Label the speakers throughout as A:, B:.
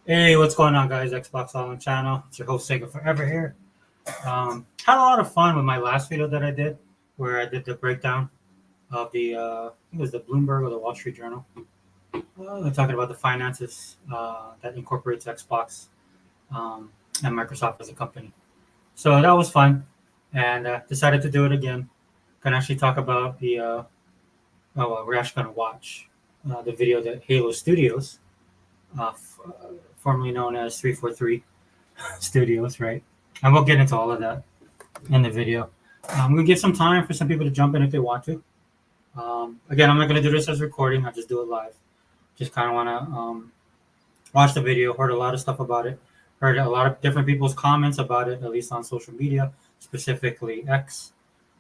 A: Hey, what's going on, guys? Xbox All In channel. It's your host Sega Forever here. Had a lot of fun with my last video that I did, where I did the breakdown of I think it was the Bloomberg or the Wall Street Journal. They're talking about the finances that incorporates Xbox and Microsoft as a company. So that was fun, and decided to do it again. Can actually talk about we're actually going to watch the video that Halo Studios, formerly known as 343 Studios, right? And we'll get into all of that in the video. I'm gonna give some time for some people to jump in if they want to. Again, I'm not gonna do this as recording. I just do it live. Just kind of wanna watch the video. Heard a lot of stuff about it. Heard a lot of different people's comments about it, at least on social media, specifically X.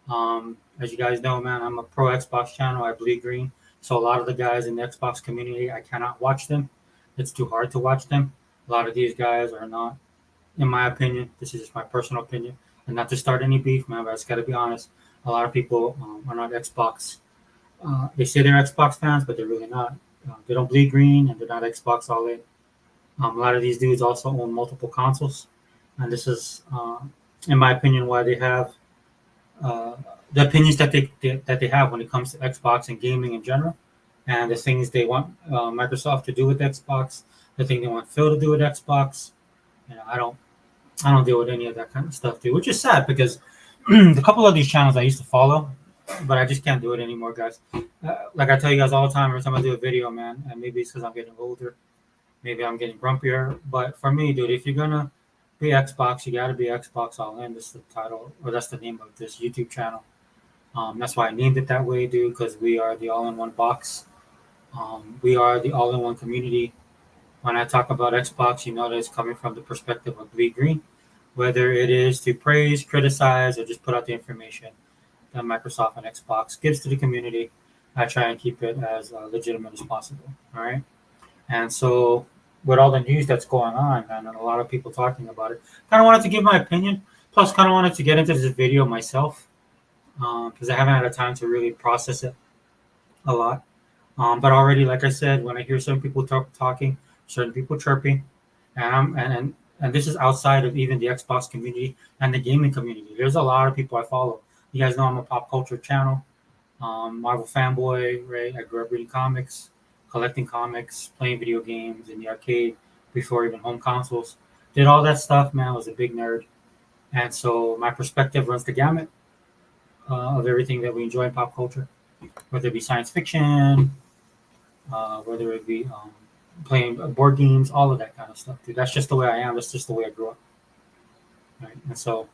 A: As you guys know, man, I'm a pro Xbox channel. I bleed green. So a lot of the guys in the Xbox community, I cannot watch them. It's too hard to watch them. A lot of these guys are not, in my opinion. This is just my personal opinion, and not to start any beef, man. But I just got to be honest. A lot of people are not Xbox. They say they're Xbox fans, but they're really not. They don't bleed green, and they're not Xbox all in. A lot of these dudes also own multiple consoles, and this is, in my opinion, why they have uh, the opinions that they have when it comes to Xbox and gaming in general, and the things they want Microsoft to do with Xbox, the thing they want Phil to do with Xbox. I don't deal with any of that kind of stuff, dude, which is sad because a couple of these channels I used to follow, but I just can't do it anymore, guys. Like I tell you guys all the time, every time I do a video, man, and maybe it's because I'm getting older, maybe I'm getting grumpier, but for me, dude, if you're gonna be Xbox, you gotta be Xbox All In. This is the title, or that's the name of this YouTube channel. That's why I named it that way, dude, because we are the all-in-one box. We are the all-in-one community. When I talk about Xbox, you know that it's coming from the perspective of Bleed Green, whether it is to praise, criticize, or just put out the information that Microsoft and Xbox gives to the community. I try and keep it as legitimate as possible. All right. And so, with all the news that's going on, man, and a lot of people talking about it, kind of wanted to give my opinion. Plus, kind of wanted to get into this video myself because I haven't had a time to really process it a lot. But already, like I said, when I hear some people talking, certain people chirping, and this is outside of even the Xbox community and the gaming community. There's a lot of people I follow. You guys know I'm a pop culture channel, Marvel fanboy, right? I grew up reading comics, collecting comics, playing video games in the arcade before even home consoles. Did all that stuff, man. Was a big nerd, and so my perspective runs the gamut of everything that we enjoy in pop culture, whether it be science fiction, whether it be playing board games, all of that kind of stuff, dude. That's just the way I am. That's just the way I grew up, right? And so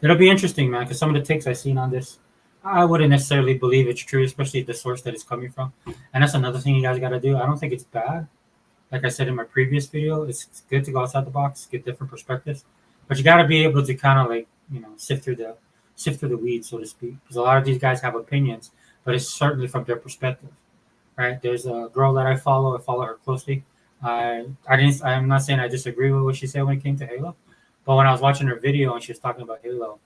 A: it'll be interesting, man, because some of the takes I've seen on this, I wouldn't necessarily believe it's true, especially the source that it's coming from. And that's another thing you guys got to do. I don't think it's bad. Like I said in my previous video, it's good to go outside the box, get different perspectives, but you got to be able to kind of like sift through the weeds, so to speak, because a lot of these guys have opinions, but it's certainly from their perspective, right? There's a girl that I follow. I follow her closely. I didn't. I'm not saying I disagree with what she said when it came to Halo, but when I was watching her video and she was talking about Halo,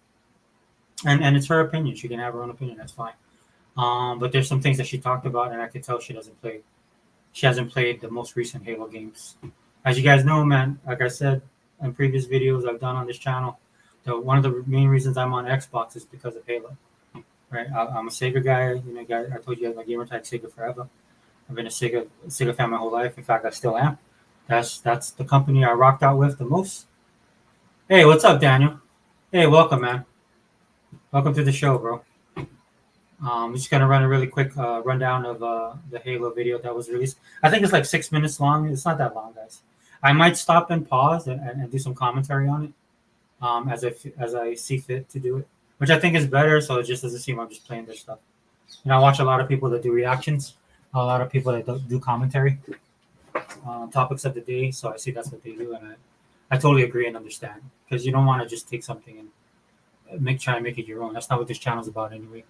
A: and it's her opinion. She can have her own opinion. That's fine. But there's some things that she talked about, and I could tell she doesn't play. She hasn't played the most recent Halo games. As you guys know, man, like I said in previous videos I've done on this channel, one of the main reasons I'm on Xbox is because of Halo. Right? I'm a Sega guy. You know, guys, I told you guys my gamer tag Sega forever. I've been a Sega fan my whole life. In fact, I still am. That's the company I rocked out with the most. Hey, what's up, Daniel? Hey, welcome, man. Welcome to the show, bro. I'm just gonna run a really quick rundown of the Halo video that was released. I think it's like 6 minutes long. It's not that long, guys. I might stop and pause and do some commentary on it as I see fit to do it, which I think is better. So it just doesn't seem I'm just playing this stuff. I watch a lot of people that do reactions, a lot of people that do commentary on topics of the day. So I see that's what they do, and I totally agree and understand, because you don't want to just take something and try and make it your own. That's not what this channel is about anyway.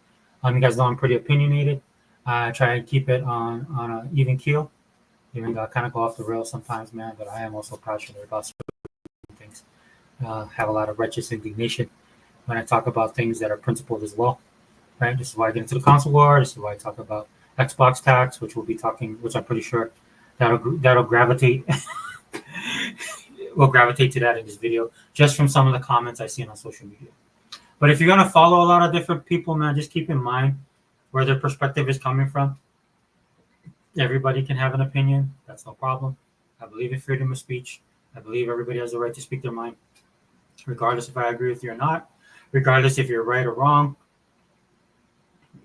A: You guys know I'm pretty opinionated. I try and keep it on an even keel, even though I kind of go off the rails sometimes, man. But I am also passionate about certain things. Have a lot of righteous indignation when I talk about things that are principled as well. Right? This is why I get into the console war. This is why I talk about Xbox tax, which we'll be talking, which I'm pretty sure that'll gravitate will gravitate to that in this video, just from some of the comments I see on social media. But if you're gonna follow a lot of different people, man, just keep in mind where their perspective is coming from. Everybody can have an opinion. That's no problem. I believe in freedom of speech. I believe everybody has the right to speak their mind, regardless if I agree with you or not, regardless if you're right or wrong.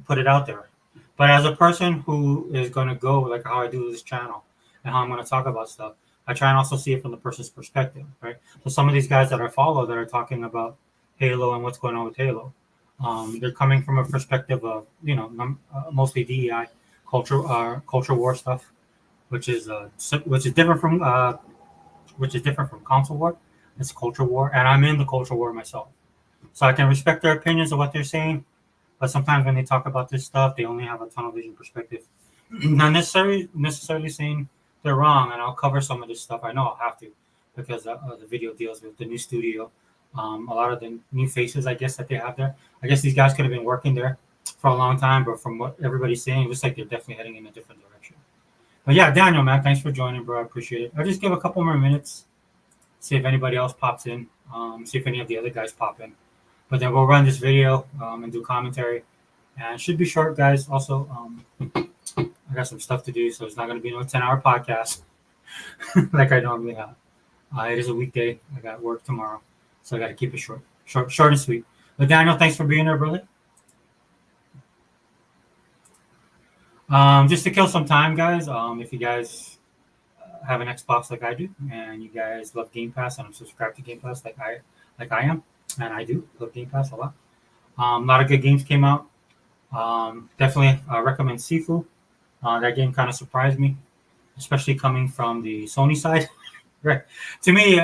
A: Put it out there. But as a person who is going to go, like how I do this channel and how I'm going to talk about stuff, I try and also see it from the person's perspective, right? So some of these guys that I follow that are talking about Halo and what's going on with Halo, they're coming from a perspective of, mostly DEI, culture war stuff, which is different from console war. It's culture war, and I'm in the culture war myself, so I can respect their opinions of what they're saying. But sometimes when they talk about this stuff, they only have a tunnel vision perspective. Not necessarily saying they're wrong, and I'll cover some of this stuff. I know I'll have to, because the video deals with the new studio. A lot of the new faces, I guess, that they have there. I guess these guys could have been working there for a long time, but from what everybody's saying, it looks like they're definitely heading in a different direction. But yeah, Daniel, man, thanks for joining, bro. I appreciate it. I'll just give a couple more minutes, see if anybody else pops in, see if any of the other guys pop in. But then we'll run this video and do commentary. And it should be short, guys. Also, I got some stuff to do, so it's not going to be no 10-hour podcast like I normally have. It is a weekday. I got work tomorrow, so I got to keep it short and sweet. But Daniel, thanks for being there, brother. Just to kill some time, guys, if you guys have an Xbox like I do, and you guys love Game Pass and I'm subscribed to Game Pass like I am, and I do love Game Pass a lot. A lot of good games came out. Definitely recommend Sifu. That game kind of surprised me, especially coming from the Sony side. Right. To me,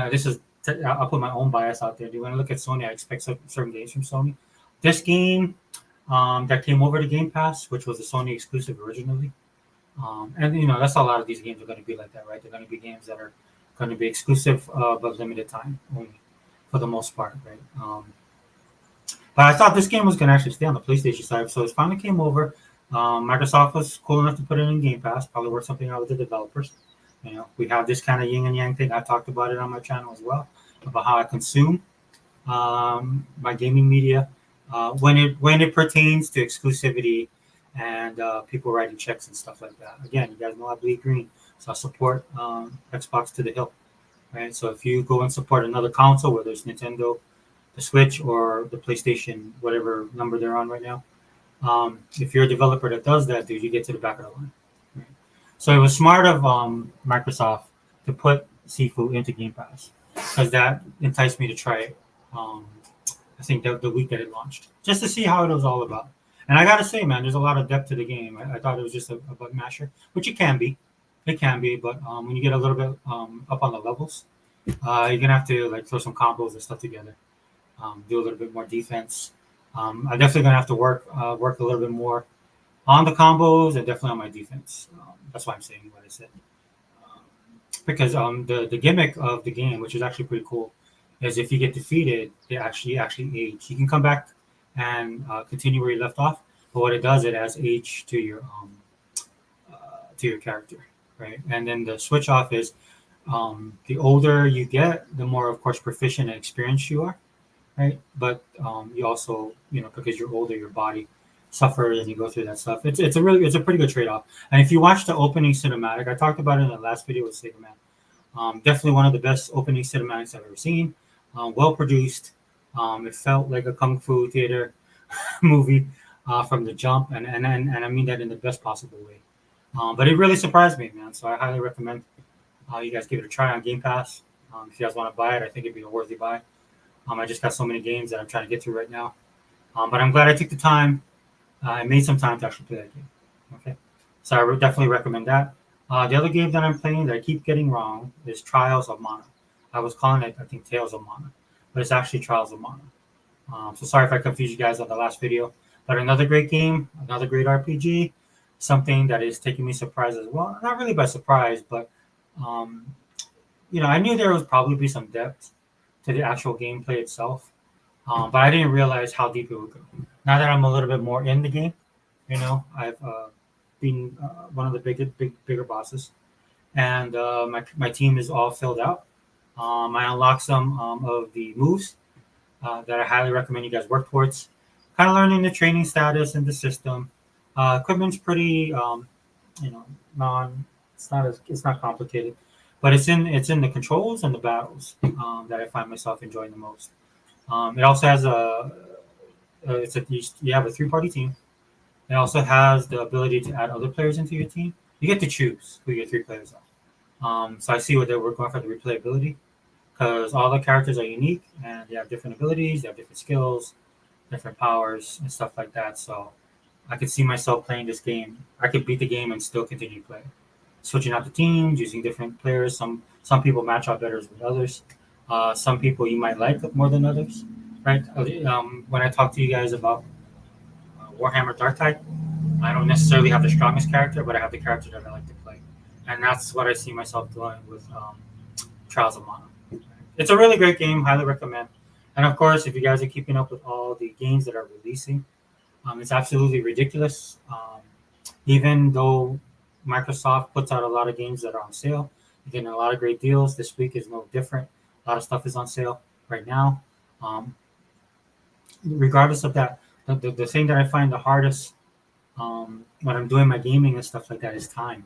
A: this is I'll put my own bias out there. When I look at Sony, I expect certain games from Sony. This game that came over to Game Pass, which was a Sony exclusive originally. And that's a lot of these games are going to be like that, right? They're going to be games that are going to be exclusive but limited time only, for the most part, right? But I thought this game was going to actually stay on the PlayStation side, so it finally came over. Microsoft was cool enough to put it in Game Pass. Probably worked something out with the developers. We have this kind of yin and yang thing. I talked about it on my channel as well, about how I consume my gaming media when it pertains to exclusivity and people writing checks and stuff like that. Again, you guys know I bleed green, so I support Xbox to the hill, right? So if you go and support another console, whether it's Nintendo, the Switch, or the PlayStation, whatever number they're on right now, if you're a developer that does that, dude, you get to the back of the line. Right? So it was smart of Microsoft to put Sifu into Game Pass, because that enticed me to try it. I think the week that it launched, just to see how it was all about. And I gotta say, man, there's a lot of depth to the game. I thought it was just a bug masher, which it can be. But when you get a little bit up on the levels, you're gonna have to like throw some combos and stuff together, do a little bit more defense. I'm definitely gonna have to work a little bit more on the combos and definitely on my defense. That's why I'm saying what I said, because the gimmick of the game, which is actually pretty cool, is if you get defeated, it actually age. You can come back and continue where you left off, but what it does, it adds age to your character, right? And then the switch off is the older you get, the more, of course, proficient and experienced you are, right? But you also, because you're older, your body suffers and you go through that stuff. It's a pretty good trade-off. And if you watch the opening cinematic, I talked about it in the last video with Sega Man. Definitely one of the best opening cinematics I've ever seen. Well produced. It felt like a kung fu theater movie from the jump, and I mean that in the best possible way. But it really surprised me, man. So I highly recommend you guys give it a try on Game Pass. If you guys want to buy it, I think it'd be a worthy buy. I just got so many games that I'm trying to get through right now. But I'm glad I took the time. I made some time to actually play that game. Okay, so I would definitely recommend that. The other game that I'm playing that I keep getting wrong is Trials of Mana. I was calling it, I think, Tales of Mana, but it's actually Trials of Mana. So sorry if I confused you guys on the last video, but another great game, another great RPG, something that is taking me surprise as well. Not really by surprise, but I knew there would probably be some depth to the actual gameplay itself, but I didn't realize how deep it would go. Now that I'm a little bit more in the game, I've been one of the bigger bosses, and my team is all filled out. I unlocked some of the moves that I highly recommend you guys work towards. Kind of learning the training status and the system. Equipment's pretty, you know, non. It's not complicated, but it's in the controls and the battles that I find myself enjoying the most. It also has it's a you have a 3-party team. It also has the ability to add other players into your team. You get to choose who your 3 players are. So I see what they were going for the replayability because all the characters are unique and they have different abilities, they have different skills, different powers, and stuff like that. So I could see myself playing this game. I could beat the game and still continue to play. Switching out the teams, using different players. Some people match out better with others. Some people you might like more than others, right? When I talk to you guys about Warhammer Darktide, I don't necessarily have the strongest character, but I have the character that I like to play, and that's what I see myself doing with Trials of Mana. It's a really great game, highly recommend. And of course, if you guys are keeping up with all the games that are releasing, it's absolutely ridiculous. Even though Microsoft puts out a lot of games that are on sale, you're getting a lot of great deals. This week is no different. A lot of stuff is on sale right now. Um, Regardless of that, the thing that I find the hardest when I'm doing my gaming and stuff like that is time,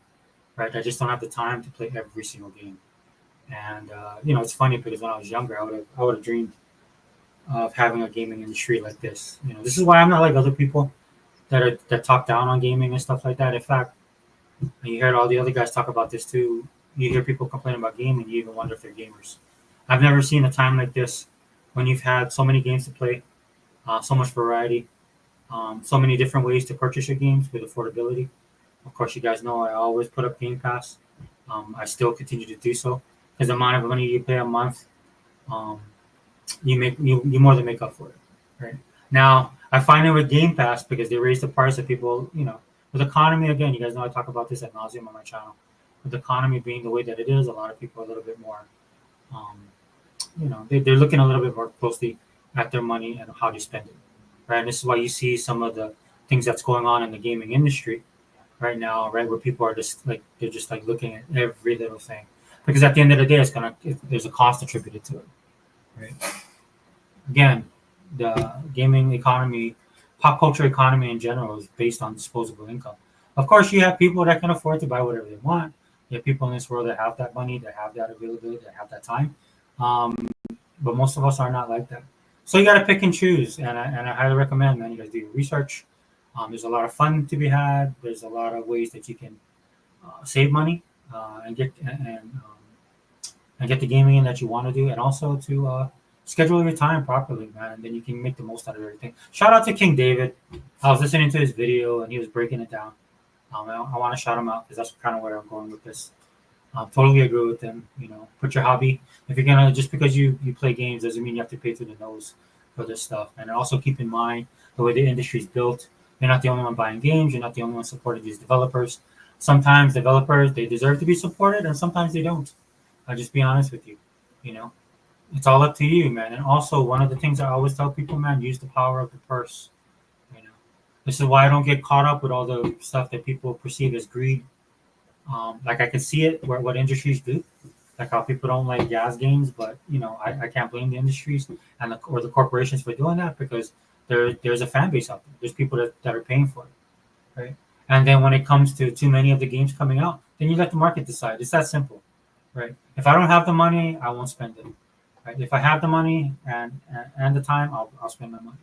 A: right? I just don't have the time to play every single game. And it's funny because when I was younger, I would have dreamed of having a gaming industry like this. This is why I'm not like other people that talk down on gaming and stuff like that. In fact, you heard all the other guys talk about this too. You hear people complain about gaming, you even wonder if they're gamers. I've never seen a time like this when you've had so many games to play, so much variety, so many different ways to purchase your games with affordability. Of course, you guys know I always put up Game Pass. I still continue to do so because the amount of money you pay a month, um, you more than make up for it. Right now, I find it with Game Pass because they raise the price of people. With economy again, you guys know I talk about this ad nauseum on my channel. With the economy being the way that it is, a lot of people are a little bit more, um, they're looking a little bit more closely at their money and how they spend it. Right, and this is why you see some of the things that's going on in the gaming industry right now, right, where people are just like they're just like looking at every little thing because at the end of the day, there's a cost attributed to it, right? Again, the gaming economy, pop culture economy in general is based on disposable income. Of course, you have people that can afford to buy whatever they want. You have people in this world that have that money, that have that availability, that have that time. Um, but most of us are not like that. So you got to pick and choose, and I highly recommend, man, you guys do your research. There's a lot of fun to be had. There's a lot of ways that you can save money and get the gaming in that you want to do, and also to schedule your time properly, man. And then you can make the most out of everything. Shout out to King David. I was listening to his video and he was breaking it down. I want to shout him out because that's kind of where I'm going with this. Totally agree with him. Put your hobby. If you're gonna just because you play games doesn't mean you have to pay through the nose for this stuff. And also keep in mind the way the industry is built. You're not the only one buying games. You're not the only one supporting these developers. Sometimes developers they deserve to be supported, and sometimes they don't. I'll just be honest with you. You know, it's all up to you, man. And also one of the things I always tell people, man, use the power of the purse. You know, this is why I don't get caught up with all the stuff that people perceive as greed. Like I can see it where what industries do, like how people don't like gas games, but I can't blame the industries or the corporations for doing that because there's a fan base out there. There's people that are paying for it, right? And then when it comes to too many of the games coming out, then you let the market decide. It's that simple, right? If I don't have the money, I won't spend it. Right? If I have the money and the time, I'll spend my money.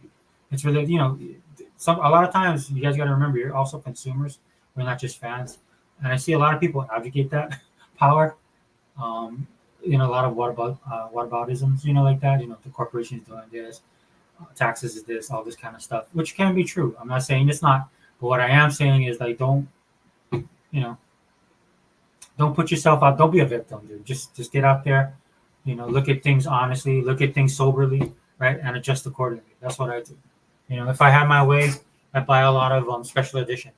A: It's really a lot of times you guys got to remember you're also consumers. We're not just fans. And I see a lot of people advocate that power. A lot of whataboutisms, like that. The corporations doing this, taxes is this, all this kind of stuff, which can be true. I'm not saying it's not, but what I am saying is like don't put yourself out. Don't be a victim, dude. Just get out there. Look at things honestly, look at things soberly, right, and adjust accordingly. That's what I do. If I had my way, I'd buy a lot of special edition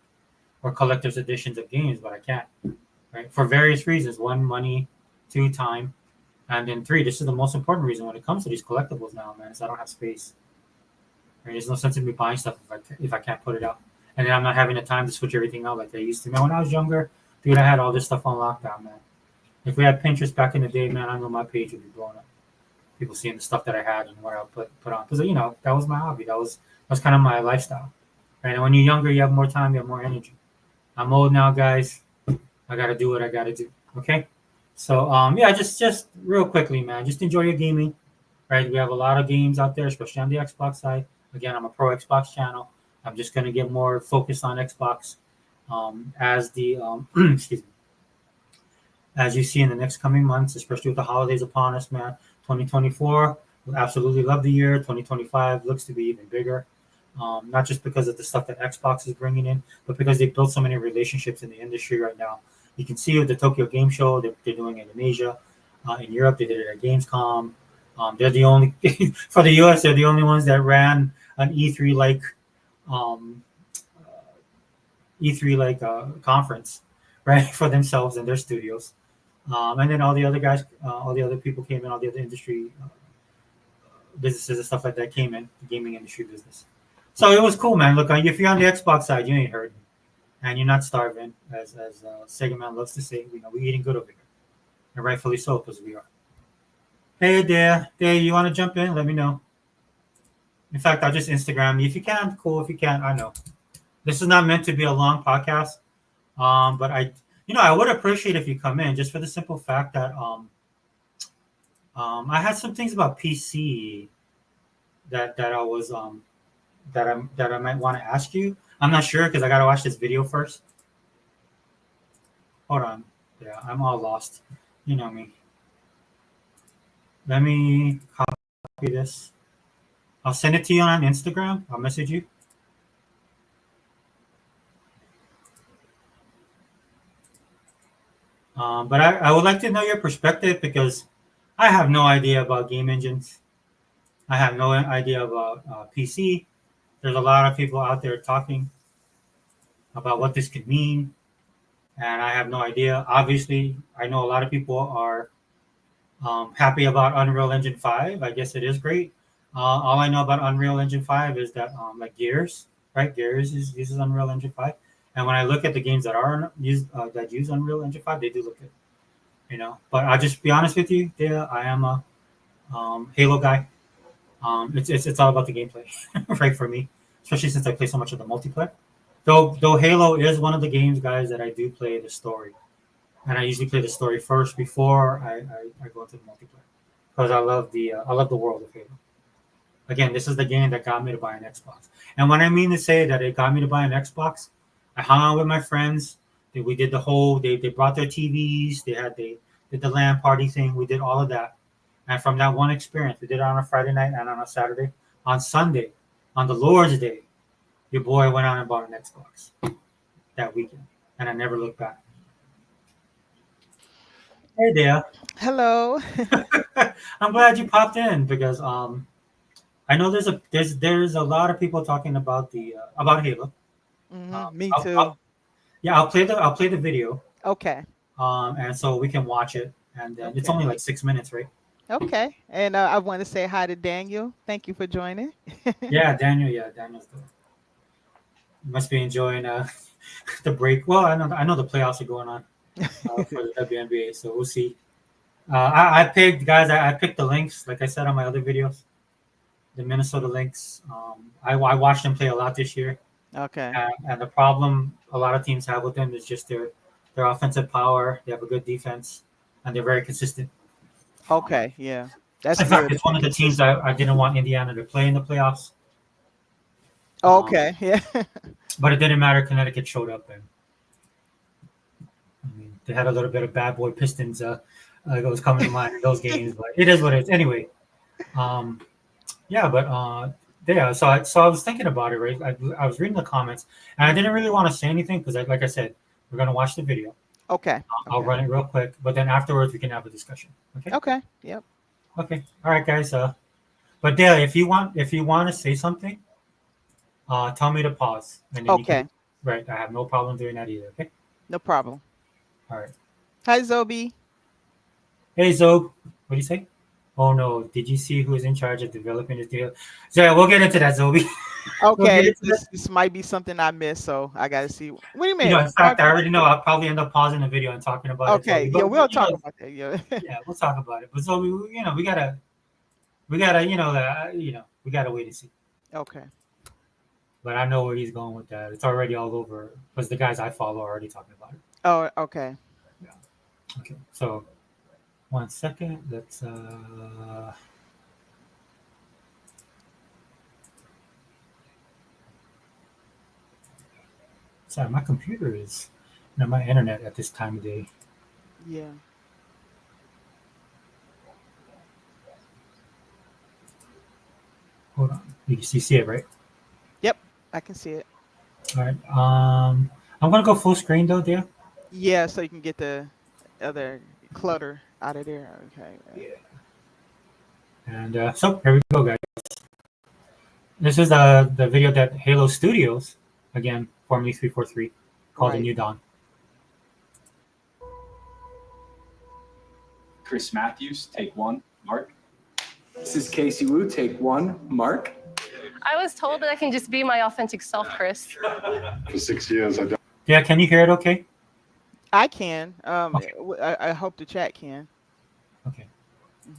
A: or collector's editions of games, but I can't, right? For various reasons. One, money. Two, time. And then three, this is the most important reason when it comes to these collectibles now, man, is I don't have space. Right? There's no sense in me buying stuff if I can't put it out. And then I'm not having the time to switch everything out like I used to. Man, when I was younger, dude, I had all this stuff on lockdown, man. If we had Pinterest back in the day, man, I know my page would be blown up. People seeing the stuff that I had and what I put on, because that was my hobby. That was kind of my lifestyle. Right? And when you're younger, you have more time, you have more energy. I'm old now, guys. I gotta do what I gotta do. Okay. So yeah, just real quickly, man. Just enjoy your gaming. Right. We have a lot of games out there, especially on the Xbox side. Again, I'm a pro Xbox channel. I'm just gonna get more focused on Xbox as the excuse me, as you see in the next coming months, especially with the holidays upon us, man. 2024, we absolutely love the year. 2025 looks to be even bigger. Not just because of the stuff that Xbox is bringing in, but because they built so many relationships in the industry right now. You can see with the Tokyo Game Show, they're doing it in Asia. In Europe, they did it at Gamescom. They're the only, for the US, they're the only ones that ran an E3 like um, conference, right, for themselves and their studios. And then all the other guys, all the other people came in, all the other industry businesses and stuff like that came in, the gaming industry business. So it was cool, man. Look, if you're on the Xbox side, you ain't hurting, and you're not starving, as Sega Man loves to say. We're eating good over here, and rightfully so, because we are. Hey there, you want to jump in? Let me know. In fact, I'll just Instagram you if you can. Cool, if you can't, I know. This is not meant to be a long podcast, but I would appreciate if you come in, just for the simple fact that I had some things about PC that I was that I might want to ask you. I'm not sure because I gotta watch this video first. Hold on. Yeah, I'm all lost. You know me. Let me copy this. I'll send it to you on Instagram. I'll message you. But I would like to know your perspective because I have no idea about game engines. I have no idea about PC. There's a lot of people out there talking about what this could mean, and I have no idea. Obviously, I know a lot of people are happy about Unreal Engine 5. I guess it is great. All I know about Unreal Engine 5 is that like Gears, right? Gears uses Unreal Engine 5. And when I look at the games that that use Unreal Engine 5, they do look good. But I'll just be honest with you, I am a Halo guy. It's all about the gameplay, right, for me, especially since I play so much of the multiplayer. Though Halo is one of the games, guys, that I do play the story, and I usually play the story first before I go into the multiplayer because I love the world of Halo. Again, this is the game that got me to buy an Xbox, and when I mean to say that it got me to buy an Xbox, I hung out with my friends. We did the whole. They brought their TVs. They did the LAN party thing. We did all of that. And from that one experience, we did it on a Friday night and on a Saturday. On Sunday, on the Lord's Day, your boy went out and bought an Xbox that weekend. And I never looked back. Hey there.
B: Hello.
A: I'm glad you popped in because I know there's a lot of people talking about the about Halo.
B: Me
A: I'll,
B: too.
A: yeah, I'll play the video,
B: Okay.
A: and so we can watch it. And then it's
B: Okay.
A: only like 6 minutes, right?
B: Okay. And I want to say hi to Daniel. Thank you for joining.
A: Yeah, Daniel. Yeah, Daniel's good. Must be enjoying the break. Well, I know the playoffs are going on for the WNBA, so we'll see. I picked guys. I picked the Lynx, like I said on my other videos, the Minnesota Lynx. I watched them play a lot this year,
B: Okay.
A: and the problem a lot of teams have with them is just their offensive power. They have a good defense, and they're very consistent.
B: Okay. Yeah. That's
A: In fact,
B: good.
A: it's one of the teams
B: Consistent.
A: I didn't want Indiana to play in the playoffs,
B: Okay. Yeah.
A: but it didn't matter. Connecticut showed up, and I mean, they had a little bit of bad boy Pistons. That was coming to mind in those games, but it is what it is. Anyway, um, yeah, but yeah. So I was thinking about it, right? I was reading the comments, and I didn't really want to say anything because, like I said, we're gonna watch the video.
B: Okay.
A: I'll
B: Okay.
A: run it real quick, but then afterwards we can have a discussion. Okay.
B: Okay. Yep.
A: Okay. All right, guys. But Dale, if you want to say something, tell me to pause, and then you can.
B: Okay.
A: Right. I have no problem doing that either. Okay.
B: No problem.
A: All right.
B: Hi, Zobi.
A: Hey, Zog. What do you say? Oh no! Did you see who's in charge of developing this deal? So yeah, we'll get into that, Zoe. We'll get
B: Okay,
A: into that.
B: this might be something I missed, so I gotta see. What do you
A: You know,
B: mean?
A: in fact, I already know. I'll probably end up pausing the video and talking about it,
B: Okay,
A: Zoe.
B: yeah, we'll
A: But you
B: talk
A: know,
B: about that. Yeah.
A: yeah, we'll talk about it. But Zoe, you know, we gotta, we gotta wait and see.
B: Okay.
A: But I know where he's going with that. It's already all over because the guys I follow are already talking about it.
B: Oh, okay.
A: Yeah. Okay. So, 1 second. Let's. Sorry, my computer is, my internet at this time of day.
B: Yeah.
A: Hold on. You see it, right?
B: Yep, I can see it.
A: All right. I'm gonna go full screen though, dear.
B: Yeah, so you can get the other clutter out of there. Okay.
A: Yeah. And so here we go, guys. This is the video that Halo Studios, again, formerly 343, called The
B: Right.
A: New Dawn.
C: Chris Matthews, take one. Mark.
D: This is Casey Wu, take one. Mark.
E: I was told that I can just be my authentic self, Chris.
F: For 6 years, I don't.
A: Yeah, can you hear it okay?
B: I can.
A: Okay.
B: I hope the chat can.
A: Okay.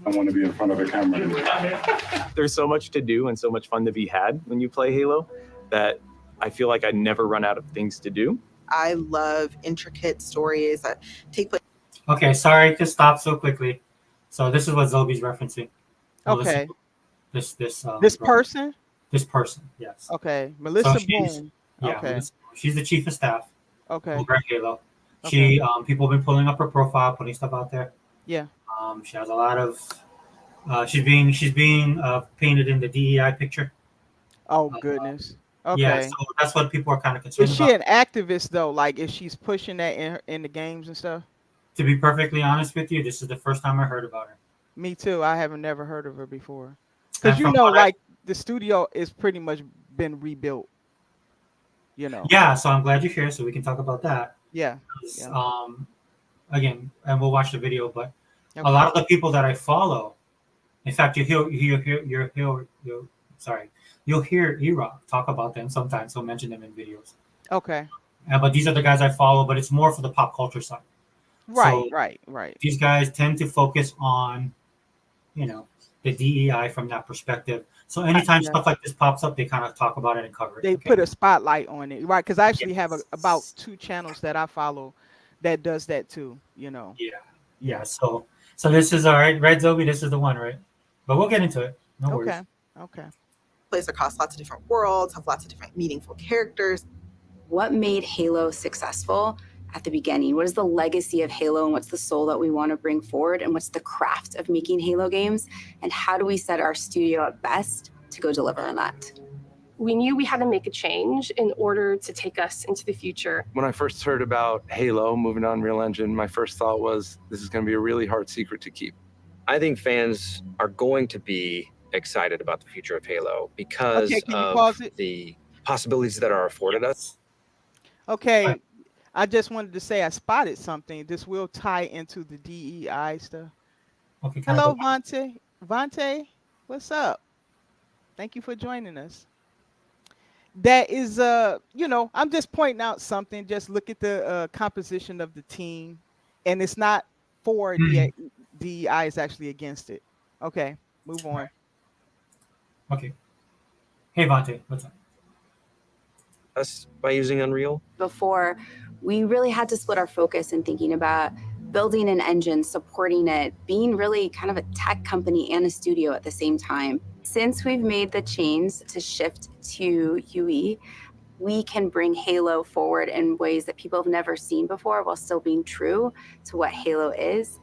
F: Want to be in front of a camera.
G: There's so much to do and so much fun to be had when you play Halo that I feel like I never run out of things to do.
H: I love intricate stories that take place.
A: Okay, sorry to stop so quickly. So this is what Zobi's referencing. Well,
B: Okay.
A: This
B: This person?
A: This person, yes.
B: Okay. Melissa
A: she's-
B: Boone.
A: Yeah,
B: Okay.
A: she's the chief of staff
B: Okay.
A: over at Halo. She people have been pulling up her profile, putting stuff out there.
B: Yeah.
A: She has a lot of. She's being painted in the DEI picture.
B: Oh goodness. Okay.
A: Yeah, so that's what people are kind of concerned
B: Is she
A: about.
B: an activist though? Like, if she's pushing that in the games and stuff?
A: To be perfectly honest with you, this is the first time I heard about her.
B: Me too. I haven't never heard of her before.
A: And
B: Because you
A: from
B: know,
A: what I-
B: like the studio is pretty much been rebuilt. You know.
A: Yeah, so I'm glad you're here, so we can talk about that.
B: Yeah.
A: 'Cause,
B: Yeah.
A: Again, and we'll watch the video, but
B: Okay.
A: a lot of the people that I follow, in fact, you'll hear E-Rock talk about them sometimes. He'll mention them in videos.
B: Okay.
A: But these are the guys I follow, but it's more for the pop culture side.
B: Right.
A: So-
B: Right.
A: These guys tend to focus on, the DEI from that perspective. So anytime
B: Yeah.
A: stuff like this pops up, they kind of talk about it and cover it.
B: They
A: okay?
B: put a spotlight on it, right? Because I actually have
A: Yes.
B: about 2 channels that I follow that does that too. You know.
A: Yeah. So this is all right, right, Zoe? This is the one, right? But we'll get into it. No worries.
B: Okay. Okay.
H: Place across lots of different worlds, have lots of different meaningful characters.
I: What made Halo successful at the beginning? What is the legacy of Halo, and what's the soul that we want to bring forward? And what's the craft of making Halo games? And how do we set our studio at best to go deliver on that?
E: We knew we had to make a change in order to take us into the future.
J: When I first heard about Halo moving on Real Engine, my first thought was this is going to be a really hard secret to keep.
K: I think fans are going to be excited about the future of Halo because
B: Okay, can you pause
K: of
B: it?
K: the possibilities that are afforded us.
B: Okay.
A: Right.
B: I just wanted to say I spotted something. This will tie into the DEI stuff.
A: Okay. can I
B: Hello,
A: go-
B: Vontae. Vontae, what's up? Thank you for joining us. That is, I'm just pointing out something. Just look at the composition of the team, and it's not for DEI, it's actually against it. Okay, move on.
A: Okay. Hey, Vontae, what's up?
K: Us by using Unreal.
I: Before, we really had to split our focus in thinking about building an engine, supporting it, being really kind of a tech company and a studio at the same time. Since we've made the change to shift to UE, we can bring Halo forward in ways that people have never seen before while still being true to what Halo is.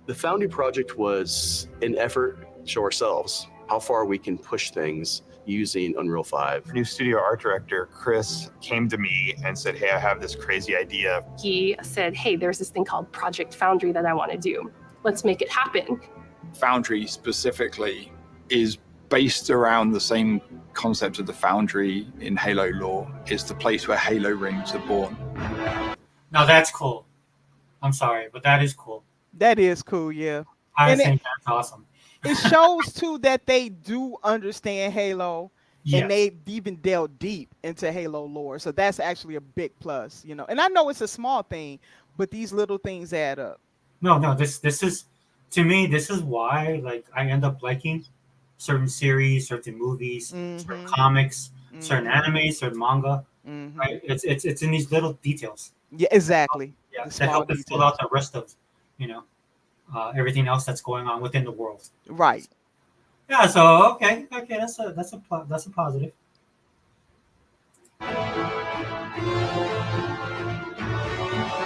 L: The Foundry project was an effort to show ourselves how far we can push things using Unreal 5.
M: New studio art director, Chris, came to me and said, hey, I have this crazy idea.
E: He said, hey, there's this thing called Project Foundry that I want to do. Let's make it happen.
C: Foundry specifically is based around the same concept of the Foundry in Halo lore. It's the place where Halo rings are born.
A: Now that's cool. I'm sorry, but that is cool.
B: That is cool, yeah.
A: I
B: And
A: think that's awesome.
B: it shows too that they do understand Halo.
A: Yes.
B: And they even delve deep into Halo lore. So that's actually a big plus, you know. And I know it's a small thing, but these little things add up.
A: No, this is, to me, this is why like I end up liking certain series, certain movies, certain comics, certain anime, certain manga. Right? It's in these little details.
B: Yeah, exactly.
A: Yeah,
B: The
A: that
B: small
A: help us fill
B: details.
A: out the rest of, everything else that's going on within the world.
B: Right.
A: Yeah. So okay, that's a positive.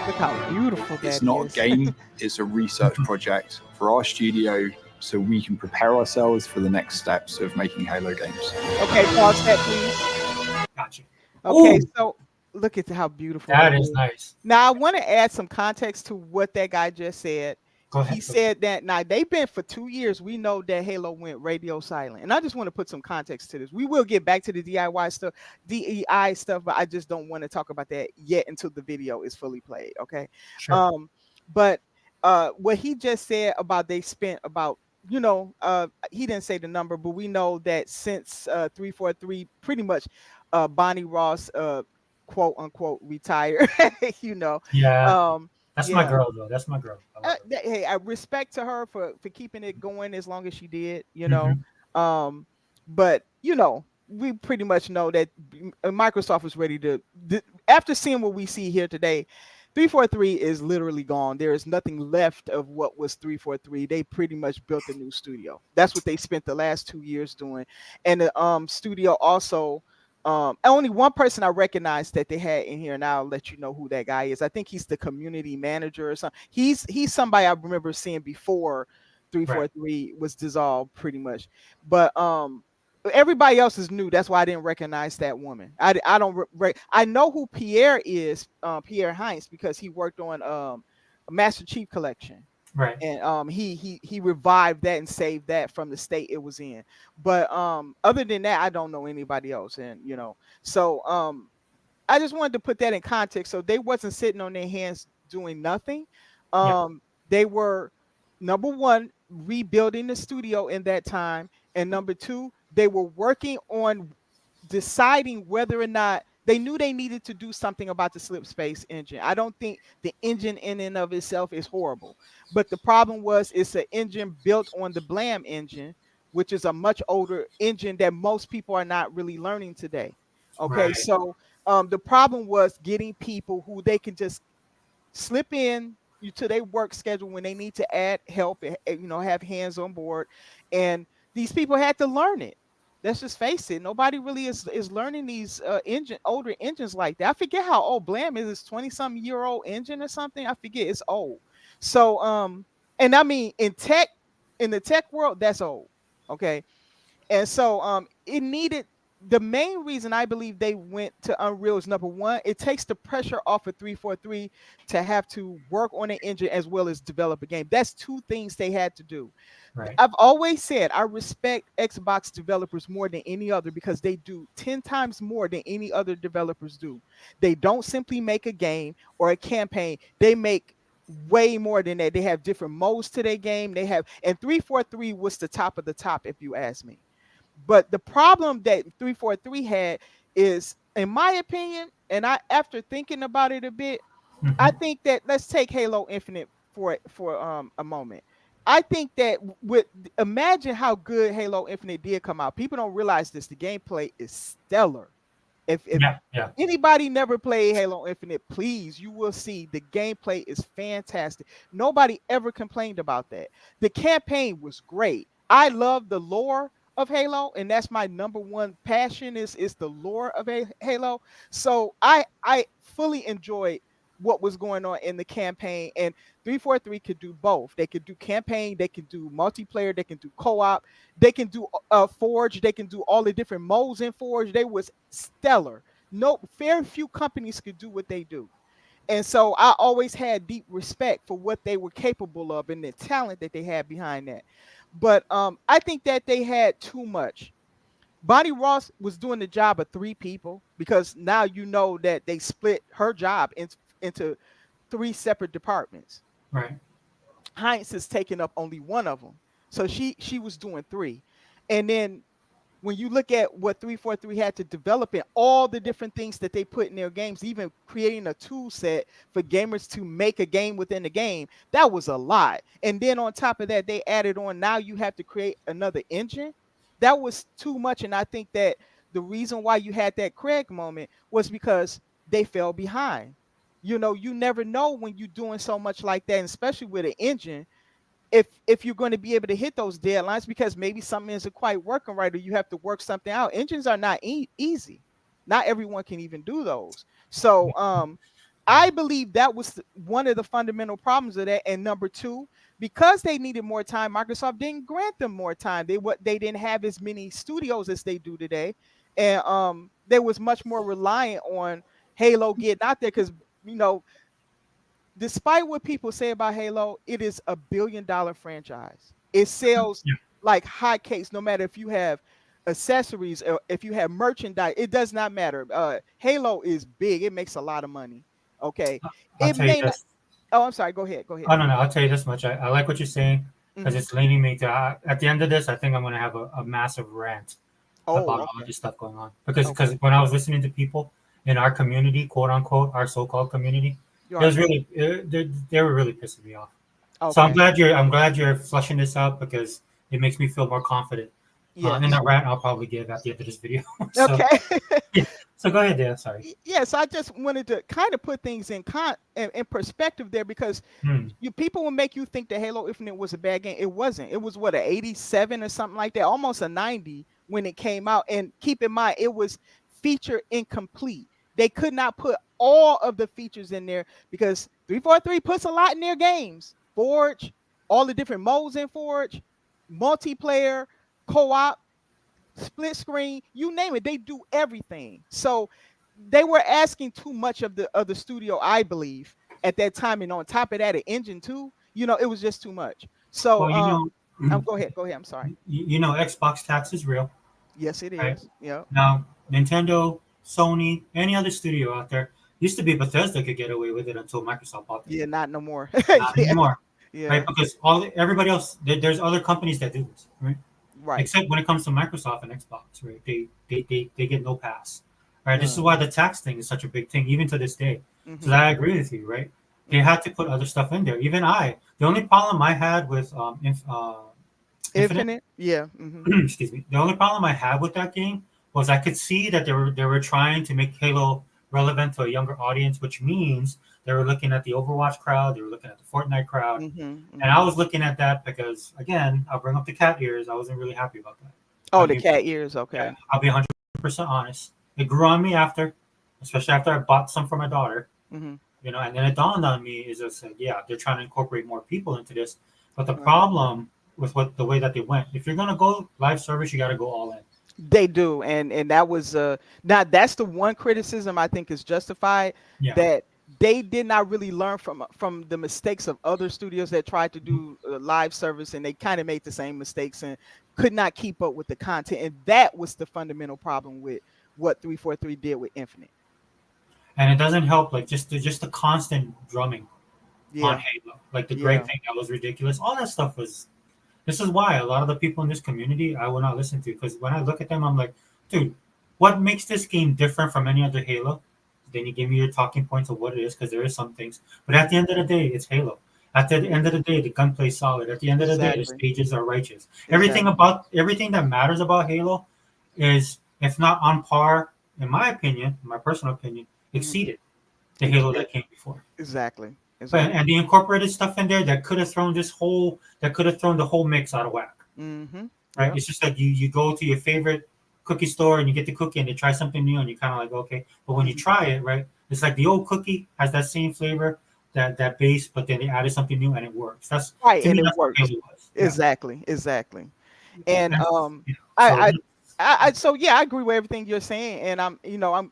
B: Look how beautiful that is.
C: It's not a game, it's a research project for our studio so we can prepare ourselves for the next steps of making Halo games.
B: Okay, pause that, please.
A: Gotcha.
B: Okay,
A: Ooh.
B: so look at how beautiful
A: That is nice.
B: Now, I want to add some context to what that guy just said.
A: Go ahead.
B: He said that now they've been for 2 years. We know that Halo went radio silent, and I just want to put some context to this. We will get back to the DEI stuff, but I just don't want to talk about that yet until the video is fully played. Okay.
A: Sure.
B: But what he just said about they spent about, he didn't say the number, but we know that since 343, pretty much Bonnie Ross, quote unquote, retired.
A: Yeah. That's my
B: yeah.
A: girl, though. That's my girl.
B: Hey, I respect to her for keeping it going as long as she did, but we pretty much know that Microsoft was ready to, after seeing what we see here today, 343 is literally gone. There is nothing left of what was 343. They pretty much built a new studio. That's what they spent the last 2 years doing. And the studio also, only one person I recognize that they had in here, and I'll let you know who that guy is. I think he's the community manager or something. He's somebody I remember seeing before 343 was dissolved, pretty much. But everybody else is new. That's why I didn't recognize that woman. I don't. I know who Pierre is, Pierre Heinz, because he worked on Master Chief Collection.
A: Right.
B: And he revived that and saved that from the state it was in. But other than that, I don't know anybody else. And so I just wanted to put that in context. So they wasn't sitting on their hands doing nothing. They were, number one, rebuilding the studio in that time, and number two, they were working on deciding whether or not they knew they needed to do something about the slip space engine. I don't think the engine in and of itself is horrible, but the problem was it's an engine built on the Blam engine, which is a much older engine that most people are not really learning today. Okay,
A: Right.
B: so the problem was getting people who they can just slip in to their work schedule when they need to add help and have hands on board, and these people had to learn it. Let's just face it. Nobody really is learning these older engines like that. I forget how old Blam is. It's 20-something-year-old engine or something. I forget. It's old. So and I mean in the tech world, that's old. Okay. And so it needed, the main reason I believe they went to Unreal is, number one, it takes the pressure off of 343 to have to work on an engine as well as develop a game. That's two things they had to do.
A: Right.
B: I've always said I respect Xbox developers more than any other because they do 10 times more than any other developers do. They don't simply make a game or a campaign. They make way more than that. They have different modes to their game. And 343 was the top of the top, if you ask me. But the problem that 343 had is, in my opinion, and after thinking about it a bit, I think that, let's take Halo Infinite for a moment. I think that imagine how good Halo Infinite did come out. People don't realize this. The gameplay is stellar. If anybody never played Halo Infinite, please, you will see the gameplay is fantastic. Nobody ever complained about that. The campaign was great. I love the lore of Halo, and that's my number one passion is the lore of Halo. So I fully enjoyed what was going on in the campaign, and 343 could do both. They could do campaign, they can do multiplayer, they can do co-op, they can do Forge, they can do all the different modes in Forge. They was stellar. Very few companies could do what they do. And so I always had deep respect for what they were capable of and the talent that they had behind that. But I think that they had too much. Bonnie Ross was doing the job of 3 people, because now you know that they split her job into 3 separate departments.
A: Right.
B: Heinz is taking up only one of them. So she was doing 3. And then when you look at what 343 had to develop and all the different things that they put in their games, even creating a tool set for gamers to make a game within the game, that was a lot. And then on top of that, they added on, now you have to create another engine. That was too much. And I think that the reason why you had that Craig moment was because they fell behind. You know, you never know when you're doing so much like that, and especially with an engine, if you're going to be able to hit those deadlines, because maybe something isn't quite working right, or you have to work something out. Engines are not easy. Not everyone can even do those. So I believe that was one of the fundamental problems of that. And number 2, because they needed more time, Microsoft didn't grant them more time. They didn't have as many studios as they do today, and they was much more reliant on Halo getting out there, because you know, despite what people say about Halo, it is a $1 billion franchise. It sells like hotcakes, no matter if you have accessories or if you have merchandise. It does not matter. Halo is big. It makes a lot of money. Okay.
A: I'll tell you this.
B: Oh, I'm sorry. Go ahead. Go ahead.
A: Oh, no. I'll tell you this much. I like what you're saying, because it's leading me to, at the end of this, I think I'm going to have a massive rant about all of this stuff going on. Because when I was listening to people in our community, quote unquote, our so-called community, it was really they were really pissing me off. So I'm glad you're flushing this out, because it makes me feel more confident. In that rant I'll probably give at the end of this video. So go ahead, Dale. Sorry.
B: Yes, I just wanted to kind of put things in perspective there, because people will make you think that Halo Infinite was a bad game. It wasn't. It was what, an 87 or something like that, almost a 90 when it came out. And keep in mind, it was feature incomplete. They could not put all of the features in there, because 343 puts a lot in their games. Forge, all the different modes in Forge, multiplayer, co-op, split screen, you name it, they do everything. So they were asking too much of the studio, I believe, at that time. And on top of that, an engine too, you know, it was just too much. So go ahead. I'm sorry.
A: You know, Xbox tax is real.
B: Yes, it is.
A: Right?
B: Yeah.
A: Now, Nintendo, Sony, any other studio out there, used to be Bethesda could get away with it until Microsoft bought them.
B: Yeah, not no more.
A: Not anymore.
B: Yeah.
A: Right? Because everybody else, there's other companies that do this, right?
B: Right.
A: Except when it comes to Microsoft and Xbox, right? They get no pass. Right. This is why the tax thing is such a big thing, even to this day. So I agree with you, right? They had to put other stuff in there. Even the only problem I had with Infinite, excuse me. The only problem I had with that game was I could see that they were trying to make Halo relevant to a younger audience, which means they were looking at the Overwatch crowd, they were looking at the Fortnite crowd, and I was looking at that because, again, I'll bring up the cat ears. I wasn't really happy about that.
B: Oh, the cat ears, okay.
A: Yeah, I'll be 100% honest. It grew on me especially after I bought some for my daughter. You know, and then it dawned on me is just like, yeah, they're trying to incorporate more people into this. But the problem with the way that they went, if you're gonna go live service, you got to go all in.
B: They do, and that was now that's the one criticism I think is justified, that they did not really learn from the mistakes of other studios that tried to do live service, and they kind of made the same mistakes and could not keep up with the content, and that was the fundamental problem with what 343 did with Infinite.
A: And it doesn't help, like just the constant drumming on Halo, like the Greg thing, that was ridiculous. All that stuff was. This is why a lot of the people in this community I will not listen to, because when I look at them, I'm like, dude, what makes this game different from any other Halo? Then you give me your talking points of what it is, because there is some things. But at the end of the day, it's Halo. At the end of the day, the gunplay is solid. At the end of the day, the stages are righteous. Everything that matters about Halo is, if not on par, in my opinion, my personal opinion, exceeded the Halo that came before.
B: Exactly.
A: And they incorporated stuff in there that could have thrown the whole mix out of whack. Right? It's just like you go to your favorite cookie store and you get the cookie and they try something new and you're kind of like, okay. But when you try it, right, it's like the old cookie has that same flavor, that base, but then they added something new and it works. That's
B: right, and
A: me,
B: it works. Exactly. And so I agree with everything you're saying, and I'm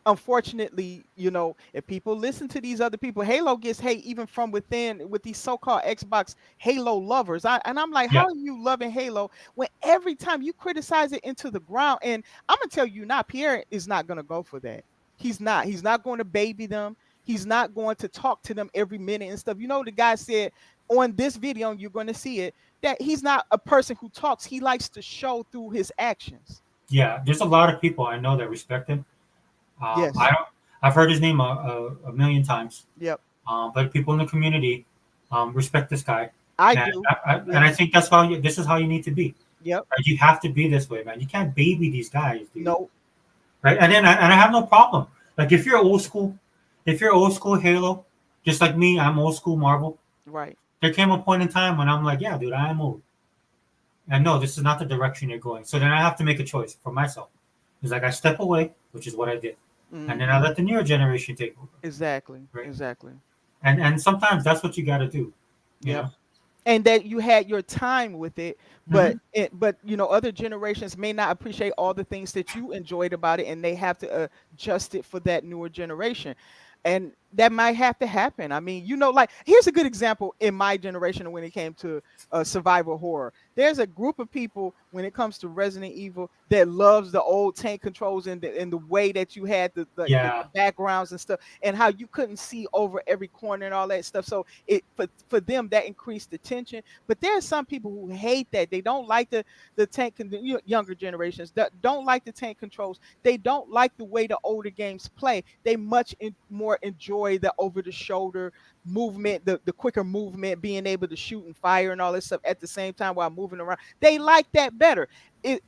B: unfortunately, if people listen to these other people, Halo gets hate even from within with these so-called Xbox Halo lovers. I'm like, how are you loving Halo when every time you criticize it into the ground? And I'm gonna tell you now, Pierre is not gonna go for that. He's not going to baby them. He's not going to talk to them every minute and stuff. You know, the guy said on this video, and you're going to see it, that he's not a person who talks. He likes to show through his actions.
A: Yeah, there's a lot of people I know that respect him.
B: Yes.
A: I've heard his name a million times.
B: Yep.
A: But people in the community respect this guy.
B: I
A: and
B: do.
A: And I think that's how this is how you need to be.
B: Yep.
A: Right? You have to be this way, man. You can't baby these guys, dude.
B: No.
A: Right? And I have no problem. Like if you're old school Halo, just like me, I'm old school Marvel.
B: Right.
A: There came a point in time when I'm like, yeah, dude, I am old. And no, this is not the direction you're going. So then I have to make a choice for myself. It's like I step away, which is what I did.
B: Mm-hmm.
A: And then I let the newer generation take over.
B: Exactly.
A: Right?
B: Exactly.
A: And sometimes that's what you got to do.
B: Yeah. And that you had your time with it, but but you know, other generations may not appreciate all the things that you enjoyed about it, and they have to adjust it for that newer generation. And that might have to happen. I mean, you know, like here's a good example in my generation when it came to survival horror. There's a group of people when it comes to Resident Evil that loves the old tank controls and the way that you had the backgrounds and stuff, and how you couldn't see over every corner and all that stuff. So it for them that increased the tension. But there are some people who hate that. They don't like the tank. Younger generations that don't like the tank controls. They don't like the way the older games play. They much more enjoy the over-the-shoulder movement, the quicker movement, being able to shoot and fire and all this stuff at the same time while moving around. They like that better.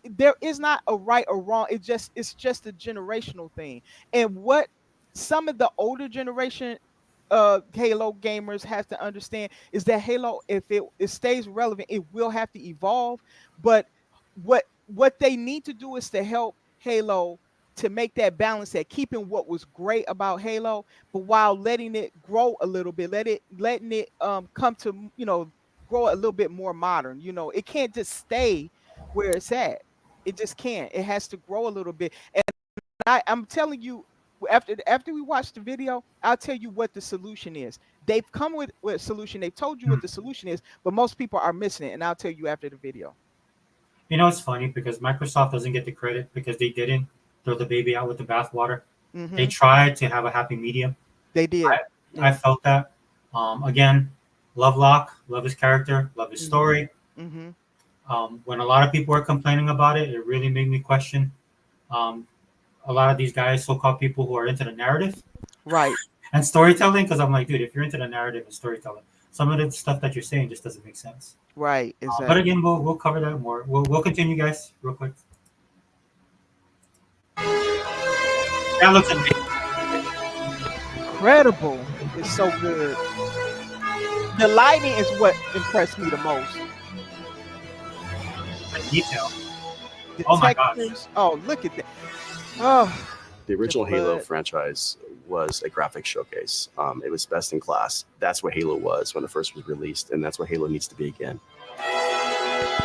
B: There is not a right or wrong. It's just a generational thing. And what some of the older generation Halo gamers have to understand is that Halo, if it stays relevant, it will have to evolve. But what they need to do is to help Halo to make that balance at keeping what was great about Halo, but while letting it grow a little bit, letting it come to, you know, grow a little bit more modern. You know, it can't just stay where it's at. It just can't. It has to grow a little bit. And I'm telling you, after we watch the video, I'll tell you what the solution is. They've come with a solution. They've told you what the solution is, but most people are missing it. And I'll tell you after the video.
A: You know, it's funny because Microsoft doesn't get the credit because they didn't throw the baby out with the bathwater.
B: Mm-hmm.
A: They tried to have a happy medium.
B: They did.
A: I felt that. Again, love his character, love his story.
B: Mm-hmm.
A: When a lot of people were complaining about it, it really made me question a lot of these guys, so-called people who are into the narrative,
B: right,
A: and storytelling. Because I'm like, dude, if you're into the narrative and storytelling, some of the stuff that you're saying just doesn't make sense.
B: Right. Exactly.
A: But again, we'll cover that more. We'll continue, guys, real quick. That looks amazing.
B: Incredible. It's so good. The lighting is what impressed me the most.
A: The detail.
B: The
A: oh my gosh.
B: Oh, look at that. Oh.
L: The original Halo franchise was a graphics showcase. It was best in class. That's what Halo was when it first was released, and that's what Halo needs to be again.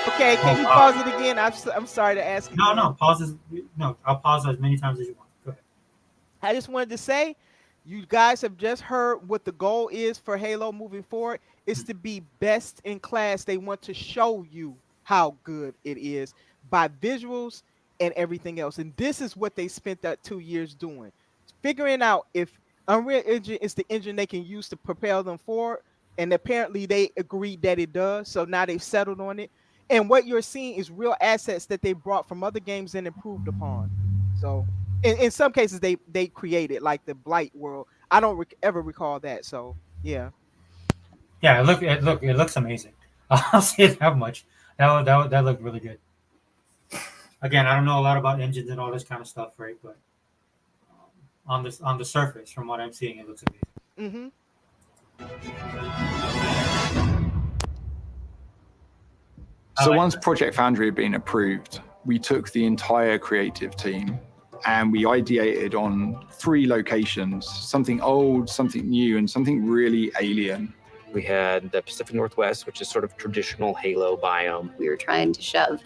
B: Okay, can you pause it again? I'm sorry to ask you.
A: No, pause. I'll pause as many times as you want. Go ahead.
B: I just wanted to say, you guys have just heard what the goal is for Halo moving forward. It's to be best in class. They want to show you how good it is by visuals and everything else. And this is what they spent that 2 years doing. Figuring out if Unreal Engine is the engine they can use to propel them forward. And apparently they agreed that it does. So now they've settled on it. And what you're seeing is real assets that they brought from other games and improved upon. So in some cases they created, like the Blight world. I don't ever recall that. So yeah.
A: Yeah, it looks amazing. I'll say that much. That looked really good. Again, I don't know a lot about engines and all this kind of stuff, right? But on the surface, from what I'm seeing, it looks amazing.
C: So once Project Foundry had been approved, we took the entire creative team and we ideated on 3 locations, something old, something new, and something really alien.
K: We had the Pacific Northwest, which is sort of traditional Halo biome.
N: We were trying to shove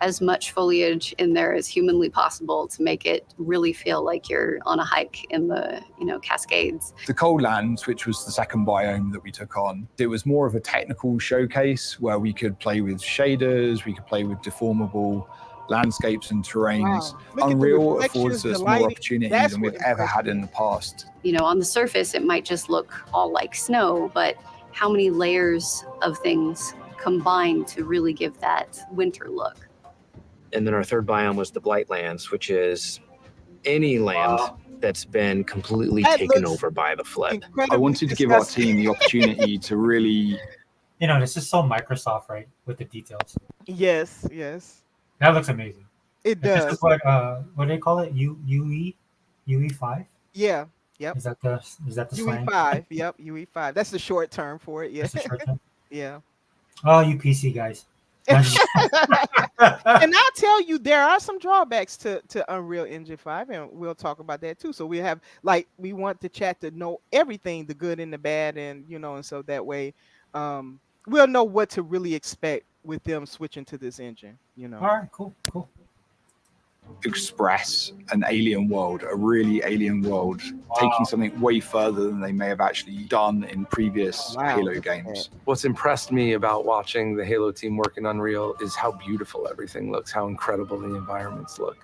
N: as much foliage in there as humanly possible to make it really feel like you're on a hike in the, Cascades.
C: The Coldlands, which was the second biome that we took on, it was more of a technical showcase where we could play with shaders, we could play with deformable landscapes and terrains.
B: Wow. Look at the
C: Unreal
B: reflections,
C: affords
B: the
C: us more
B: lighting.
C: opportunities
B: That's
C: than we've
B: what
C: ever
B: impressed
C: had
B: me.
C: in the past.
N: You know, on the surface, it might just look all like snow, but how many layers of things combine to really give that winter look?
K: And then our third biome was the Blightlands, which is any land that's been completely
B: That
K: taken
B: looks
K: over by the flood.
C: I
B: incredibly
C: wanted to give our
B: disgusting.
C: team the opportunity to really
A: You know, this is so Microsoft, right? With the details.
B: Yes, yes,
A: That looks amazing.
B: it
A: This
B: does.
A: is what do they call it? UE5?
B: Yeah, yep.
A: Is that the slang?
B: UE5, yep, UE5. That's the short term for it. Yeah,
A: That's the short term?
B: yeah.
A: Oh, you PC guys.
B: And I'll tell you, there are some drawbacks to Unreal Engine 5, and we'll talk about that too. So we have, like, we want the chat to know everything, the good and the bad, and you know, and so that way, we'll know what to really expect with them switching to this engine. You know.
A: All right, cool.
C: express an alien world, a really alien world, taking something way further than they may have actually done in previous Halo games.
J: What's impressed me about watching the Halo team work in Unreal is how beautiful everything looks, how incredible the environments look.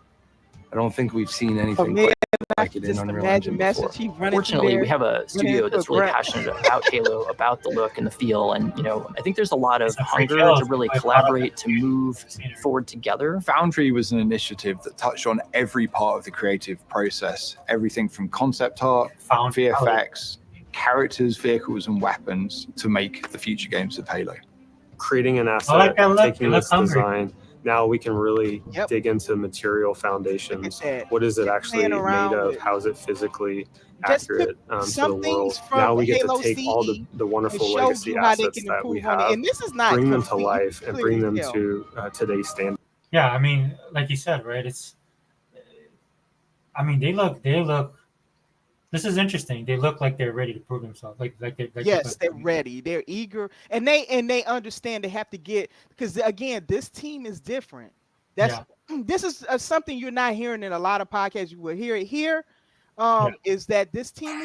J: I don't think we've seen anything quite like it in Unreal Engine before.
O: Fortunately, we have a studio that's really passionate about Halo, about the look and the feel, and you know, I think there's a lot of hunger to really collaborate, to move forward together.
C: Foundry was an initiative that touched on every part of the creative process, everything from concept art, VFX, characters, vehicles, and weapons to make the future games of Halo.
P: Creating an asset, taking this design. Now we can really dig into material foundations. What is it actually made of? How is it physically accurate to the world? Now we get to take all the wonderful legacy assets that we have,
B: and this is not
P: bring them to life, and bring them to today's standard.
A: Yeah, I mean, like you said, right? It's, I mean, they look. This is interesting. They look like they're ready to prove themselves.
B: Yes, they're ready. They're eager, and they understand they have to get, because again, this team is different. That's this is something you're not hearing in a lot of podcasts. You will hear it here. Is that this team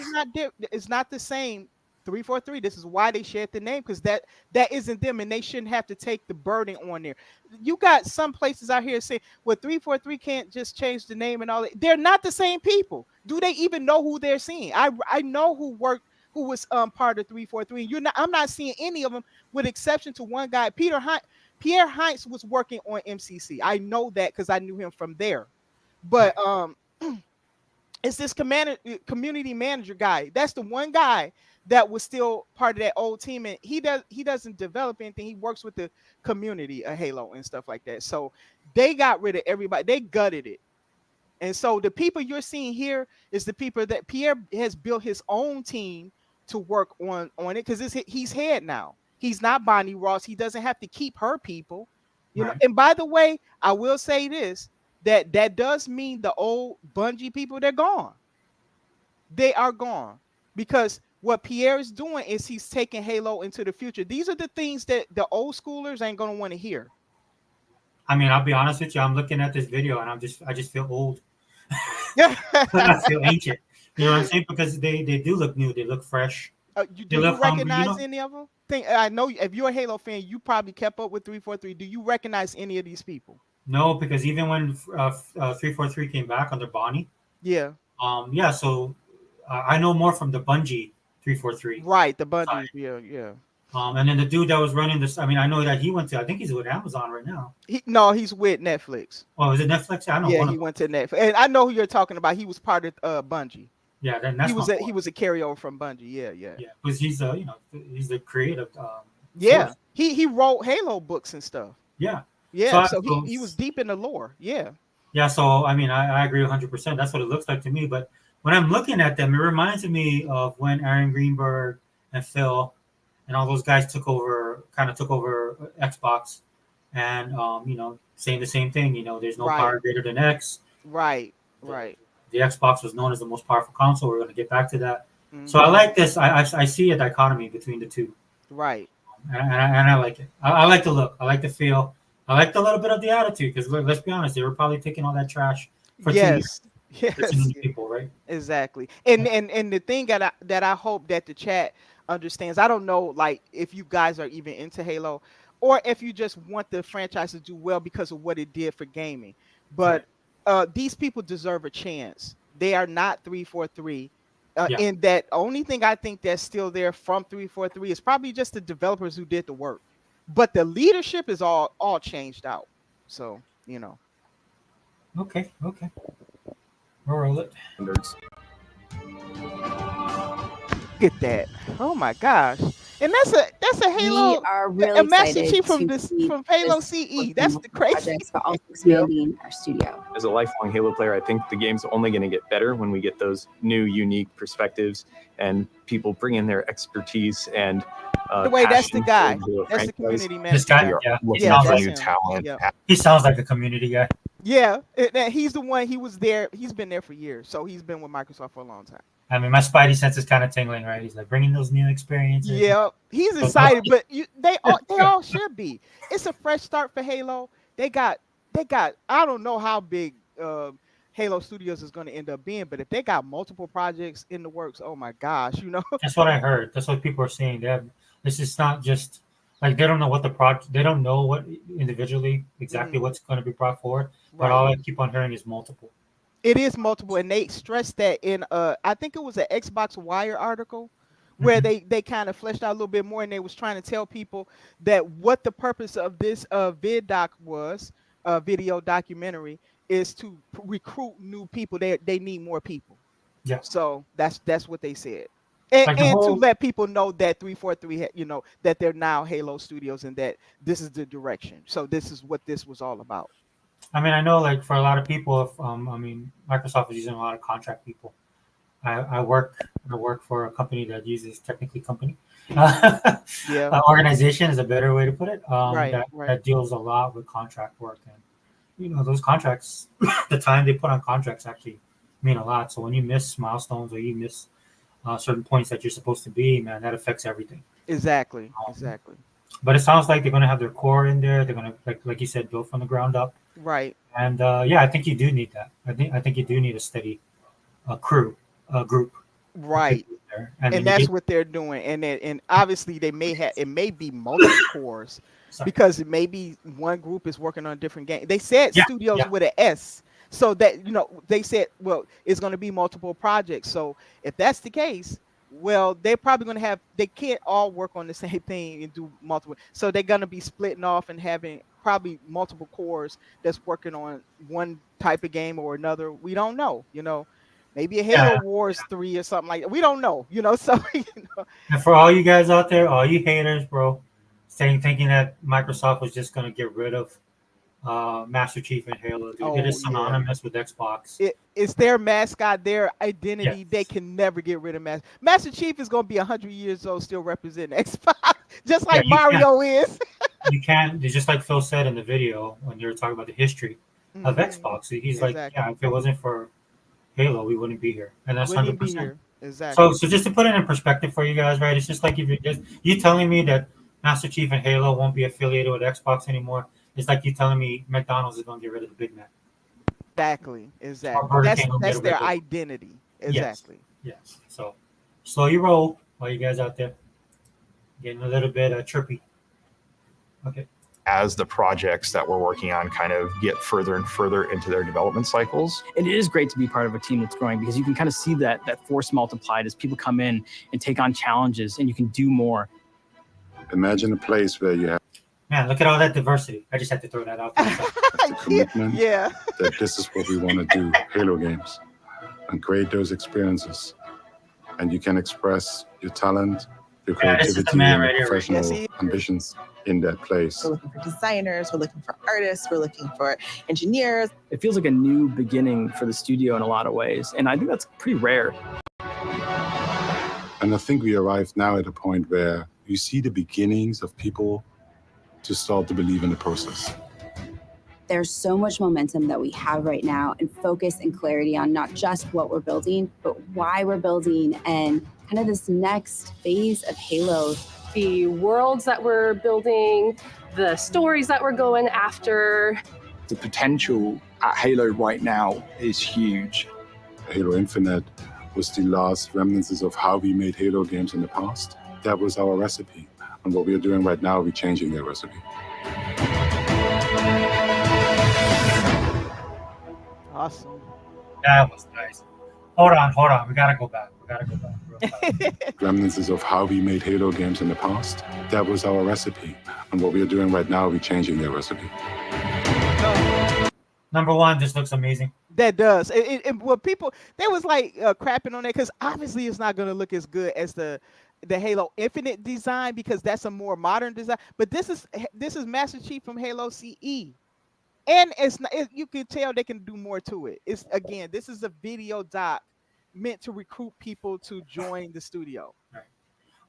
B: is not the same. 343. This is why they shared the name, because that isn't them, and they shouldn't have to take the burden on there. You got some places out here saying, well, 343 can't just change the name and all that. They're not the same people. Do they even know who they're seeing? I know who was part of 343. I'm not seeing any of them, with exception to one guy, Pierre Heinz was working on MCC. I know that because I knew him from there. But it's this community manager guy. That's the one guy that was still part of that old team, and he doesn't develop anything. He works with the community of Halo and stuff like that. So they got rid of everybody. They gutted it. And so the people you're seeing here is the people that Pierre has built his own team to work on it, because he's head now. He's not Bonnie Ross. He doesn't have to keep her people. You know. And by the way, I will say this, that does mean the old Bungie people, they're gone. They are gone, because what Pierre is doing is he's taking Halo into the future. These are the things that the old schoolers ain't gonna want to hear.
A: I mean, I'll be honest with you. I'm looking at this video and I just feel old. I feel ancient. You know what I'm saying? Because they do look new. They look fresh.
B: Do you recognize any of them? I know if you're a Halo fan, you probably kept up with 343. Do you recognize any of these people?
A: No, because even when 343 came back under Bonnie, so I know more from the Bungie 343.
B: Right, the Bungie, yeah.
A: And then the dude that was running this, I mean, I know that he went to, I think he's with Amazon right now.
B: He's with Netflix.
A: Oh, is it Netflix? I don't know.
B: Yeah, he went to Netflix. And I know who you're talking about. He was part of Bungie.
A: Yeah, then that's
B: he was a carryover from Bungie. Yeah.
A: Yeah, because he's he's the creative.
B: Source. He wrote Halo books and stuff.
A: Yeah.
B: Yeah, so he was deep in the lore. Yeah.
A: Yeah, so I mean, I agree 100%. That's what it looks like to me. But when I'm looking at them, it reminds me of when Aaron Greenberg and Phil and all those guys took over Xbox, and saying the same thing. There's no power greater than X.
B: Right.
A: The Xbox was known as the most powerful console. We're going to get back to that. Mm-hmm. So I like this. I see a dichotomy between the two.
B: Right.
A: And I like it. I like the look. I like the feel. I like a little bit of the attitude, because let's be honest, they were probably taking all that trash for 2 years.
B: Yes.
A: People, right?
B: Exactly. And the thing that I hope that the chat understands. I don't know, like, if you guys are even into Halo, or if you just want the franchise to do well because of what it did for gaming. But these people deserve a chance. They are not 343. In that, only thing I think that's still there from 343 is probably just the developers who did the work. But the leadership is all changed out. So, you know.
A: Okay. We'll roll it.
B: Look at that. Oh my gosh. And that's a Halo.
I: We are really
B: a Master
I: excited
B: Chief
I: to
B: from Halo CE. That's the crazy.
I: Projects, but also expanding our studio.
G: As a lifelong Halo player, I think the game's only going to get better when we get those new, unique perspectives and people bring in their expertise and
B: the way that's the guy.
G: for Halo
B: That's the
G: franchise.
B: community
A: This guy,
B: manager.
A: yeah, he
B: Yeah,
A: sounds
B: that's
A: like
B: him.
M: talent.
B: Yeah.
A: he sounds like a community guy.
B: Yeah, he's the one. He was there. He's been there for years. So he's been with Microsoft for a long time.
A: I mean, my spidey sense is kind of tingling, right? He's like bringing those new experiences.
B: Yeah, he's excited, but they all should be. It's a fresh start for Halo. They got. I don't know how big Halo Studios is going to end up being, but if they got multiple projects in the works, oh my gosh, you know.
A: That's what I heard. That's what people are saying. This is not just like they don't know what the project. They don't know what individually exactly what's going to be brought forward. But all I keep on hearing is multiple.
B: It is multiple, and they stressed that in I think it was an Xbox Wire article where they kind of fleshed out a little bit more, and they was trying to tell people that what the purpose of this VidDoc was, video documentary, is to recruit new people. They need more people.
A: Yeah.
B: So that's what they said, and to let people know that 343, you know, that they're now Halo Studios and that this is the direction. So this is what this was all about.
A: I mean, I know, like, for a lot of people, if I mean, Microsoft is using a lot of contract people. I work for a company that uses technically company. Organization is a better way to put it. That deals a lot with contract work, and you know, those contracts, the time they put on contracts actually mean a lot. So when you miss milestones or you miss certain points that you're supposed to be, man, that affects everything.
B: Exactly.
A: But it sounds like they're going to have their core in there. They're going to, like you said, build from the ground up.
B: Right.
A: And I think you do need that. I think you do need a steady group.
B: Right. And that's what they're doing. And obviously it may be multiple cores because it may be one group is working on a different game. They said studios with an S. So that, you know, they said, well, it's going to be multiple projects. So if that's the case, well, they're probably going to they can't all work on the same thing and do multiple. So they're going to be splitting off and having probably multiple cores that's working on one type of game or another. We don't know, you know, maybe a Halo Wars 3 or something like that. We don't know, you know, so, you know.
A: And for all you guys out there, all you haters, bro, thinking that Microsoft was just going to get rid of Master Chief and Halo, dude. It is synonymous with Xbox.
B: It's their mascot, their identity. They can never get rid of Master Chief is going to be 100 years old, still representing Xbox, just like Mario is.
A: You can't. Just like Phil said in the video when you were talking about the history of Xbox. He's like, if it wasn't for Halo, we wouldn't be here, and that's 100%.
B: Exactly.
A: So just to put it in perspective for you guys, right? It's just like if you telling me that Master Chief and Halo won't be affiliated with Xbox anymore. It's like you telling me McDonald's is going to get rid of the Big Mac.
B: Exactly. That's their identity. Exactly.
A: Yes. So slow your roll, all you guys out there. Getting a little bit chirpy. Okay.
M: As the projects that we're working on kind of get further and further into their development cycles.
O: And it is great to be part of a team that's growing because you can kind of see that force multiplied as people come in and take on challenges and you can do more.
F: Imagine a place where you have
A: Man, look at all that diversity. I just had to throw that out there.
F: commitment that this is what we want to do, Halo games, and create those experiences. And you can express your talent, your creativity, and your professional ambitions in that place.
H: We're looking for designers, we're looking for artists, we're looking for engineers.
O: It feels like a new beginning for the studio in a lot of ways, and I think that's pretty rare.
F: And I think we arrived now at a point where you see the beginnings of people to start to believe in the process.
I: There's so much momentum that we have right now and focus and clarity on not just what we're building, but why we're building and kind of this next phase of Halo.
E: The worlds that we're building, the stories that we're going after.
C: The potential at Halo right now is huge.
F: Halo Infinite was the last remnants of how we made Halo games in the past. That was our recipe. And what we're doing right now, we're changing that recipe.
B: Awesome.
A: That was nice. Hold on. We gotta go back.
F: Remnants of how we made Halo games in the past. That was our recipe. And what we're doing right now, we're changing that recipe.
A: Number one, this looks amazing.
B: That does. Well, people, they was like crapping on that because obviously it's not going to look as good as the Halo Infinite design because that's a more modern design. But this is Master Chief from Halo CE, and it's not, you can tell they can do more to it. It's again, this is a video doc meant to recruit people to join the studio.
A: Right.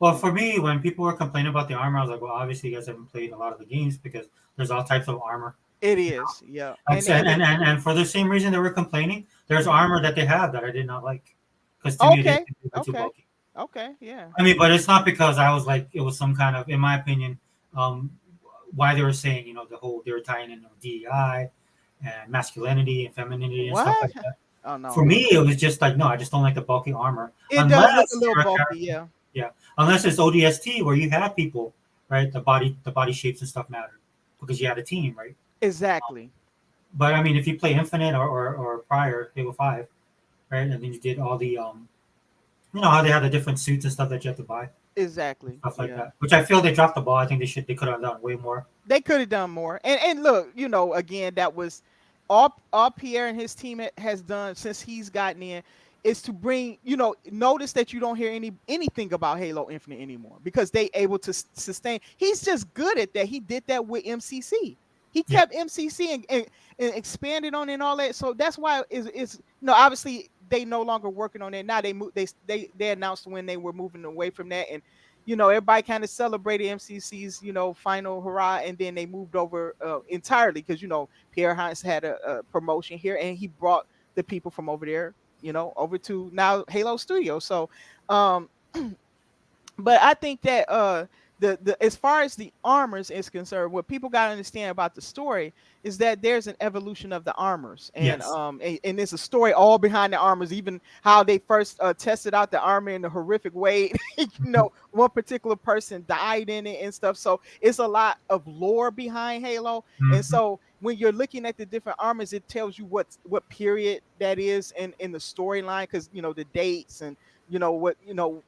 A: Well, for me, when people were complaining about the armor, I was like, well, obviously you guys haven't played a lot of the games because there's all types of armor.
B: It is, yeah.
A: And for the same reason they were complaining, there's armor that they have that I did not like. Because to me, it is too bulky.
B: Okay, yeah.
A: I mean, but it's not because I was like, it was some kind of, in my opinion, why they were saying, you know, they were tying in DEI and masculinity and femininity and stuff like that.
B: Oh, no.
A: For me, it was just like, no, I just don't like the bulky armor.
B: It does look a little bulky, yeah.
A: Yeah, unless it's ODST where you have people, right? The body shapes and stuff matter because you had a team, right?
B: Exactly.
A: But I mean, if you play Infinite or prior Halo 5, right, and then you did all the, you know how they had the different suits and stuff that you have to buy.
B: Exactly.
A: Stuff like that. Which I feel they dropped the ball. I think they could have done way more.
B: They could have done more. And look, you know, again, that was all Pierre and his team has done since he's gotten in is to bring, you know, notice that you don't hear anything about Halo Infinite anymore because they able to sustain. He's just good at that. He did that with MCC. He kept MCC and expanded on it and all that. So that's why it's you know, obviously they no longer working on it now. They announced when they were moving away from that, and you know everybody kind of celebrated MCC's final hurrah, and then they moved over entirely because you know Pierre Hines had a promotion here, and he brought the people from over there over to now Halo Studios. So, but I think that the as far as the armors is concerned, what people got to understand about the story is that there's an evolution of the armors, and and there's a story all behind the armors, even how they first tested out the armor in a horrific way. One particular person died in it and stuff. So it's a lot of lore behind Halo, and so when you're looking at the different armors, it tells you what period that is in the storyline, because the dates and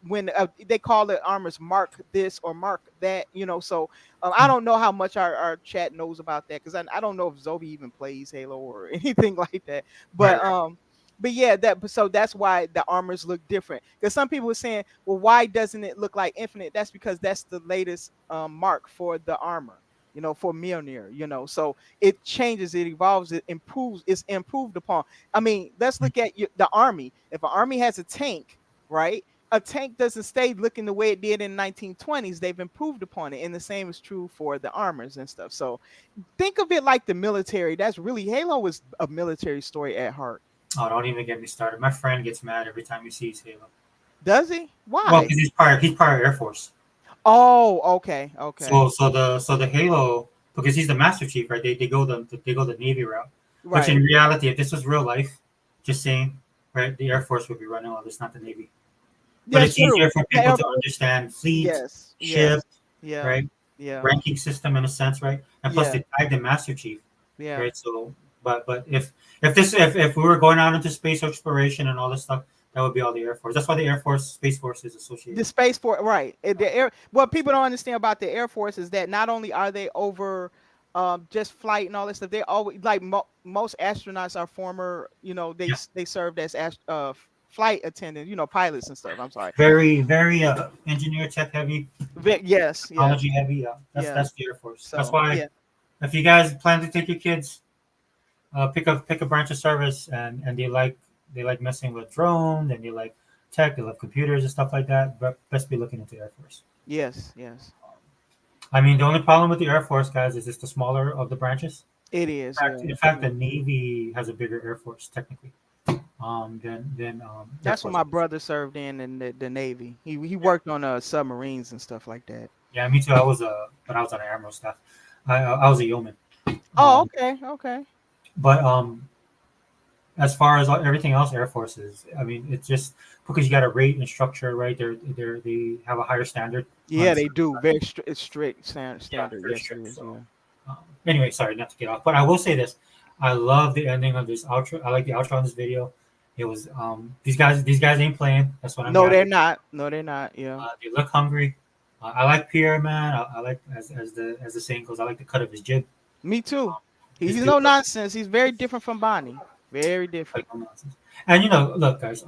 B: when they call the armors mark this or mark that, so I don't know how much our chat knows about that, because I don't know if Zobi even plays Halo or anything like that, but yeah, so that's why the armors look different, because some people were saying, well, why doesn't it look like Infinite? That's because that's the latest mark for the armor, for Mjolnir, so it changes, it evolves, it improves, it's improved upon. I mean, let's look at the army. If an army has a tank, right? A tank doesn't stay looking the way it did in the 1920s. They've improved upon it, and the same is true for the armors and stuff. So think of it like the military. That's really, Halo is a military story at heart.
A: Oh, don't even get me started. My friend gets mad every time he sees Halo.
B: Does he? Why?
A: Well, because he's prior Air Force.
B: Oh, okay.
A: So the Halo, because he's the Master Chief, right? They go the Navy route.
B: Right.
A: Which in reality, if this was real life, just saying, right, the Air Force would be running all this, not the Navy. But it's easier for people to understand fleet, ship, right?
B: Yeah.
A: Ranking system in a sense, right? And plus they tagged the Master Chief.
B: Yeah.
A: Right. So but if we were going out into space exploration and all this stuff, that would be all the Air Force. That's why the Air Force, Space Force is associated.
B: The Space Force, right. What people don't understand about the Air Force is that not only are they over just flight and all this stuff, they always, like most astronauts are former, they served as flight attendant, pilots and stuff. I'm sorry.
A: Very, very engineer tech heavy.
B: Yes.
A: Technology heavy. That's the Air Force.
B: So,
A: that's why if you guys plan to take your kids, pick a branch of service and they like messing with drones and they like tech, they love computers and stuff like that, but best be looking into Air Force. Yes. I mean, the only problem with the Air Force, guys, is it's the smaller of the branches.
B: It is.
A: In fact, the Navy has a bigger Air Force technically.
B: That's what my brother served in the Navy. He worked on submarines and stuff like that.
A: Yeah, me too. But I was on the Admiral staff. I was a yeoman.
B: Oh, okay.
A: But as far as everything else, Air Force is. I mean, it's just because you got a rate and structure, right? They have a higher standard.
B: Yeah, they do. Very strict standard. Yes,
A: strict,
B: it is.
A: so. Anyway, sorry, not to get off, but I will say this: I love the ending of this outro. I like the outro on this video. It was these guys ain't playing. That's what I'm.
B: No, they're not. No, they're not. Yeah.
A: They look hungry. I like Pierre, man. I like as the saying goes. I like the cut of his jib.
B: Me too. He's no nonsense. He's very different from Bonnie. Very different.
A: And look, guys.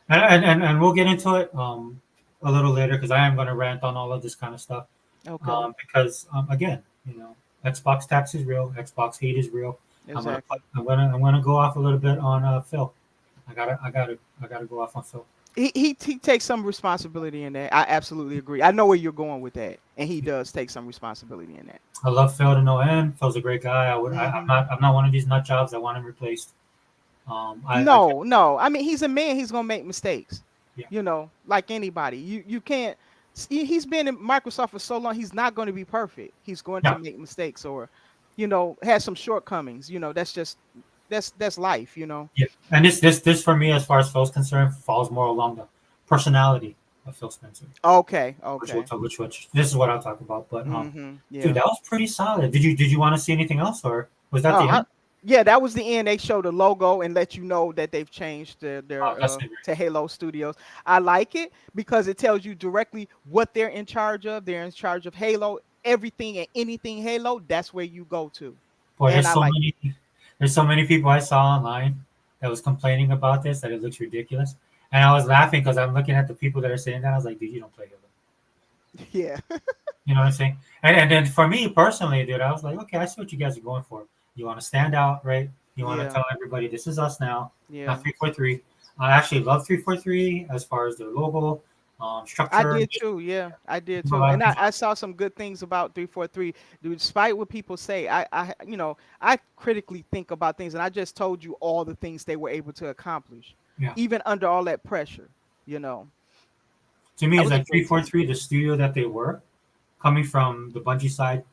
A: And we'll get into it a little later because I am going to rant on all of this kind of stuff.
B: Okay.
A: Because again, Xbox tax is real. Xbox hate is real.
B: Exactly.
A: I'm gonna go off a little bit on Phil. I gotta go off on Phil.
B: He takes some responsibility in that. I absolutely agree. I know where you're going with that, and he does take some responsibility in that.
A: I love Phil to no end. Phil's a great guy. I'm not one of these nut jobs. I want him replaced.
B: No. I mean, he's a man. He's gonna make mistakes.
A: Yeah.
B: Like anybody. You can't. He's been in Microsoft for so long. He's not going to be perfect. He's going to make mistakes or, has some shortcomings. That's life.
A: Yeah. And this for me, as far as Phil's concerned, falls more along the personality of Phil Spencer.
B: Okay.
A: Which this is what I'll talk about. But dude, that was pretty solid. Did you want to see anything else, or was that the end?
B: Yeah, that was the end. They showed the logo and let you know that they've changed their to Halo Studios. I like it because it tells you directly what they're in charge of. They're in charge of Halo, everything and anything Halo. That's where you go to.
A: Boy, there's so many people I saw online that was complaining about this, that it looks ridiculous. And I was laughing because I'm looking at the people that are saying that. I was like, dude, you don't play Halo.
B: Yeah.
A: You know what I'm saying? And then for me personally, dude, I was like, okay, I see what you guys are going for. You want to stand out, right? You want to tell everybody this is us now.
B: Yeah.
A: Not 343. I actually love 343 as far as their logo, structure.
B: I did too. Yeah, I did too. And I saw some good things about 343. Despite what people say, I critically think about things, and I just told you all the things they were able to accomplish, even under all that pressure.
A: To me, it's like 343, the studio that they were, coming from the Bungie side,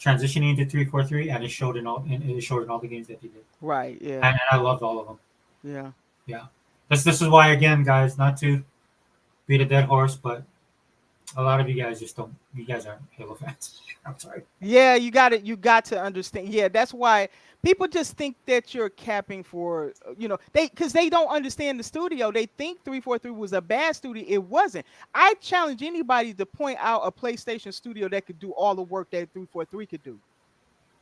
A: transitioning into 343, and it showed in all the games that they did.
B: Right. Yeah.
A: And I loved all of them.
B: Yeah.
A: Yeah. This is why, again, guys, not to beat a dead horse, but a lot of you guys you guys aren't Halo fans. I'm sorry.
B: Yeah, you got to understand. Yeah, that's why people just think that you're capping for, because they don't understand the studio. They think 343 was a bad studio. It wasn't. I challenge anybody to point out a PlayStation studio that could do all the work that 343 could do.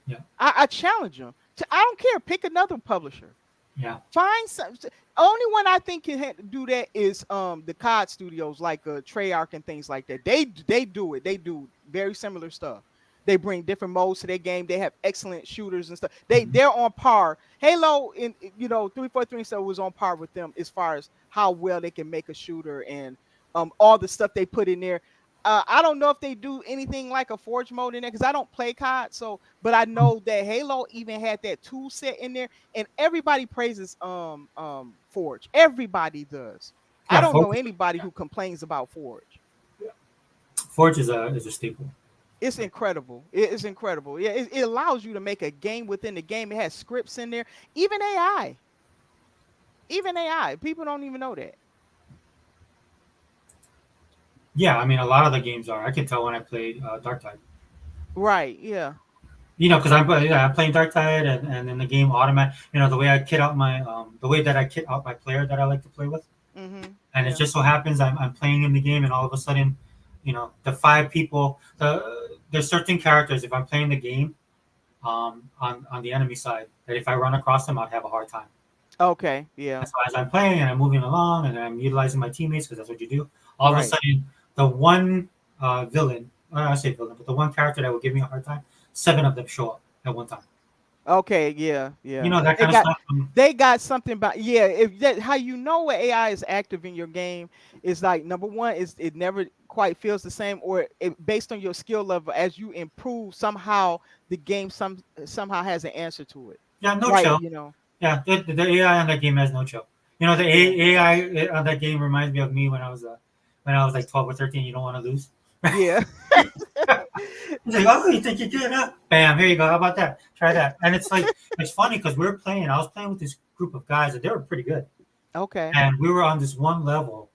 A: Yeah.
B: I challenge them. I don't care. Pick another publisher.
A: Yeah.
B: Find some. Only one I think can do that is the COD studios like Treyarch and things like that. They do it. They do very similar stuff. They bring different modes to their game. They have excellent shooters and stuff. They're on par. Halo, 343 stuff was on par with them as far as how well they can make a shooter and all the stuff they put in there. I don't know if they do anything like a Forge mode in there because I don't play COD. But I know that Halo even had that tool set in there, and everybody praises Forge. Everybody does.
A: Yeah,
B: I don't know anybody who complains about Forge.
A: Forge is a staple.
B: It's incredible. It's incredible. Yeah, it allows you to make a game within the game. It has scripts in there. Even AI. People don't even know that.
A: Yeah, I mean, a lot of the games are. I can tell when I played Darktide.
B: Right. Yeah.
A: Because I'm playing Darktide, and in the game automatic. The way I kit out my player that I like to play with.
B: Mm-hmm.
A: And it just so happens I'm playing in the game, and all of a sudden, the 5 people. There's certain characters if I'm playing the game, on the enemy side, that if I run across them, I'd have a hard time.
B: Okay. Yeah.
A: So as I'm playing and I'm moving along and I'm utilizing my teammates because that's what you do. All of a sudden, the one villain, I say villain, but the one character that will give me a hard time, 7 of them show up at one time.
B: Okay, yeah.
A: That kind of stuff.
B: They got something about how what AI is active in your game is like number one is it never quite feels the same, or based on your skill level as you improve somehow the game somehow has an answer to it.
A: Yeah, chill. Yeah, the AI on that game has no chill. The AI on that game reminds me of me when I was like 12 or 13. You don't want to lose.
B: Yeah.
A: He's like, oh, you think you're good, huh? Bam, here you go. How about that? Try that. And it's like, it's funny because we were playing. I was playing with this group of guys, and they were pretty good.
B: Okay.
A: And we were on this one level,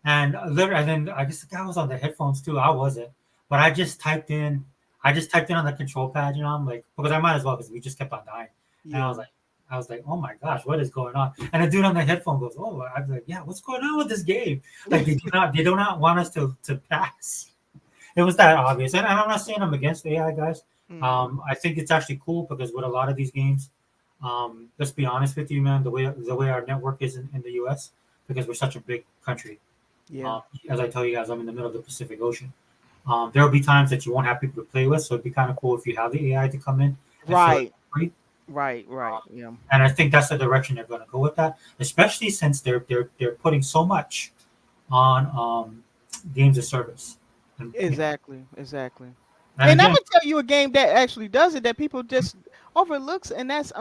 A: and literally, and then I guess the guy was on the headphones too. I wasn't, but I just typed in on the control pad. You know, I'm like, because I might as well because we just kept on dying.
B: Yeah.
A: And I was like, oh my gosh, what is going on? And the dude on the headphone goes, oh, I was like, yeah, what's going on with this game? Like they do not want us to pass. It was that obvious. And I'm not saying I'm against AI, guys. I think it's actually cool because with a lot of these games, let's be honest with you, man, the way our network is in the US, because we're such a big country.
B: Yeah.
A: As I tell you guys, I'm in the middle of the Pacific Ocean. There will be times that you won't have people to play with, so it'd be kind of cool if you have the AI to come in.
B: Right. Right. Yeah.
A: And I think that's the direction they're going to go with that, especially since they're putting so much on games of service.
B: Exactly.
A: And
B: I'm gonna tell you a game that actually does it that people just overlooks, and that's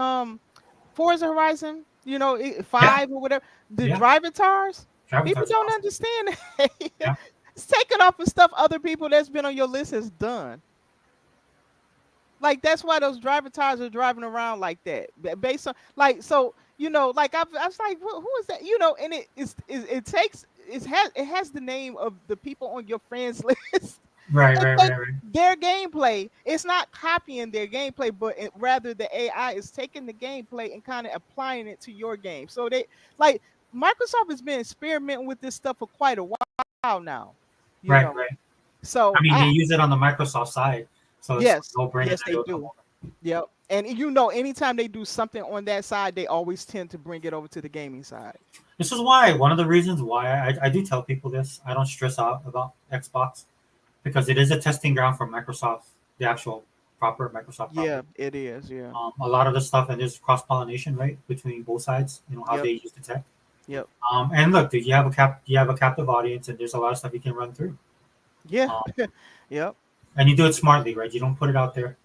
B: Forza Horizon. You know, 5 or whatever. The Drivatars. People don't understand that. It's taking off of stuff other people that's been on your list has done. Like that's why those Drivatars are driving around like that, based on like so. You know, like I was like, who is that? You know, and it has the name of the people on your friends list.
A: Right.
B: Their gameplay, it's not copying their gameplay, but rather the AI is taking the gameplay and kind of applying it to your game. So they like Microsoft has been experimenting with this stuff for quite a while now.
A: Right.
B: So
A: I mean, they use it on the Microsoft side. So it's
B: yes, they do. Yep. And you know, anytime they do something on that side, they always tend to bring it over to the gaming side.
A: This is why one of the reasons why I do tell people this. I don't stress out about Xbox because it is a testing ground for Microsoft, the actual proper Microsoft.
B: Yeah, it is. Yeah.
A: A lot of the stuff, and there's cross pollination, right, between both sides. You know how they use the tech.
B: Yep.
A: And look, dude, you have a captive audience, and there's a lot of stuff you can run through.
B: Yeah. Yep.
A: And you do it smartly, right? You don't put it out there,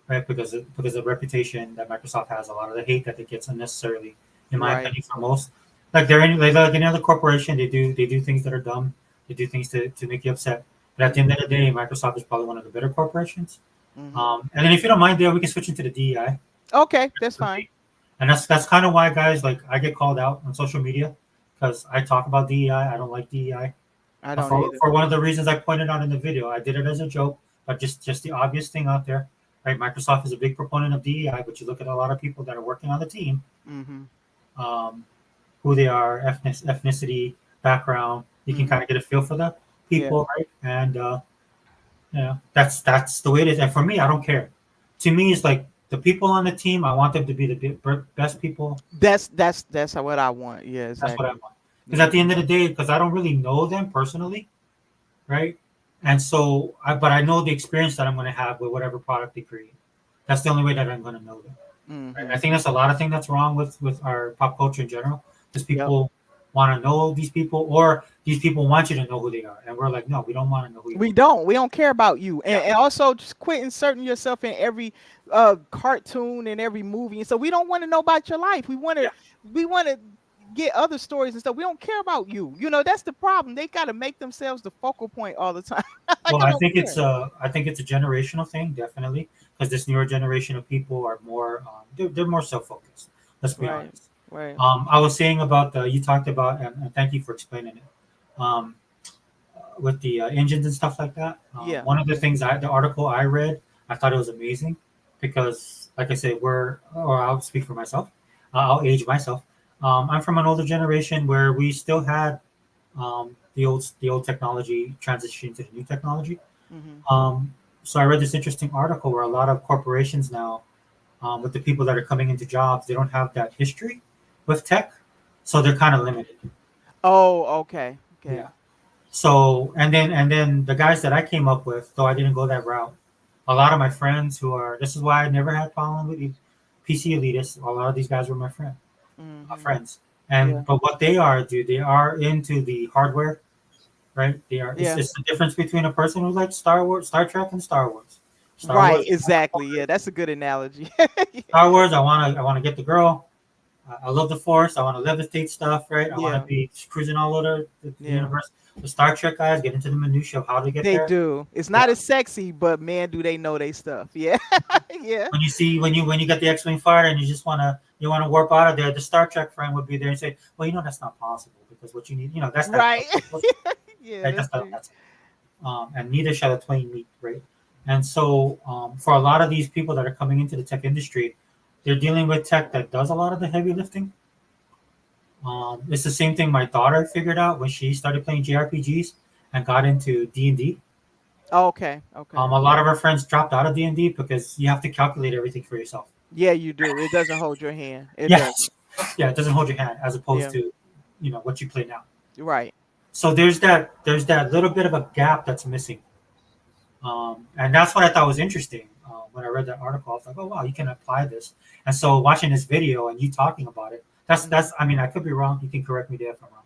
A: right? Because of the reputation that Microsoft has, a lot of the hate that it gets unnecessarily, in my opinion, for most. Like like any other corporation, they do things that are dumb. They do things to make you upset. But at the end of the day, Microsoft is probably one of the better corporations. And then if you don't mind, Dale, we can switch into the DEI.
B: Okay, that's fine.
A: And that's kind of why, guys, like I get called out on social media because I talk about DEI. I don't like DEI.
B: I don't
A: for one of the reasons I pointed out in the video. I did it as a joke, but just the obvious thing out there, right? Microsoft is a big proponent of DEI, but you look at a lot of people that are working on the team, who they are, ethnicity, background. You can kind of get a feel for the people, right? And that's the way it is. And for me, I don't care. To me, it's like the people on the team. I want them to be the best people.
B: That's what I want. Yeah, exactly.
A: That's what I want. Because at the end of the day, because I don't really know them personally, right? And so, but I know the experience that I'm going to have with whatever product they create. That's the only way that I'm going to know them. Right? I think that's a lot of things that's wrong with our pop culture in general. Because people want to know these people, or these people want you to know who they are, and we're like, no, we don't want to know who you are.
B: We don't care about you. And also, just quit inserting yourself in every cartoon and every movie. And so we don't want to know about your life. We want to get other stories and stuff. We don't care about you. You know, that's the problem. They got to make themselves the focal point all the time.
A: Well, I think it's a generational thing, definitely, because this newer generation of people are more they're more self-focused. Let's be honest.
B: Right.
A: I was saying about you talked about, and thank you for explaining it. With the engines and stuff like that. One of the things the article I read, I thought it was amazing because, like I said, I'll speak for myself. I'll age myself. I'm from an older generation where we still had the old technology transition to the new technology. So I read this interesting article where a lot of corporations now, with the people that are coming into jobs, they don't have that history with tech, so they're kind of limited.
B: Oh, okay.
A: Yeah. So and then the guys that I came up with, though I didn't go that route, a lot of my friends this is why I never had problem with PC elitists. A lot of these guys were my friends. And but what they are, dude, they are into the hardware, right? They are. It's the difference between a person who likes Star Trek, and Star Wars.
B: Right, exactly. Yeah, that's a good analogy.
A: Star Wars, I want to get the girl, I love the Force. I want to levitate stuff, right? I want to be cruising all over the universe. The Star Trek guys get into the minutia of how to get there.
B: They do. It's not as sexy, but man, do they know they stuff? Yeah, yeah.
A: When you get the X-wing fighter and you want to warp out of there, the Star Trek friend would be there and say, well, that's not possible because what you need, that's that
B: right.
A: Yeah, right? That's and neither shall the twain meet, right? And so for a lot of these people that are coming into the tech industry, they're dealing with tech that does a lot of the heavy lifting. It's the same thing my daughter figured out when she started playing JRPGs and got into D&D.
B: Oh, okay.
A: A lot of her friends dropped out of D&D because you have to calculate everything for yourself.
B: Yeah, you do. It doesn't hold your hand. It
A: doesn't hold your hand as opposed to what you play now.
B: Right.
A: So there's that little bit of a gap that's missing. And that's what I thought was interesting. When I read that article, I was like, oh wow, you can apply this. And so watching this video and you talking about it, that's I mean, I could be wrong. You can correct me there if I'm wrong.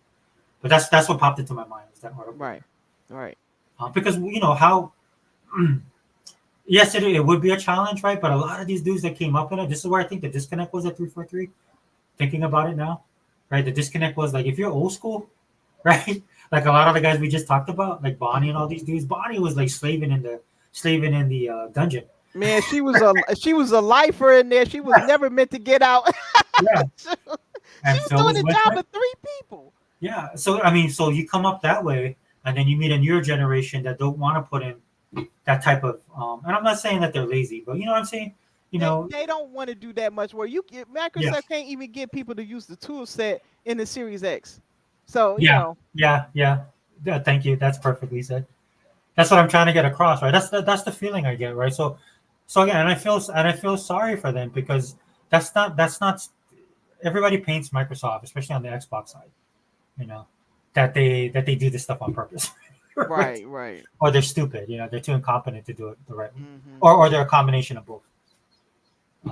A: But that's what popped into my mind was that article.
B: Right.
A: Because how yes, it would be a challenge, right? But a lot of these dudes that came up in it, this is where I think the disconnect was at 343. Thinking about it now, right? The disconnect was like if you're old school, right? Like a lot of the guys we just talked about, like Bonnie and all these dudes. Bonnie was like slaving in the dungeon.
B: Man, she was a lifer in there. She was never meant to get out.
A: Yeah.
B: She was doing the job of 3 people.
A: Yeah. So I mean, so you come up that way, and then you meet a newer generation that don't want to put in that type of. And I'm not saying that they're lazy, but you know what I'm saying.
B: They don't want to do that much work. Microsoft can't even get people to use the tool set in the Series X. So
A: Yeah. Thank you. That's perfectly said. That's what I'm trying to get across, right? That's the feeling I get, right? So again, and I feel sorry for them because that's not. Everybody paints Microsoft, especially on the Xbox side, that they do this stuff on purpose.
B: Right.
A: Or they're stupid, they're too incompetent to do it the right way. Or they're a combination of both.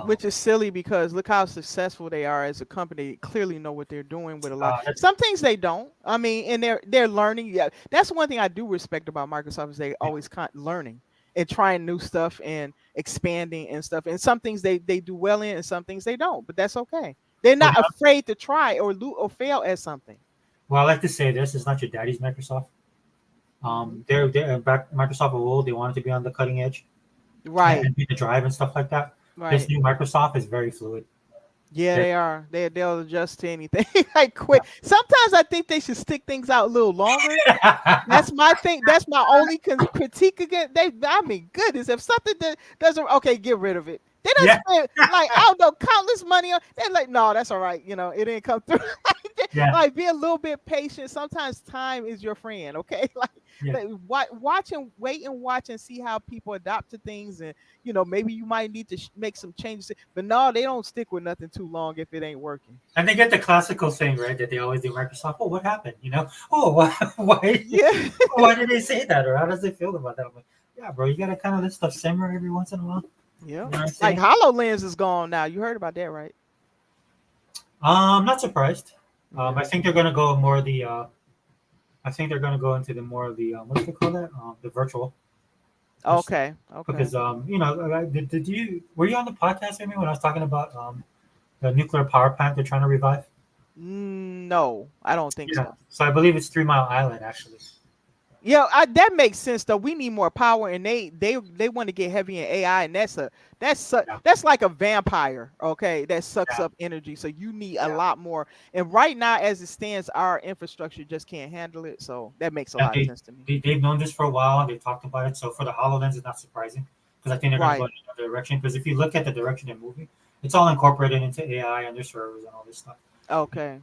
B: Which is silly because look how successful they are as a company. They clearly know what they're doing with a lot. Some things they don't. I mean, and they're learning. Yeah, that's one thing I do respect about Microsoft is they always learning and trying new stuff and expanding and stuff. And some things they do well in, and some things they don't. But that's okay. They're not afraid to try or fail at something.
A: Well, I like to say this: it's not your daddy's Microsoft. They're back Microsoft of old. They wanted to be on the cutting edge,
B: right?
A: And be the drive and stuff like that. Right. This new Microsoft is very fluid.
B: Yeah, they are. They'll adjust to anything. Like quick. Sometimes I think they should stick things out a little longer. That's my thing. That's my only critique against. I mean, goodness, if something that doesn't, get rid of it. They don't spend like I don't know countless money on. They're like, no, that's all right. It didn't come through. Like be a little bit patient. Sometimes time is your friend. Okay, watch and wait and watch and see how people adapt to things, and maybe you might need to make some changes. But no, they don't stick with nothing too long if it ain't working.
A: And they get the classical thing right that they always do. Microsoft. Oh, what happened? Oh, why? Yeah. Why did they say that? Or how does it feel about that? I'm like, yeah, bro, you gotta kind of let stuff simmer every once in a while.
B: Yeah, like HoloLens is gone now. You heard about that, right?
A: I'm not surprised. I think they're gonna go more the. I think they're gonna go into the more of the what do they call that? The virtual.
B: Okay.
A: Because were you on the podcast with me when I was talking about the nuclear power plant they're trying to revive?
B: No, I don't think so.
A: So I believe it's 3 Mile Island actually.
B: Yeah, that makes sense though. We need more power, and they want to get heavy in AI, and that's like a vampire, okay? That sucks up energy. So you need a lot more. And right now, as it stands, our infrastructure just can't handle it. So that makes a lot of sense to me.
A: They've known this for a while. They talked about it. So for the HoloLens, it's not surprising because I think they're going to go in another direction. Because if you look at the direction they're moving, it's all incorporated into AI and their servers and all this stuff.
B: Okay.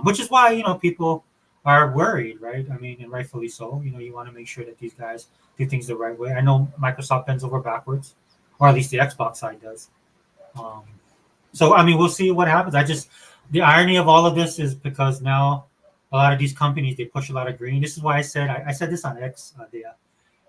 A: Which is why people are worried, right? I mean, and rightfully so. You want to make sure that these guys do things the right way. I know Microsoft bends over backwards, or at least the Xbox side does. So, I mean, we'll see what happens. The irony of all of this is because now a lot of these companies, they push a lot of green. This is why I said this on X,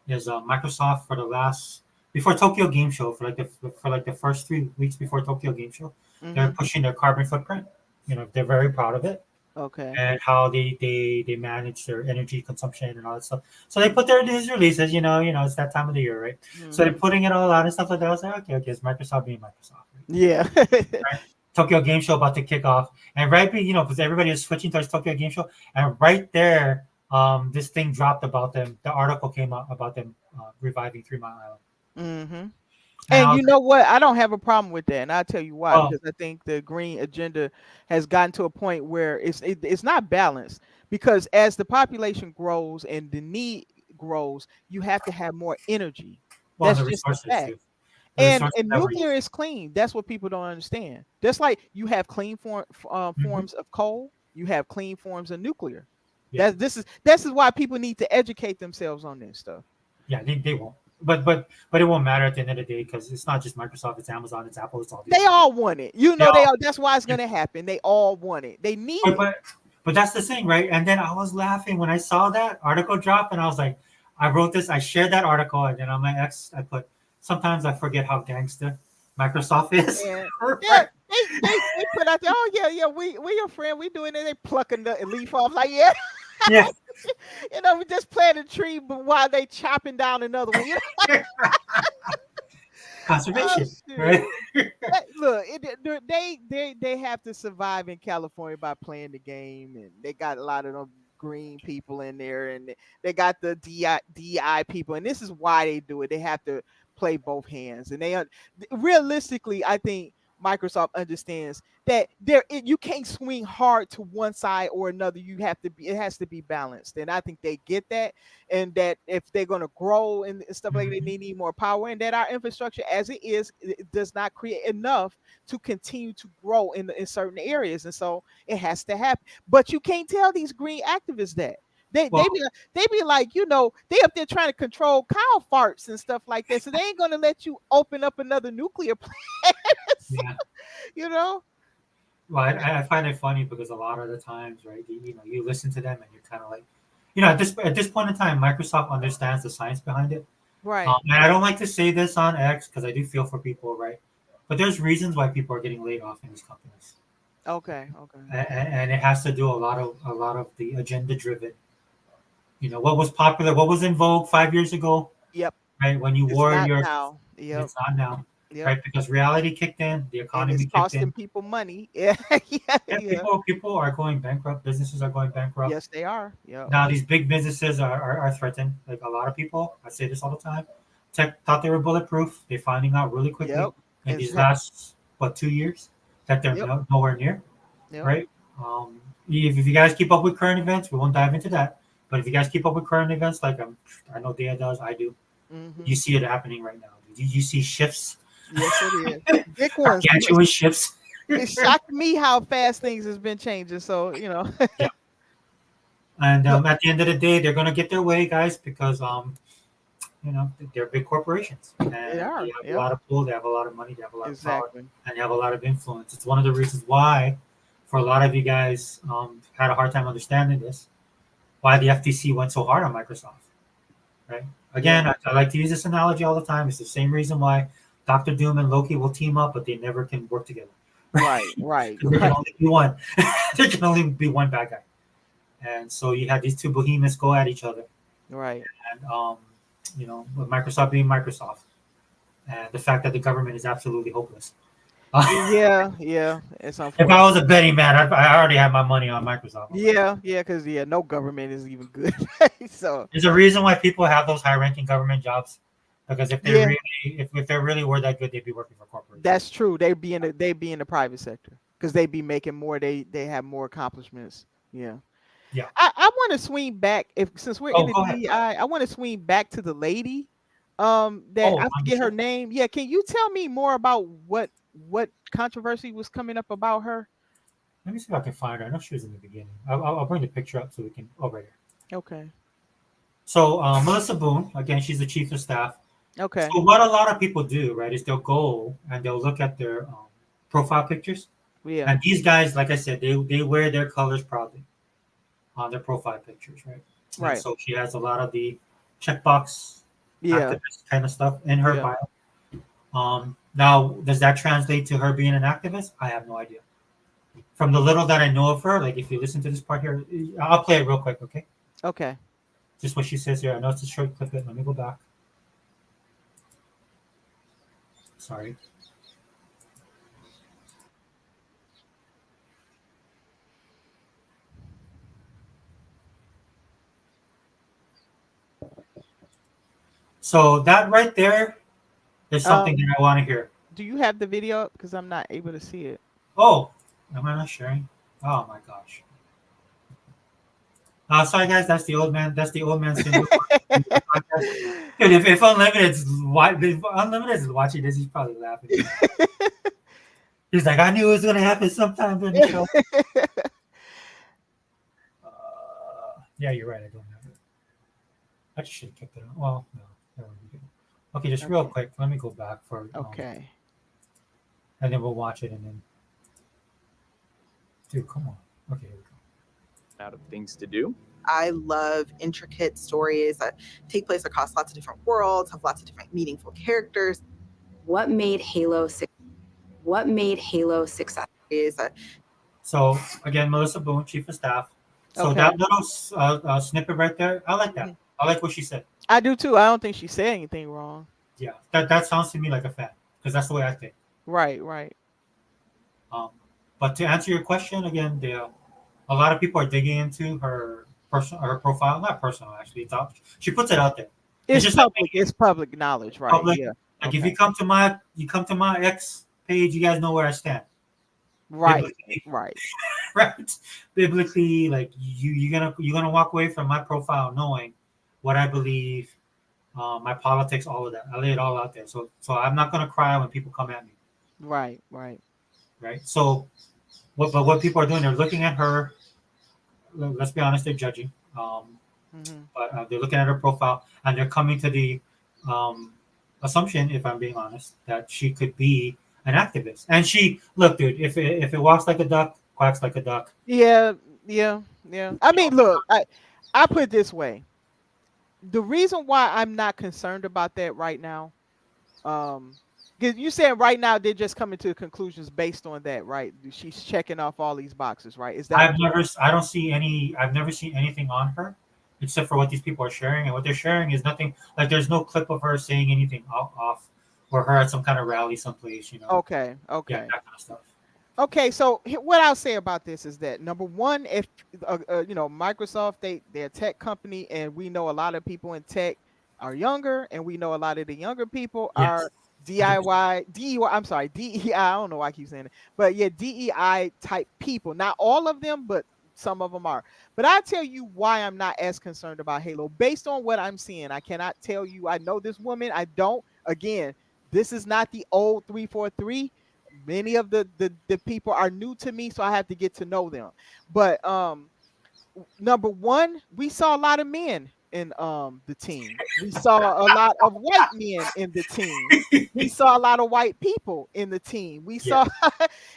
A: is Microsoft before Tokyo Game Show, for the first 3 weeks before Tokyo Game Show, they're pushing their carbon footprint. They're very proud of it.
B: Okay.
A: And how they manage their energy consumption and all that stuff. So they put these releases, it's that time of the year, right? So they're putting it all out and stuff like that. I was like, okay, it's Microsoft being Microsoft.
B: Right? Yeah.
A: Right? Tokyo Game Show about to kick off, and because everybody is switching towards Tokyo Game Show, and right there, this thing dropped about them. The article came out about them reviving 3 Mile Island.
B: Mm-hmm. And you know what? I don't have a problem with that, and I'll tell you why. Because I think the green agenda has gotten to a point where it's not balanced. Because as the population grows and the need grows, you have to have more energy. That's just a fact. And nuclear is clean. That's what people don't understand. Just like you have clean forms of coal, you have clean forms of nuclear. Yeah. This is why people need to educate themselves on this stuff.
A: Yeah, they won't. But it won't matter at the end of the day because it's not just Microsoft, it's Amazon, it's Apple, it's all these.
B: They all want it. You know, that's why it's gonna happen. They all want it. They need it.
A: But that's the thing, right? And then I was laughing when I saw that article drop, and I was like, I shared that article, and then on my X, I put, sometimes I forget how gangster Microsoft is.
B: Yeah, they put out there, oh yeah, we your friend, we doing it. They plucking the leaf off, like yeah. You know, we just planted a tree, but while they chopping down another one. You know?
A: Conservation, right?
B: Look, they have to survive in California by playing the game, and they got a lot of them green people in there, and they got the DI people, and this is why they do it. They have to play both hands, and they realistically, I think Microsoft understands that you can't swing hard to one side or another. It has to be balanced, and I think they get that, and that if they're going to grow and stuff like that, they need more power, and that our infrastructure as it is, it does not create enough to continue to grow in certain areas, and so it has to happen. But you can't tell these green activists that. They be like, you know, they up there trying to control cow farts and stuff like that. So they ain't gonna let you open up another nuclear plant. You know.
A: Well, I find it funny because a lot of the times, right? You listen to them and you're kind of like, at this point in time, Microsoft understands the science behind it.
B: Right.
A: And I don't like to say this on X because I do feel for people, right? But there's reasons why people are getting laid off in these companies.
B: Okay.
A: And it has to do a lot of the agenda driven. What was popular, what was in vogue 5 years ago.
B: Yep.
A: Right. When you wore your,
B: it's
A: not now.
B: Yep.
A: Right. Because reality kicked in, the economy kicked
B: costing
A: in.
B: people money. Yeah.
A: People are going bankrupt. Businesses are going bankrupt.
B: Yes, they are. Yeah.
A: Now these big businesses are threatened. Like a lot of people, I say this all the time. Tech thought they were bulletproof. They're finding out really quickly in these last 2 years that they're nowhere near.
B: Yep.
A: Right. If you guys keep up with current events, we won't dive into that. But if you guys keep up with current events, like I know Dea does, I do.
B: Mm-hmm.
A: You see it happening right now. You see shifts.
B: Yes, it is. Big ones.
A: Gargantuan shifts.
B: It shocked me how fast things has been changing. So
A: Yeah. And at the end of the day, they're gonna get their way, guys, because they're big corporations. And
B: they are.
A: They have a lot of pull. They have a lot of money. They have a lot of power, and they have a lot of influence. It's one of the reasons why, for a lot of you guys, had a hard time understanding this. Why the FTC went so hard on Microsoft, right? Again, I like to use this analogy all the time. It's the same reason why Dr. Doom and Loki will team up, but they never can work together.
B: Right.
A: There can only be one. There can only be one bad guy. And so you had these two behemoths go at each other.
B: Right.
A: And, with Microsoft being Microsoft, and the fact that the government is absolutely hopeless.
B: Yeah. It's unfortunate.
A: If I was a betting man, I already have my money on Microsoft.
B: Yeah, because no government is even good. So
A: there's a reason why people have those high-ranking government jobs, because if they really were that good, they'd be working for corporations.
B: That's true. They'd be in the private sector because they'd be making more. They have more accomplishments. Yeah. I want to swing back since we're in the DEI. I want to swing back to the lady. I forget her name. Yeah, can you tell me more about what controversy was coming up about her?
A: Let me see if I can find her. I know she was in the beginning. I'll bring the picture up so we can. Oh, right here.
B: Okay.
A: So Melissa Boone, again, she's the chief of staff.
B: Okay.
A: So what a lot of people do, right, is they'll go and they'll look at their profile pictures.
B: Yeah.
A: And these guys, like I said, they wear their colors proudly on their profile pictures, right?
B: Right.
A: And so she has a lot of the checkbox activist kind of stuff in her bio. Now, does that translate to her being an activist? I have no idea. From the little that I know of her, like if you listen to this part here, I'll play it real quick, okay?
B: Okay.
A: Just what she says here. I know it's a short clip. Let me go back. Sorry. So that right there is something that I want to hear.
B: Do you have the video up? Because I'm not able to see it.
A: Oh, am I not sharing? Oh my gosh. Sorry guys, that's the old man. That's the old man syndrome. Dude, if Unlimited is watching this, he's probably laughing. He's like, I knew it was gonna happen sometime during the show. Yeah, you're right. I don't have it. I just should have kept it on. Well, no, that would be good. Okay, just real quick. Let me go back for.
B: Okay.
A: And then we'll watch it, and then. Dude, come on. Okay, here we go.
G: Out of things to do.
H: I love intricate stories that take place across lots of different worlds, have lots of different meaningful characters.
I: What made Halo successful
H: is that.
A: So again, Melissa Boone, Chief of Staff. So
B: Okay.
A: that little snippet right there, I like that. I like what she said.
B: I do too. I don't think she said anything wrong.
A: Yeah, that sounds to me like a fan because that's the way I think.
B: Right, right.
A: But to answer your question again, a lot of people are digging into her profile, not personal actually. It's out, she puts it out there.
B: It's
A: just
B: public. It's public knowledge, right?
A: public.
B: Yeah.
A: Like if you come to my X page, you guys know where I stand.
B: Right.
A: Biblically.
B: Right.
A: Right. Biblically, like you're gonna walk away from my profile knowing what I believe, my politics, all of that. I lay it all out there. So I'm not gonna cry when people come at me.
B: Right. Right.
A: Right. So what people are doing, they're looking at her. Let's be honest, they're judging. But they're looking at her profile and they're coming to the assumption, if I'm being honest, that she could be an activist. And look, dude, if it walks like a duck, quacks like a duck.
B: Yeah. I mean, look, I put it this way. The reason why I'm not concerned about that right now, because you said right now they're just coming to conclusions based on that, right? She's checking off all these boxes, right? Is that
A: I've never seen anything on her except for what these people are sharing, and what they're sharing is nothing. Like there's no clip of her saying anything off or her at some kind of rally someplace, you know.
B: Okay.
A: Yeah, that kind of stuff.
B: Okay, so what I'll say about this is that number one, if Microsoft, they're a tech company, and we know a lot of people in tech are younger, and we know a lot of the younger people are DEI. I'm sorry, DEI. I don't know why I keep saying it, but yeah, DEI type people. Not all of them, but some of them are. But I tell you why I'm not as concerned about Halo based on what I'm seeing. I cannot tell you I know this woman. I don't. Again, this is not the old 343. Many of the people are new to me, so I have to get to know them. But number one, we saw a lot of men in the team. We saw a lot of white men in the team. We saw a lot of white people in the team. We saw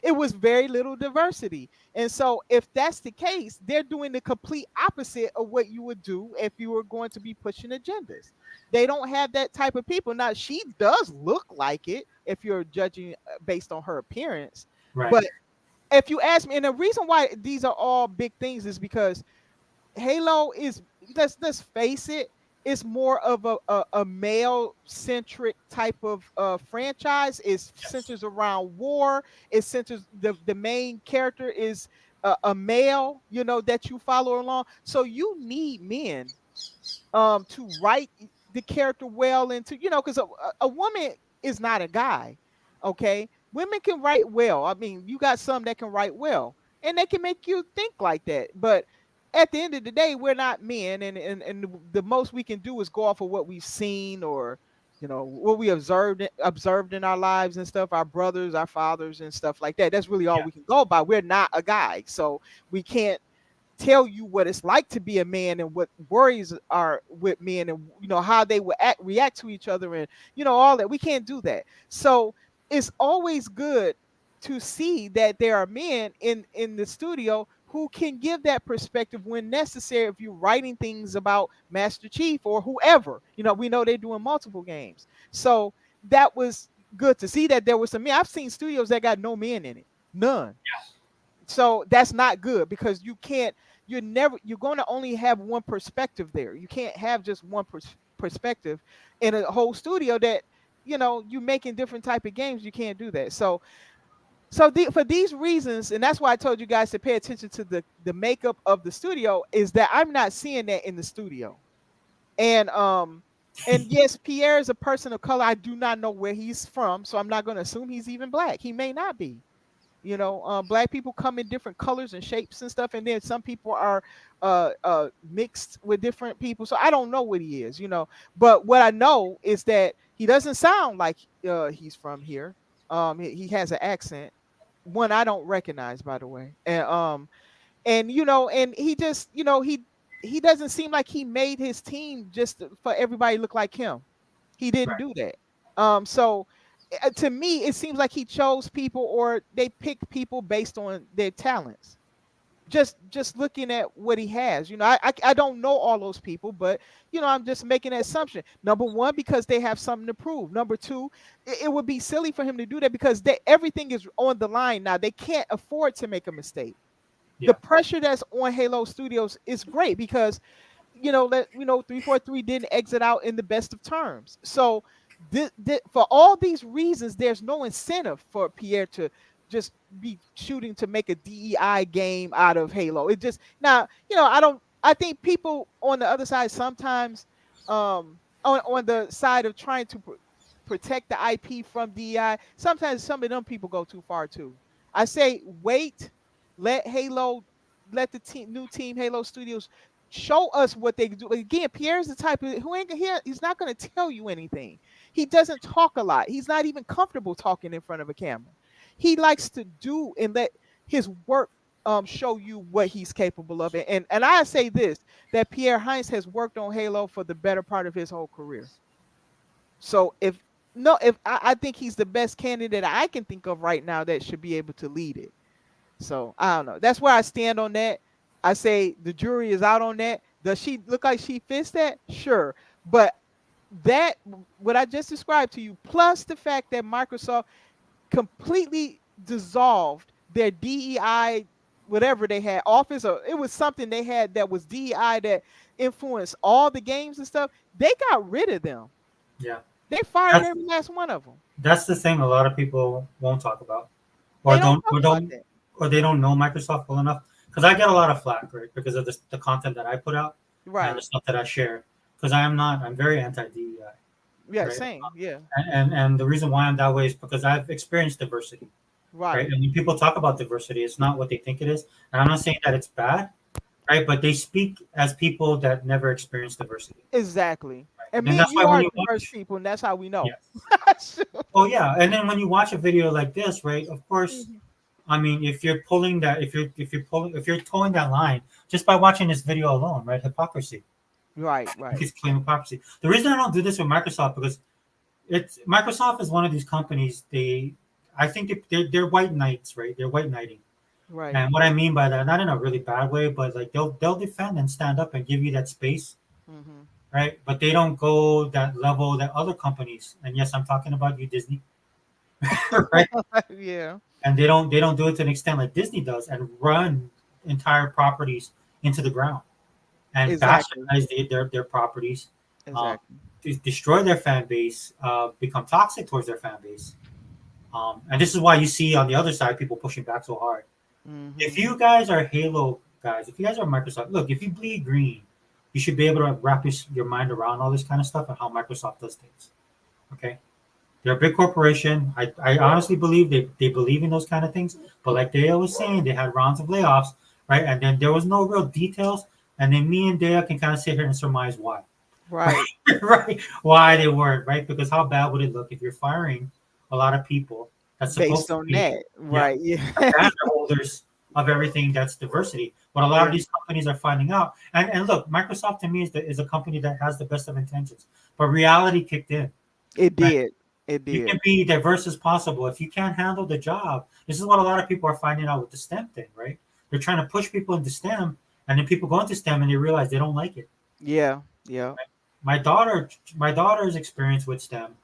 B: it was very little diversity. And so if that's the case, they're doing the complete opposite of what you would do if you were going to be pushing agendas. They don't have that type of people. Now, she does look like it if you're judging based on her appearance.
A: Right.
B: But if you ask me, and the reason why these are all big things is because Halo is, let's face it, it's more of a male-centric type of franchise. It centers around war. It centers, the main character is a male, that you follow along. So you need men to write the character well into, because a woman is not a guy, okay? Women can write well. I mean, you got some that can write well, and they can make you think like that. But at the end of the day, we're not men, and the most we can do is go off of what we've seen or, what we observed in our lives and stuff, our brothers, our fathers and stuff like that. That's really all we can go by. We're not a guy, so we can't tell you what it's like to be a man and what worries are with men and how they will react to each other and all that. We can't do that. So it's always good to see that there are men in the studio who can give that perspective when necessary. If you're writing things about Master Chief or whoever, we know they're doing multiple games. So that was good to see that there was some men. I've seen studios that got no men in it, none.
A: Yeah.
B: So that's not good because you're going to only have one perspective there. You can't have just one perspective in a whole studio that, you're making different type of games. You can't do that. So for these reasons, and that's why I told you guys to pay attention to the makeup of the studio, is that I'm not seeing that in the studio. And And yes, Pierre is a person of color. I do not know where he's from, so I'm not going to assume he's even black. He may not be. You know, black people come in different colors and shapes and stuff, and then some people are mixed with different people. So I don't know what he is, you know. But what I know is that he doesn't sound like he's from here. He has an accent, one I don't recognize, by the way. And you know, and he just, you know, he doesn't seem like he made his team just for everybody to look like him. He didn't do that. So to me, it seems like he chose people, or they picked people based on their talents. Just looking at what he has, you know, I don't know all those people, but you know, I'm just making an assumption. Number one, because they have something to prove. Number two, it would be silly for him to do that because everything is on the line now. They can't afford to make a mistake. Yeah. The pressure that's on Halo Studios is great because, you know, 343 didn't exit out in the best of terms. So for all these reasons, there's no incentive for Pierre to just be shooting to make a DEI game out of Halo. It just, now, you know, I think people on the other side sometimes, on the side of trying to protect the IP from DEI, sometimes some of them people go too far too. I say wait, let the new team Halo Studios show us what they do. Again, Pierre's the type of who ain't here. He's not going to tell you anything. He doesn't talk a lot. He's not even comfortable talking in front of a camera. He likes to do and let his work show you what he's capable of. And I say this, that Pierre Heinz has worked on Halo for the better part of his whole career. So I think he's the best candidate I can think of right now that should be able to lead it. So I don't know. That's where I stand on that. I say the jury is out on that. Does she look like she fits that? Sure. But that, what I just described to you, plus the fact that Microsoft completely dissolved their DEI, whatever they had, office, or it was something they had that was DEI that influenced all the games and stuff. They got rid of them.
A: Yeah.
B: They fired every last one of them.
A: That's the thing a lot of people won't talk about. Or they don't know Microsoft well enough. Because I get a lot of flack, right? Because of the content that I put out, right? And the stuff that I share. Because I'm very anti-DEI.
B: Yeah,
A: right?
B: Same. Yeah.
A: And the reason why I'm that way is because I've experienced diversity.
B: Right.
A: And when people talk about diversity, it's not what they think it is. And I'm not saying that it's bad, right? But they speak as people that never experienced diversity.
B: Exactly.
A: Right?
B: And that's why are diverse people, and that's how we know.
A: Yes. Oh yeah. And then when you watch a video like this, right? Of course. Mm-hmm. I mean, if you're towing that line just by watching this video alone, right? Hypocrisy.
B: Right.
A: It's plain hypocrisy. The reason I don't do this with Microsoft because Microsoft is one of these companies. I think they're white knights, right? They're white knighting.
B: Right.
A: And what I mean by that, not in a really bad way, but like they'll defend and stand up and give you that space, right? But they don't go that level that other companies. And yes, I'm talking about you, Disney. Right?
B: Yeah.
A: And they don't do it to an extent like Disney does and run entire properties into the ground and bastardize their properties, destroy their fan base, become toxic towards their fan base. And this is why you see on the other side people pushing back so hard. Mm-hmm. If you guys are Halo guys, if you guys are Microsoft, look, if you bleed green, you should be able to wrap your mind around all this kind of stuff and how Microsoft does things. Okay? They're a big corporation. I honestly believe they believe in those kind of things. But like Dea was saying, they had rounds of layoffs, right? And then there was no real details. And then me and Dea can kind of sit here and surmise why.
B: Right.
A: Right. Why they weren't, right? Because how bad would it look if you're firing a lot of people that's supposed to be
B: that, right? Yeah.
A: holders of everything that's diversity. But a lot of these companies are finding out. And look, Microsoft to me is a company that has the best of intentions. But reality kicked in.
B: It did. Right?
A: You can be diverse as possible. If you can't handle the job, this is what a lot of people are finding out with the STEM thing, right? They're trying to push people into STEM, and then people go into STEM and they realize they don't like it.
B: Yeah.
A: Right? My daughter's experience with STEM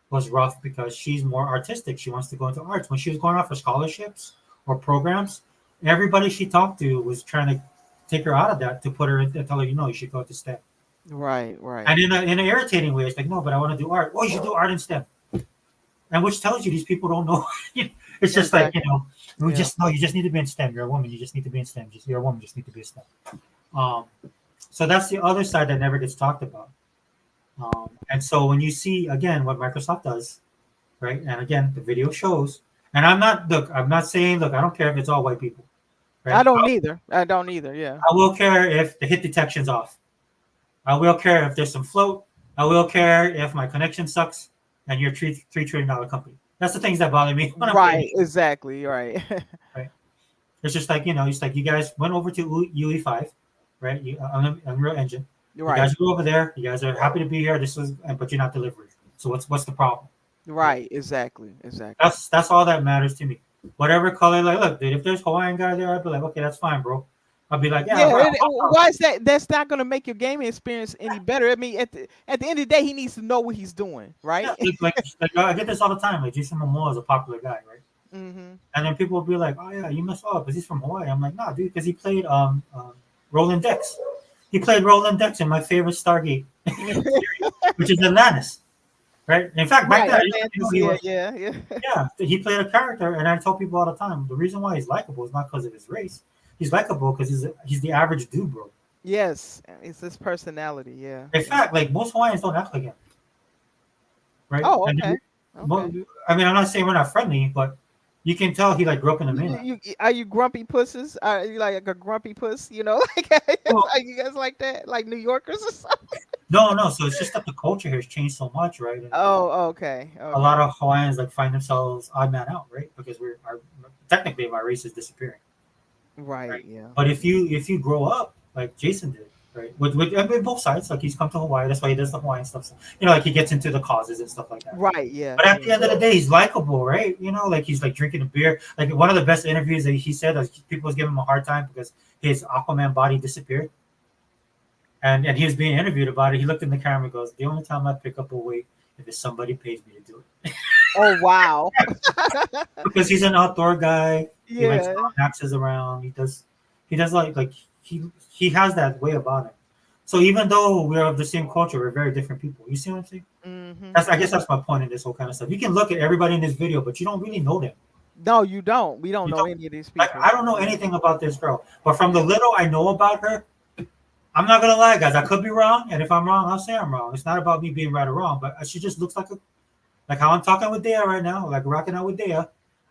A: was rough because she's more artistic. She wants to go into arts. When she was going out for scholarships or programs, everybody she talked to was trying to take her out of that to put her in and tell her, you should go to STEM.
B: Right.
A: And in an irritating way, it's like, no, but I want to do art. Oh, you should do art in STEM. And which tells you these people don't know. It's just like, you just need to be in STEM. You're a woman. You just need to be in STEM. You're a woman. You just need to be in STEM. So that's the other side that never gets talked about. And so when you see again what Microsoft does, right? And again, the video shows. And I'm not saying, look, I don't care if it's all white people. Right?
B: I don't either. Yeah.
A: I will care if the hit detection's off. I will care if there's some float. I will care if my connection sucks and you're $3 trillion company. That's the things that bother me.
B: Right. Exactly. Right.
A: Right. It's just like, it's like you guys went over to UE5, right? Unreal Engine.
B: Right.
A: You guys go over there. You guys are happy to be here. But you're not delivering. So what's the problem?
B: Right. Exactly.
A: That's all that matters to me. Whatever color, like, look, dude, if there's Hawaiian guy there, I'd be like, okay, that's fine, bro. I'll be like, yeah.
B: Why is that? That's not going to make your gaming experience any better. I mean, at the end of the day, he needs to know what he's doing, right?
A: Yeah, like I get this all the time. Like Jason Momoa is a popular guy, right?
B: Mm-hmm.
A: And then people will be like, oh yeah, you messed up because he's from Hawaii. I'm like, nah, dude, because he played Roland Dex. He played Roland Dex in my favorite Stargate series, which is Atlantis. Right. In fact, back then, he played a character, and I tell people all the time the reason why he's likable is not because of his race. He's likable because he's the average dude, bro.
B: Yes, it's his personality. Yeah.
A: In fact, like most Hawaiians don't act like him. Right.
B: Oh, okay.
A: I mean, I'm not saying we're not friendly, but you can tell he like grew up in the mainland.
B: Are you grumpy pusses? Are you like a grumpy puss? Are you guys like that, like New Yorkers or something?
A: No. So it's just that the culture here has changed so much, right? And
B: okay.
A: A lot of Hawaiians like find themselves odd man out, right? Because technically our race is disappearing.
B: Right. Yeah.
A: But if you grow up like Jason did, right? With both sides, like he's come to Hawaii, that's why he does the Hawaiian stuff. So, like he gets into the causes and stuff like that.
B: Right. Yeah.
A: But at the end of the day, he's likable, right? Like he's like drinking a beer. Like one of the best interviews that he said that people was giving him a hard time because his Aquaman body disappeared. And he was being interviewed about it. He looked in the camera and goes, "The only time I pick up a weight if somebody pays me to do it."
B: Oh wow!
A: Because he's an outdoor guy.
B: Yeah.
A: He likes throwing axes around. He does like he has that way about him. So even though we're of the same culture, we're very different people. You see what I'm saying?
B: Mm-hmm.
A: I guess that's my point in this whole kind of stuff. You can look at everybody in this video, but you don't really know them.
B: No, you don't. We don't know any of these people.
A: Like, I don't know anything about this girl, but from the little I know about her, I'm not gonna lie, guys. I could be wrong, and if I'm wrong, I'll say I'm wrong. It's not about me being right or wrong, but she just looks like how I'm talking with Dea right now, like rocking out with Dea.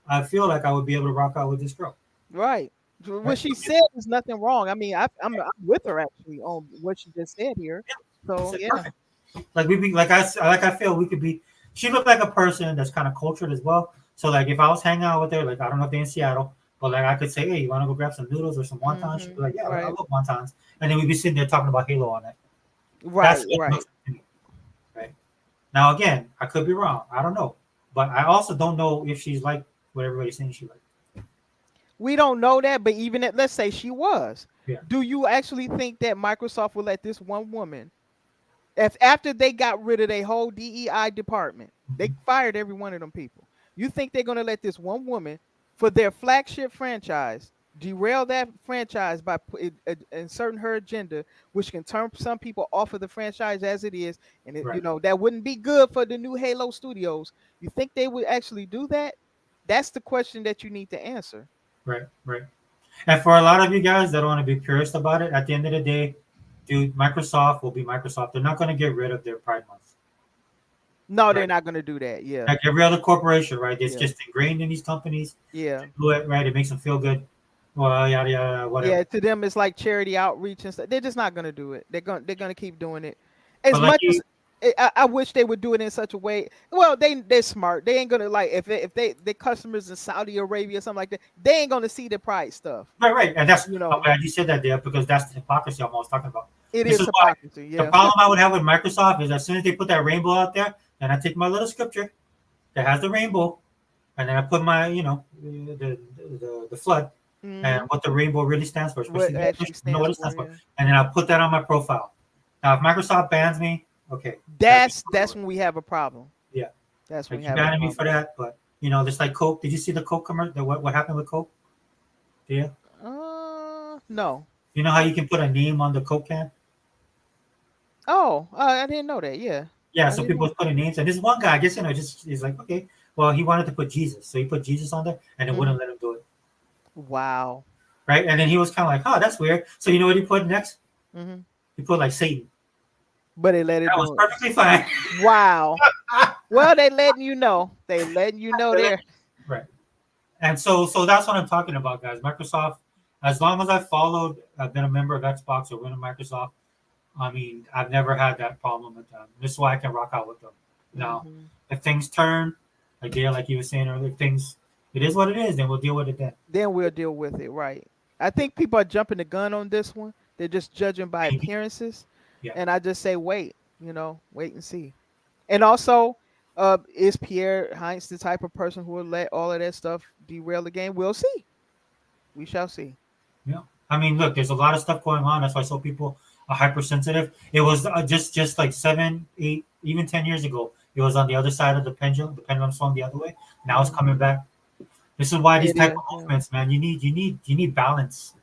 A: I feel like I would be able to rock out with this girl.
B: Right. What she said is nothing wrong. I mean, I'm with her actually on what she just said here. So yeah.
A: Perfect. Like I feel we could be. She looked like a person that's kind of cultured as well. So like if I was hanging out with her, like I don't know if they're in Seattle, but like I could say, hey, you want to go grab some noodles or some wontons? She'd be like, yeah, I love wontons. And then we'd be sitting there talking about Halo all night.
B: Right.
A: Right. Now again, I could be wrong. I don't know, but I also don't know if she's like what everybody's saying she like.
B: We don't know that, but even let's say she was.
A: Yeah.
B: Do you actually think that Microsoft will let this one woman, if after they got rid of their whole DEI department, they fired every one of them people? You think they're going to let this one woman, for their flagship franchise, derail that franchise by inserting her agenda, which can turn some people off of the franchise as it is, and that wouldn't be good for the new Halo studios? You think they would actually do that? That's the question that you need to answer.
A: Right. And for a lot of you guys that want to be curious about it, at the end of the day, dude, Microsoft will be Microsoft. They're not going to get rid of their Pride Month.
B: No, they're not going to do that. Yeah.
A: Like every other corporation, right? It's just ingrained in these companies.
B: Yeah.
A: Do it, right? It makes them feel good. Well, yada, whatever.
B: Yeah, to them, it's like charity outreach and stuff. They're just not going to do it. They're going to keep doing it. As much as I wish they would do it in such a way. Well, they're smart. They ain't gonna like if they customers in Saudi Arabia or something like that. They ain't gonna see the Pride stuff.
A: Right, and that's I'm glad you said that there because that's the hypocrisy I'm always talking about.
B: This is hypocrisy. Yeah.
A: The problem I would have with Microsoft is as soon as they put that rainbow out there, then I take my little scripture that has the rainbow, and then I put my the flood and what the rainbow really stands for. And then I put that on my profile. Now, if Microsoft bans me. Okay.
B: That's when we have a problem.
A: Yeah.
B: That's when
A: you banning me for that, but just like Coke. Did you see the Coke commercial? What happened with Coke? Yeah.
B: No.
A: You know how you can put a name on the Coke can?
B: Oh, I didn't know that. Yeah.
A: Yeah. So people was putting names, and this one guy, I guess he's like, okay, well, he wanted to put Jesus, so he put Jesus on there, and it wouldn't let him do it.
B: Wow.
A: Right, and then he was kind of like, oh, that's weird. So you know what he put next?
B: Mm-hmm.
A: He put like Satan.
B: But they let it
A: That was perfectly fine.
B: Wow. Well, they letting you know. They letting you know there.
A: Right. And so that's what I'm talking about, guys. Microsoft, as long as I've been a member of Xbox or been a Microsoft, I mean, I've never had that problem with them. This is why I can rock out with them. Now, if things turn, like you were saying earlier, it is what it is, then we'll deal with it then.
B: Then we'll deal with it, right. I think people are jumping the gun on this one. They're just judging by appearances. Yeah. And I just say, wait and see. And also, is Pierre Heinz the type of person who will let all of that stuff derail the game? We'll see. We shall see.
A: Yeah. I mean, look, there's a lot of stuff going on. That's why some people are hypersensitive. It was just like 7, 8, even 10 years ago. It was on the other side of the pendulum. The pendulum swung the other way. Now it's coming back. This is why these type of movements, man. You need balance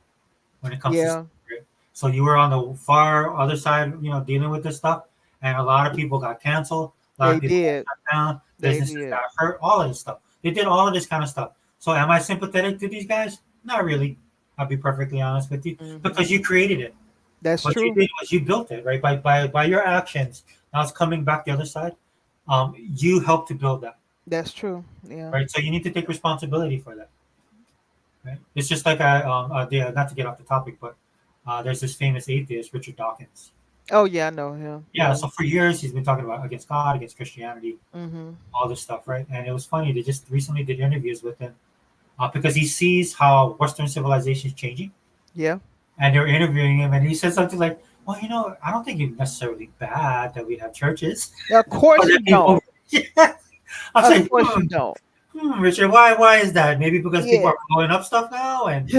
A: when it comes to. So you were on the far other side, dealing with this stuff, and a lot of people got canceled. A lot of people got shut down. Businesses got hurt. All of this stuff. They did all of this kind of stuff. So am I sympathetic to these guys? Not really. I'll be perfectly honest with you, because you created it.
B: That's
A: what
B: true.
A: You did was you built it, right? By your actions. Now it's coming back the other side. You helped to build that.
B: That's true. Yeah.
A: Right. So you need to take responsibility for that. Right. It's just like not to get off the topic, but there's this famous atheist, Richard Dawkins.
B: Oh yeah, I know him.
A: Yeah. So for years he's been talking about against God, against Christianity, all this stuff, right? And it was funny. They just recently did interviews with him because he sees how Western civilization is changing.
B: Yeah.
A: And they're interviewing him, and he said something like, "Well, I don't think it's necessarily bad that we have churches."
B: Of course you don't.
A: I was
B: of course you don't.
A: Richard, why is that? Maybe because people are blowing up stuff now, and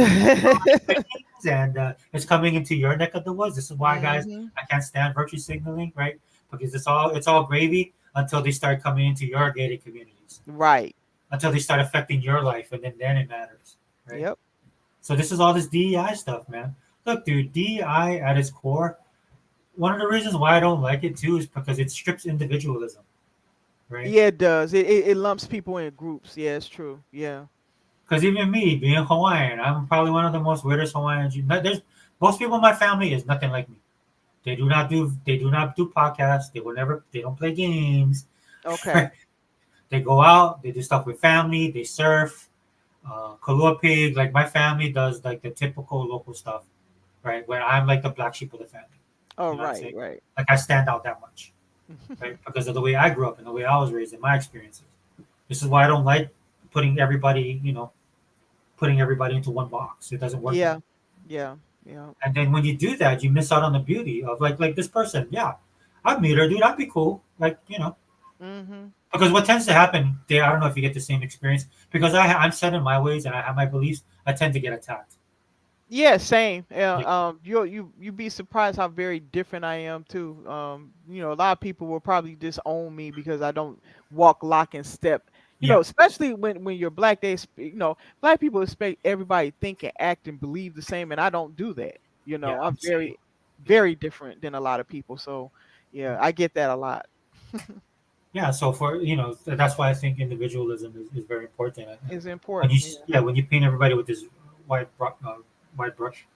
A: it's coming into your neck of the woods. This is why, guys, I can't stand virtue signaling, right? Because it's all gravy until they start coming into your gated communities,
B: right?
A: Until they start affecting your life, and then it matters, right?
B: Yep.
A: So this is all this DEI stuff, man. Look, dude, DEI at its core, one of the reasons why I don't like it too is because it strips individualism. Right?
B: Yeah, it does. It lumps people in groups. Yeah, it's true. Yeah.
A: Because even me, being Hawaiian, I'm probably one of the most weirdest Hawaiians. Most people in my family is nothing like me. They do not do podcasts. They don't play games.
B: Okay.
A: They go out. They do stuff with family. They surf. Kalua pig. Like my family does like the typical local stuff, right? Where I'm like the black sheep of the family.
B: Oh, right.
A: Like I stand out that much. Right? Because of the way I grew up and the way I was raised and my experiences. This is why I don't like putting everybody into one box. It doesn't work.
B: Yeah.
A: And then when you do that, you miss out on the beauty of like this person. Yeah, I'd meet her, dude. I'd be cool. Because what tends to happen there, I don't know if you get the same experience. Because I'm set in my ways and I have my beliefs. I tend to get attacked.
B: Yeah, same. You'd be surprised how very different I am too. A lot of people will probably disown me because I don't walk lock and step. Especially when you're black, black people expect everybody think and act and believe the same, and I don't do that. I'm very, very different than a lot of people. So yeah, I get that a lot.
A: Yeah, so that's why I think individualism is very important.
B: It's important.
A: When you paint everybody with this white brush,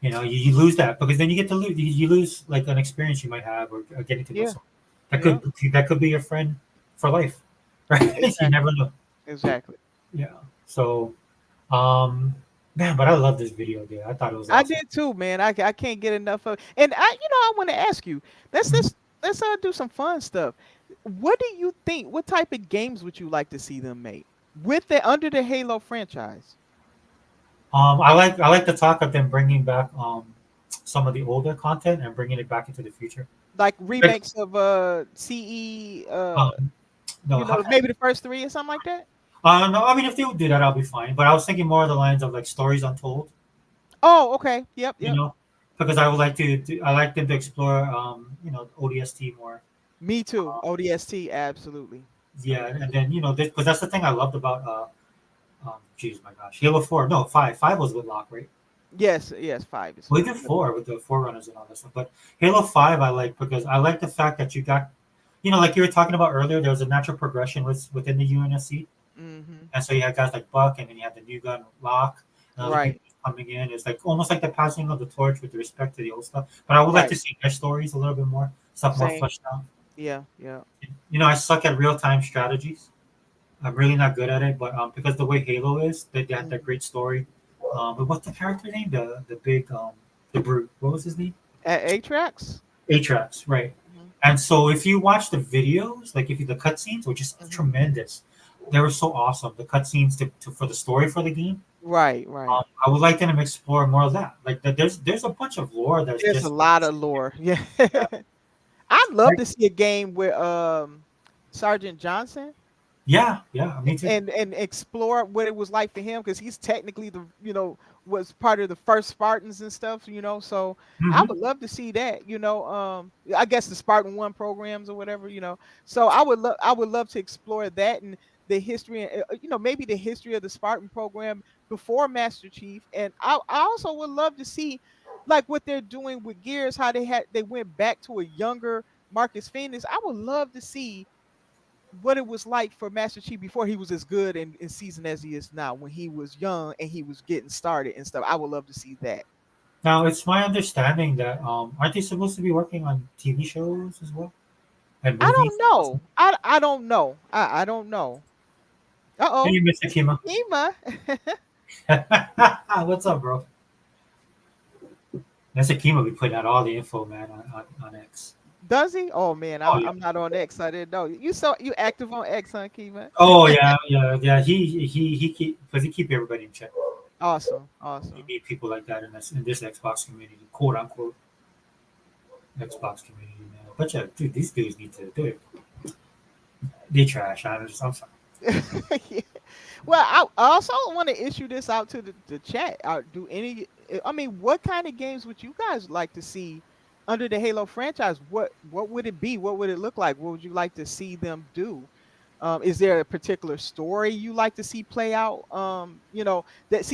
A: you lose that, because then you lose like an experience you might have or getting to know someone. That could be your friend for life, right? Exactly. You never know.
B: Exactly.
A: Yeah. So, man, but I love this video, dude. I thought it was awesome.
B: I did too, man. I can't get enough of it. And I want to ask you, let's do some fun stuff. What do you think? What type of games would you like to see them make under the Halo franchise?
A: I like the talk of them bringing back some of the older content and bringing it back into the future,
B: like remakes of CE. Maybe the first 3 or something like that.
A: No, I mean if they would do that, I'll be fine. But I was thinking more of the lines of like stories untold.
B: Oh, okay. Yep.
A: Because I would like I like them to explore ODST more.
B: Me too. ODST, absolutely.
A: Yeah, and then because that's the thing I loved about my gosh, Halo 4. No, 5. 5 was with Locke, right?
B: Yes, 5.
A: We did 4 with the Forerunners and all that stuff. But Halo 5 I like because I like the fact that you got, like you were talking about earlier, there was a natural progression within the UNSC. And so you had guys like Buck, and then you had the new gun Locke. Right. Coming in. It's like almost like the passing of the torch with respect to the old stuff. But I would like to see their stories a little bit more. stuff more fleshed out.
B: Yeah.
A: You know, I suck at real time strategies. I'm really not good at it, but because the way Halo is, they had that great story. But what's the character name? The big the brute. What was his name?
B: Atrax.
A: Atrax, right? And so if you watch the videos, like if you the cutscenes, which is tremendous, they were so awesome. The cutscenes for the story for the game.
B: Right.
A: I would like them to explore more of that. Like there's a bunch of lore that's
B: there's
A: just
B: a lot of lore. Yeah. I'd love to see a game with Sergeant Johnson.
A: Yeah, me too.
B: And explore what it was like for him, because he's technically was part of the first Spartans and stuff, so I would love to see that, I guess the Spartan 1 programs or whatever, so I would love to explore that and the history, and maybe the history of the Spartan program before Master Chief. And I also would love to see like what they're doing with Gears, how they went back to a younger Marcus Phoenix. I would love to see what it was like for Master Chief before he was as good and seasoned as he is now, when he was young and he was getting started and stuff. I would love to see that.
A: Now, it's my understanding that aren't they supposed to be working on TV shows as well?
B: I don't know. I don't know. I don't know. Uh-oh.
A: Hey, Mr. Kima.
B: Kima.
A: What's up, bro? Mr. Kima be putting out all the info, man, on X.
B: Does he? Oh man, I'm not on X. I didn't know. You active on X, huh, Kima?
A: Oh yeah. He keep everybody in check.
B: Awesome.
A: You need people like that in this Xbox community, quote unquote, Xbox community, man. But yeah, dude, these dudes need to do it. They trash. I'm sorry.
B: Yeah. Well, I also want to issue this out to the chat. What kind of games would you guys like to see under the Halo franchise? What would it be? What would it look like? What would you like to see them do? Is there a particular story you like to see play out? This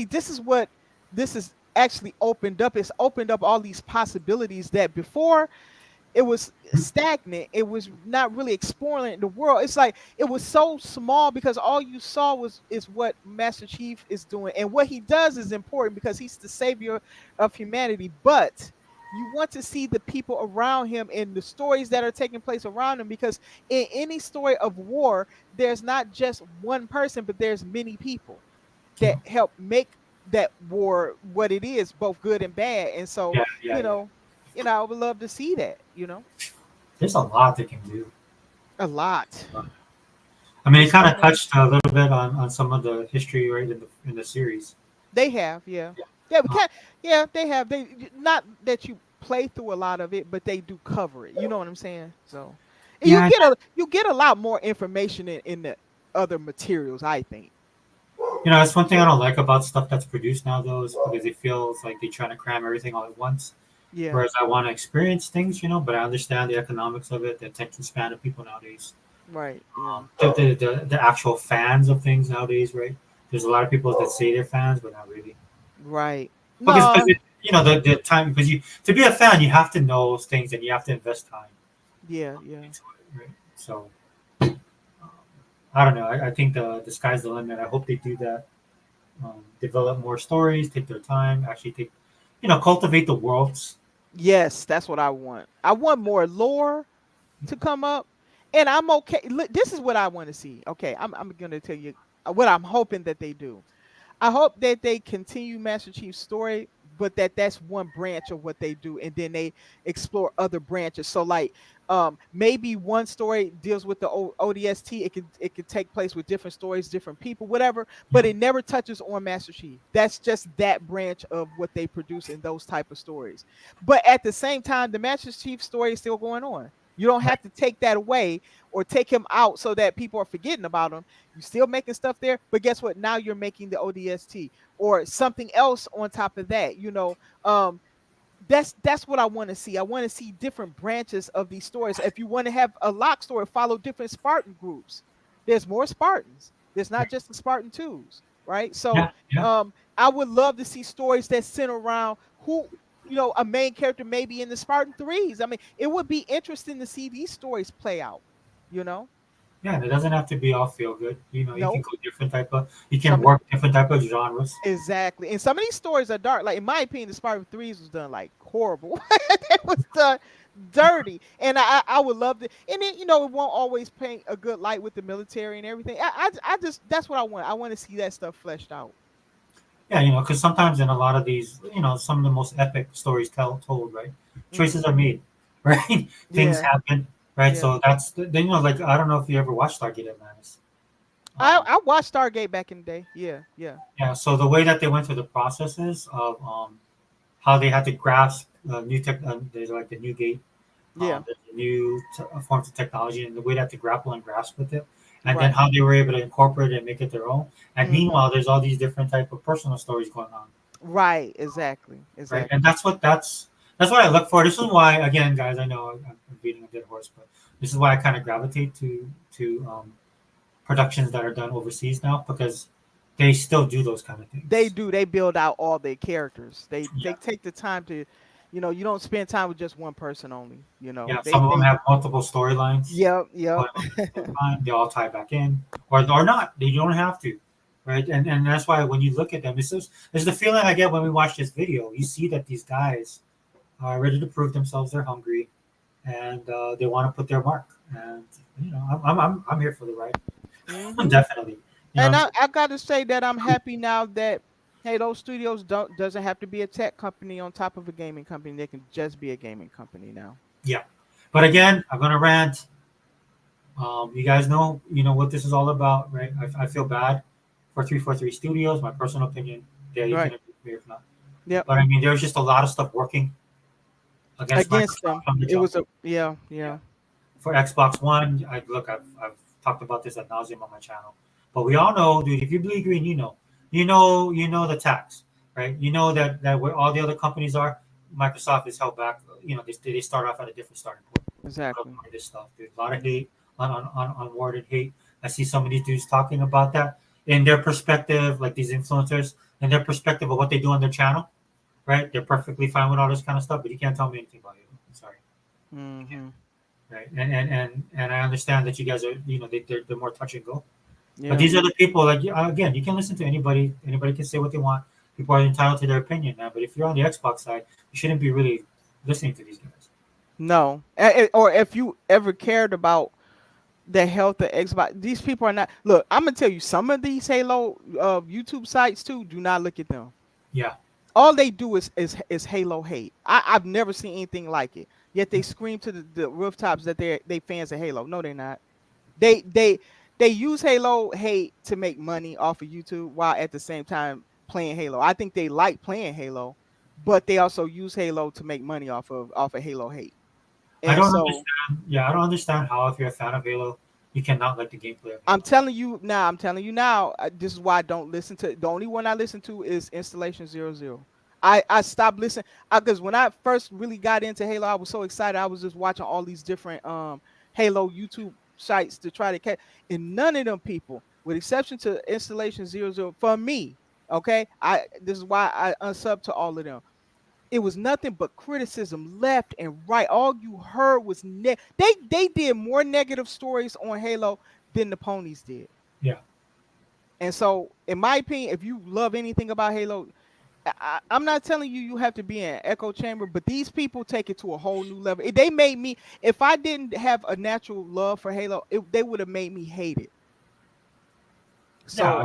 B: is actually opened up. It's opened up all these possibilities that before it was stagnant. It was not really exploring the world. It's like it was so small because all you saw is what Master Chief is doing, and what he does is important because he's the savior of humanity. But you want to see the people around him and the stories that are taking place around him, because in any story of war, there's not just one person, but there's many people that help make that war what it is, both good and bad. And so, I would love to see that,
A: There's a lot they can do.
B: A lot.
A: I mean, it kind of touched a little bit on some of the history right in the series.
B: They have, yeah. Yeah, they have. They not that you play through a lot of it, but they do cover it. You know what I'm saying? So you get a lot more information in the other materials, I think.
A: That's one thing I don't like about stuff that's produced now, though, is because it feels like they're trying to cram everything all at once.
B: Yeah.
A: Whereas I want to experience things, but I understand the economics of it, the attention span of people nowadays.
B: Right.
A: The actual fans of things nowadays, right? There's a lot of people that say they're fans, but not really.
B: Right.
A: Because the time, because to be a fan, you have to know things and you have to invest time.
B: Yeah.
A: Into it, right? So I don't know. I think the sky's the limit. I hope they do that. Develop more stories, take their time, actually cultivate the worlds.
B: Yes, that's what I want. I want more lore to come up, and I'm okay. Look, this is what I want to see. Okay, I'm going to tell you what I'm hoping that they do. I hope that they continue Master Chief's story, but that's one branch of what they do, and then they explore other branches. So like maybe one story deals with the ODST. It could take place with different stories, different people, whatever, but it never touches on Master Chief. That's just that branch of what they produce in those type of stories. But at the same time, the Master Chief story is still going on. You don't have to take that away or take him out so that people are forgetting about him. You're still making stuff there, but guess what? Now you're making the ODST or something else on top of that. That's what I want to see. I want to see different branches of these stories. If you want to have a Locke story, follow different Spartan groups. There's more Spartans. There's not just the Spartan 2s, right? So I would love to see stories that center around who. A main character maybe in the Spartan 3s. I mean, it would be interesting to see these stories play out, Yeah,
A: and it doesn't have to be all feel good. You can go different type of, you can work different type of genres.
B: Exactly. And some of these stories are dark. Like in my opinion, the Spartan 3s was done like horrible. It was done dirty. And I would love to, and then, you know, it won't always paint a good light with the military and everything. I just, that's what I want. I want to see that stuff fleshed out.
A: Yeah, you know, because sometimes in a lot of these, you know, some of the most epic stories told, right? Choices are made, right? Things happen, right?
B: Yeah.
A: So that's, then, you know, like, I don't know if you ever watched Stargate Atlantis.
B: I watched Stargate back in the day. Yeah.
A: Yeah, so the way that they went through the processes of how they had to grasp new tech, there's like the new gate, there's the new forms of technology, and the way they had to grapple and grasp with it, and then how they were able to incorporate it and make it their own. And meanwhile, there's all these different type of personal stories going on.
B: Right, exactly.
A: Right, and that's what I look for. This is why, again, guys, I know I'm beating a dead horse, but this is why I kind of gravitate to productions that are done overseas now, because they still do those kind of things.
B: They do. They build out all their characters. They take the time to, you know, you don't spend time with just one person only. You know.
A: Yeah, some of them have multiple storylines.
B: Yep.
A: They all tie back in, or not. They don't have to, right? And that's why when you look at them, there's the feeling I get when we watch this video. You see that these guys are ready to prove themselves. They're hungry, and they want to put their mark. And you know, I'm here for the ride. Definitely.
B: And I got to say that I'm happy now that Halo Studios doesn't have to be a tech company on top of a gaming company. They can just be a gaming company now.
A: Yeah, but again, I'm gonna rant. You guys know, you know what this is all about, right? I feel bad for 343 Studios. My personal opinion. Yeah, you can agree with me if not.
B: Yeah.
A: But I mean, there's just a lot of stuff working against
B: them. It was
A: for Xbox One. I've talked about this ad nauseum on my channel. But we all know, dude, if you bleed green, you know the tax, right? You know that where all the other companies are, Microsoft is held back. You know, they start off at a different starting point.
B: Exactly.
A: This stuff, dude. A lot of hate, unwarranted hate. I see some of these dudes talking about that in their perspective, like these influencers, in their perspective of what they do on their channel, right? They're perfectly fine with all this kind of stuff, but you can't tell me anything about it. I'm sorry. Right, and I understand that you guys are, you know, they're more touch and go. Yeah. But these are the people, like, again, you can listen to anybody. Anybody can say what they want. People are entitled to their opinion now. But if you're on the Xbox side, you shouldn't be really listening to these guys.
B: No. Or if you ever cared about the health of Xbox, these people are not. Look, I'm going to tell you, some of these Halo YouTube sites, too, do not look at them.
A: Yeah.
B: All they do is Halo hate. I've never seen anything like it. Yet they scream to the rooftops that they fans of Halo. No, they're not. They use Halo hate to make money off of YouTube while at the same time playing Halo. I think they like playing Halo, but they also use Halo to make money off of Halo hate. And
A: I don't understand. Yeah, I don't understand how, if you're a fan of Halo, you cannot like the gameplay of Halo.
B: I'm telling you now. This is why I don't listen to. The only one I listen to is Installation 00. I stopped listening because when I first really got into Halo, I was so excited. I was just watching all these different Halo YouTube sites to try to catch, and none of them people, with exception to Installation 00, for me, okay, this is why I unsubbed to all of them. It was nothing but criticism left and right. All you heard was they did more negative stories on Halo than the ponies did.
A: Yeah.
B: And so, in my opinion, if you love anything about Halo, I'm not telling you have to be in an echo chamber, but these people take it to a whole new level. They made me, if I didn't have a natural love for Halo, they would have made me hate it. So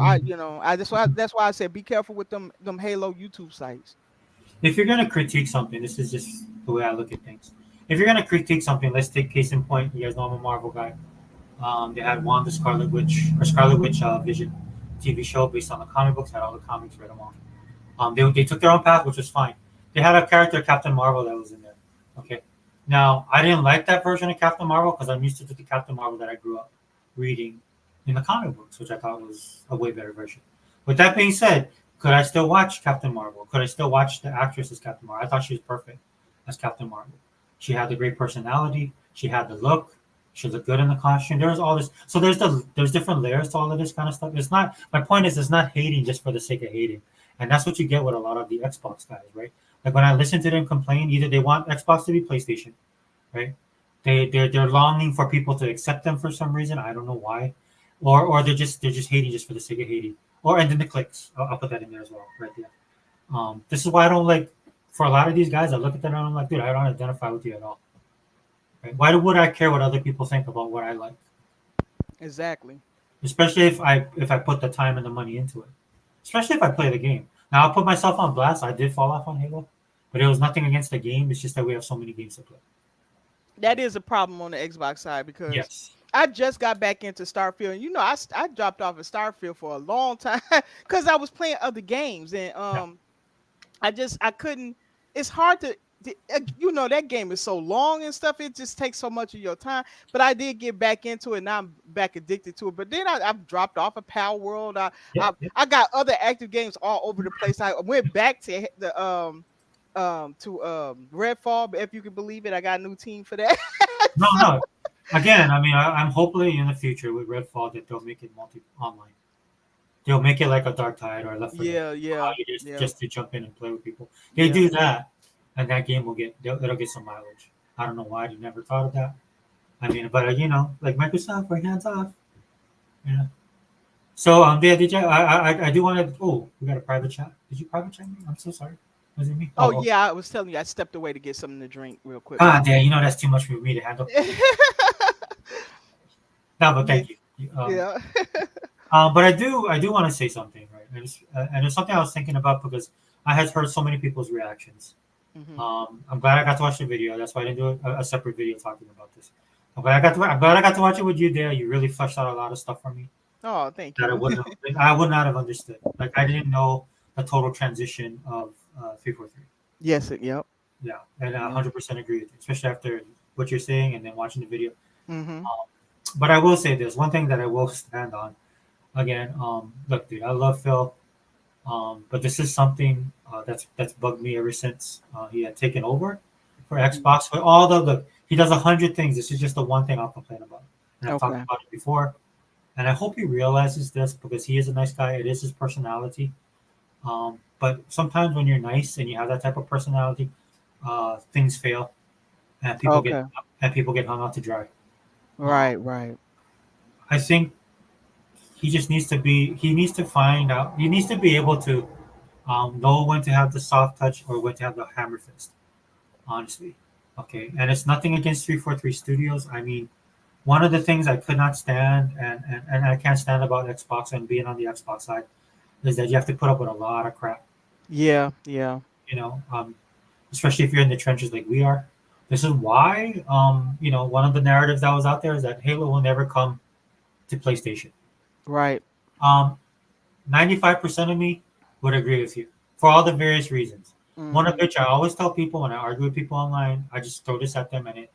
B: that's why I said be careful with them Halo YouTube sites.
A: If you're gonna critique something, this is just the way I look at things. If you're gonna critique something, let's take case in point. You guys know I'm a Marvel guy. They had Wanda Scarlet Witch Vision TV show based on the comic books. Had all the comics, read them all. They took their own path, which was fine. They had a character, Captain Marvel, that was in there. Okay. Now, I didn't like that version of Captain Marvel because I'm used to the Captain Marvel that I grew up reading in the comic books, which I thought was a way better version. With that being said, could I still watch Captain Marvel? Could I still watch the actress as Captain Marvel? I thought she was perfect as Captain Marvel. She had the great personality. She had the look. She looked good in the costume. There's all this. So there's different layers to all of this kind of stuff. It's not, my point is, it's not hating just for the sake of hating. And that's what you get with a lot of the Xbox guys, right? Like when I listen to them complain, either they want Xbox to be PlayStation, right? They're longing for people to accept them for some reason. I don't know why, or they're just hating just for the sake of hating. And then the clicks. I'll put that in there as well, right there. This is why I don't like. For a lot of these guys, I look at them and I'm like, dude, I don't identify with you at all. Right? Why would I care what other people think about what I like?
B: Exactly.
A: Especially if I put the time and the money into it. Especially if I play the game. Now I'll put myself on blast. I did fall off on Halo, but it was nothing against the game. It's just that we have so many games to play.
B: That is a problem on the Xbox side because
A: yes.
B: I just got back into Starfield. You know, I dropped off of Starfield for a long time because I was playing other games, and I couldn't. It's hard to, you know, that game is so long and stuff. It just takes so much of your time. But I did get back into it. Now I'm back addicted to it. But then I've dropped off of Power World. I got other active games all over the place. I went back to the Redfall, but if you can believe it, I got a new team for that.
A: No. Again, I mean, I'm hopefully in the future with Redfall that they'll make it online. They'll make it like a Dark Tide or Left 4 Dead. Just to jump in and play with people. They do that, and that game it'll get some mileage. I don't know why I never thought of that. I mean, but you know, like Microsoft, we're hands off. Yeah. So DJ, I do want to. Oh, we got a private chat. Did you private chat me? I'm so sorry. Was it me?
B: Oh yeah, I was telling you, I stepped away to get something to drink real quick.
A: Yeah, you know that's too much for me to handle. No, but thank you. But I do want to say something, right? And it's something I was thinking about because I had heard so many people's reactions. Mm-hmm. I'm glad I got to watch the video. That's why I didn't do a separate video talking about this. I'm glad I got to watch it with you there. You really fleshed out a lot of stuff for me.
B: Oh, thank you.
A: I would not have understood. Like I didn't know the total transition of 343.
B: Yes. Yep.
A: Yeah, and I 100% agree with you, especially after what you're saying and then watching the video.
B: Mm-hmm.
A: But I will say this one thing that I will stand on. Again, look, dude, I love Phil, but this is something that's bugged me ever since he had taken over for Xbox. But look, he does 100 things. This is just the one thing I'll complain about, and I've talked about it before. And I hope he realizes this because he is a nice guy. It is his personality. But sometimes when you're nice and you have that type of personality, things fail, and people get hung out to dry.
B: Right.
A: I think he just needs to be. He needs to find out. He needs to be able to know when to have the soft touch or when to have the hammer fist. Honestly, okay. And it's nothing against 343 Studios. I mean, one of the things I could not stand and I can't stand about Xbox and being on the Xbox side is that you have to put up with a lot of crap.
B: Yeah.
A: You know, especially if you're in the trenches like we are. This is why, you know, one of the narratives that was out there is that Halo will never come to PlayStation.
B: Right.
A: 95% of me would agree with you for all the various reasons. Mm-hmm. One of which I always tell people when I argue with people online, I just throw this at them and